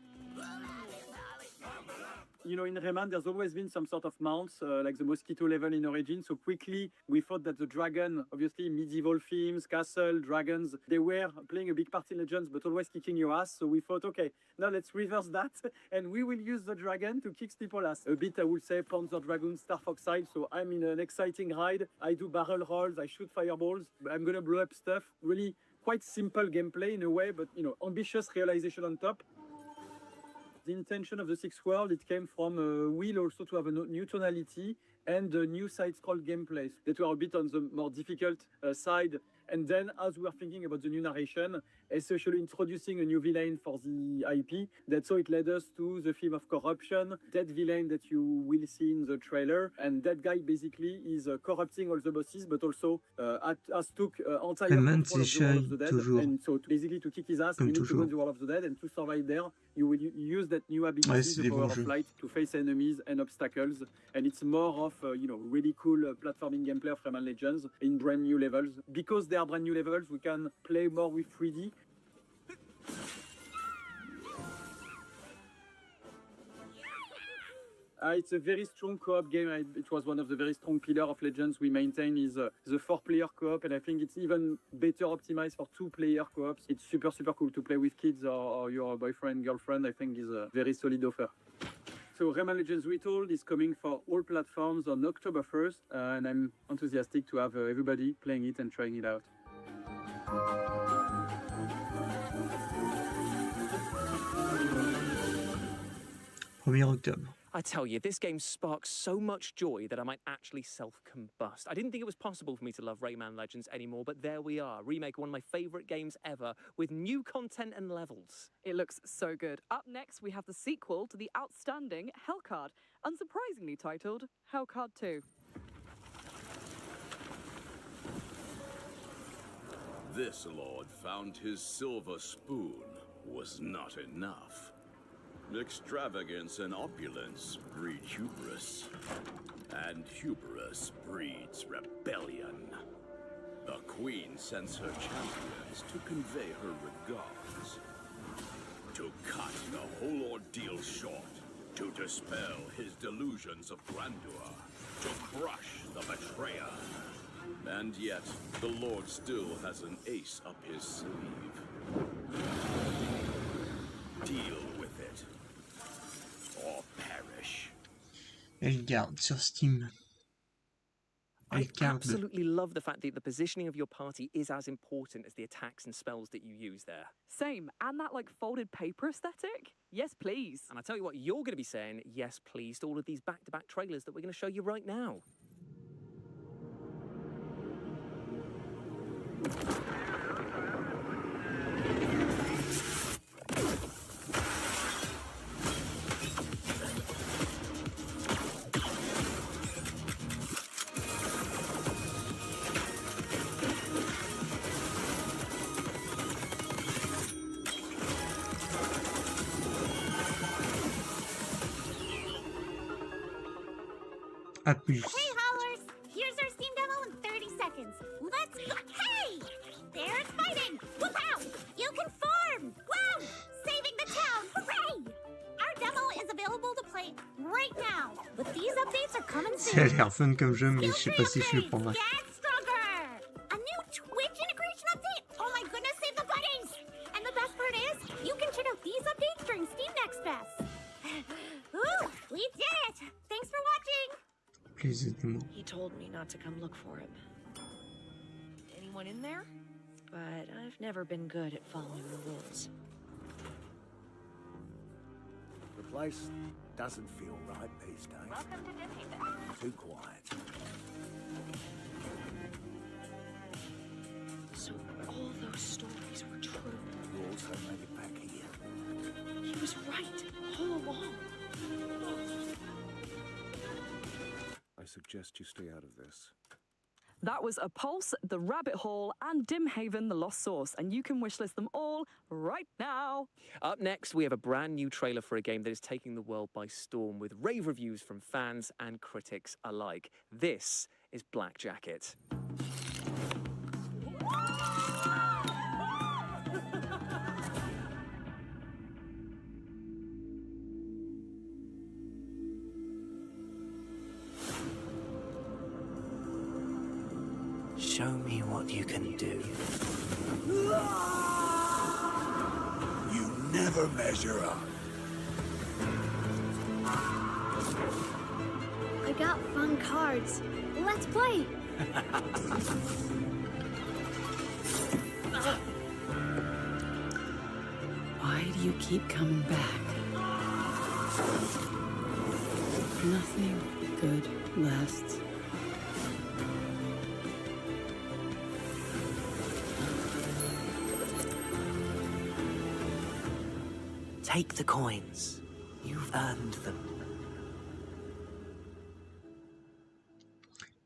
You know, in Rayman, there's always been some sort of mounts, like the mosquito level in Origin. So quickly, we thought that the dragon, obviously medieval themes, castle, dragons, they were playing a big part in Legends, but always kicking your ass. So we thought, okay, now let's reverse that, and we will use the dragon to kick people's ass. A bit, I would say, Panzer Dragoon, Star Fox side. So I'm in an exciting ride. I do barrel rolls, I shoot fireballs. I'm gonna blow up stuff. Really quite simple gameplay in a way, but, you know, ambitious realization on top. The intention of the sixth world, it came from a will also to have a new tonality and a new side-scroll gameplay that were a bit on the more difficult side. And then, as we were thinking about the new narration, especially introducing a new villain for the IP, that's how it led us to the theme of corruption, that villain that you will see in the trailer. And that guy basically is corrupting all the bosses, but also has took entire control of the World of the Dead. And so basically to kick his ass, you need to go in the World of the Dead, and to survive there, you will use that new ability, the power of light, to face enemies and obstacles. And it's more of, really cool platforming gameplay of Rayman Legends in brand new levels. Because they are brand new levels, we can play more with 3D. It's a very strong co-op game. It was one of the very strong pillars of Legends we maintain is the 4-player co-op, and I think it's even better optimized for 2-player co-ops. It's super cool to play with kids or your boyfriend, girlfriend. I think is a very solid offer. So Rayman Legends Retold is coming for all platforms on October 1st, and I'm enthusiastic to have everybody playing it and trying it out. 1er octobre. I tell you, this game sparks so much joy that I might actually self-combust. I didn't think it was possible for me to love Rayman Legends anymore, but there we are, remake one of my favourite games ever, with new content and levels. It looks so good. Up next, we have the sequel to the outstanding Hellcard, unsurprisingly titled Hellcard 2. This lord found his silver spoon was not enough. Extravagance and opulence breed hubris, and hubris breeds rebellion. The queen sends her champions to convey her regards, to cut the whole ordeal short, to dispel his delusions of grandeur, to crush the betrayer. And yet, the Lord still has an ace up his sleeve. Deal with it, or perish. Hellcard sur Steam. I absolutely love the fact that the positioning of your party is as important as the attacks and spells that you use there. Same, and that folded paper aesthetic? Yes, please. And I tell you what, you're going to be saying yes, please, to all of these back-to-back trailers that we're going to show you right now. A plus. Hey, Howlers! Here's our Steam demo in 30 seconds. Let's go. Hey! There's fighting! Whoop-pow! You can form! Wow! Saving the town! Hooray! Our demo is available to play right now. But these updates are coming soon. Ça a l'air fun comme jeu, mais je sais pas si je le prendrai. Get stronger! A new Twitch integration update? Oh my goodness, save the buddies! And the best part is, you can check out these updates during Steam Next Fest. Ooh, we did it! Thanks for watching! He told me not to come look for him. Anyone in there? But I've never been good at following the rules. The place doesn't feel right these days. Welcome to Disneyland. Too quiet. So all those stories were true. You also made it back here. He was right all along. I suggest you stay out of this. That was A Pulse, The Rabbit Hole, and Dimhaven, The Lost Source, and you can wishlist them all right now. Up next, we have a brand new trailer for a game that is taking the world by storm with rave reviews from fans and critics alike. This is Black Jacket. Show me what you can do. You never measure up. I got fun cards. Let's play. Why do you keep coming back? Nothing good lasts. Take the coins. You've earned them.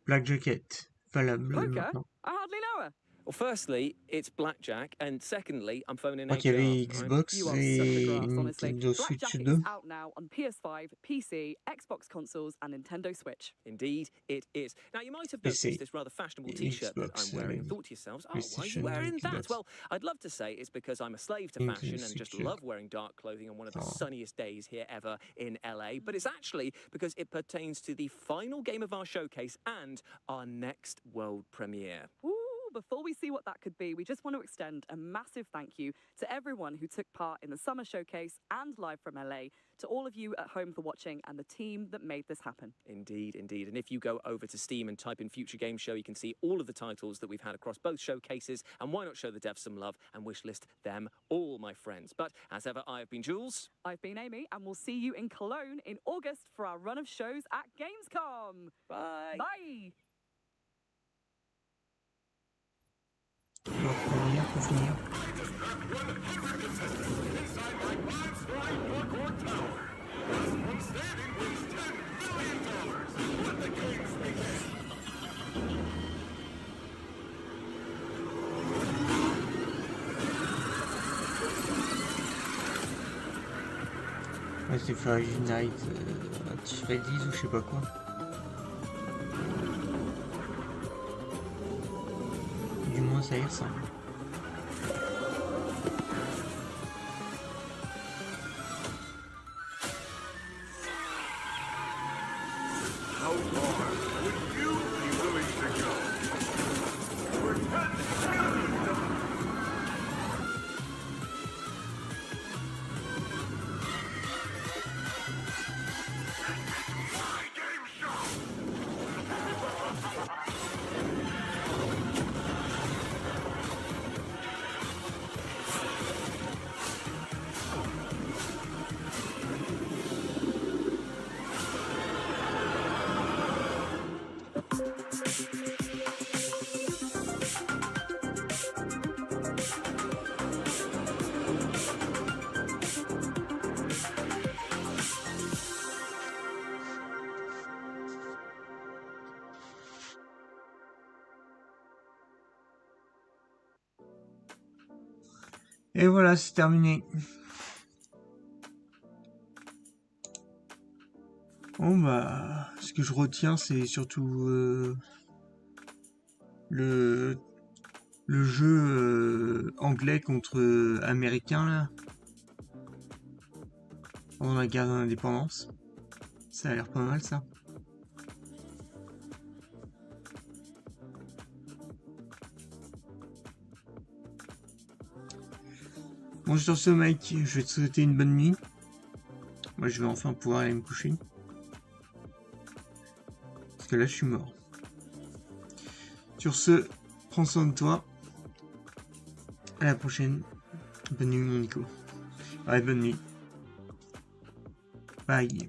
Black Jacket. Valable Poker? maintenant. I hardly know her. Well, firstly, it's blackjack, and secondly, I'm phoning Je crois qu'il y avait HR. Xbox You are such a et grass, honestly. Nintendo Switch Blackjack 2. is out now on PS5, PC, Xbox consoles, and Nintendo Switch. Indeed, it is. Now, you might have noticed PC, this rather fashionable T-shirt that Xbox, I'm wearing and thought to yourselves, oh, why are you PlayStation, wearing that? Xbox. Well, I'd love to say it's because I'm a slave to Nintendo fashion and just Switch. love wearing dark clothing on one of the Oh. sunniest days here ever in LA, but it's actually because it pertains to the final game of our showcase and our next world premiere. Ooh, before we see what that could be, we just want to extend a massive thank you to everyone who took part in the summer showcase and live from LA, to all of you at home for watching and the team that made this happen. Indeed, indeed. And if you go over to Steam and type in Future Games Show, you can see all of the titles that we've had across both showcases. And why not show the devs some love and wishlist them all, my friends? But as ever, I have been Jules. I've been Amy, and we'll see you in Cologne in August for our run of shows at Gamescom. Bye. Bye. Pour finir. Ouais, c'est Flash Night, Freddy's ou je sais pas quoi. Du moins ça y ressemble. How far would you be willing to go? For 10 million dollars. Et voilà, c'est terminé. Bon bah, ce que je retiens, c'est surtout le jeu anglais contre américain là, pendant la guerre de l'indépendance. Ça a l'air pas mal ça. Bon, sur ce mec, je vais te souhaiter une bonne nuit. Moi, je vais enfin pouvoir aller me coucher. Parce que là, je suis mort. Sur ce, prends soin de toi. À la prochaine. Bonne nuit, mon Nico. Ouais, bonne nuit. Bye.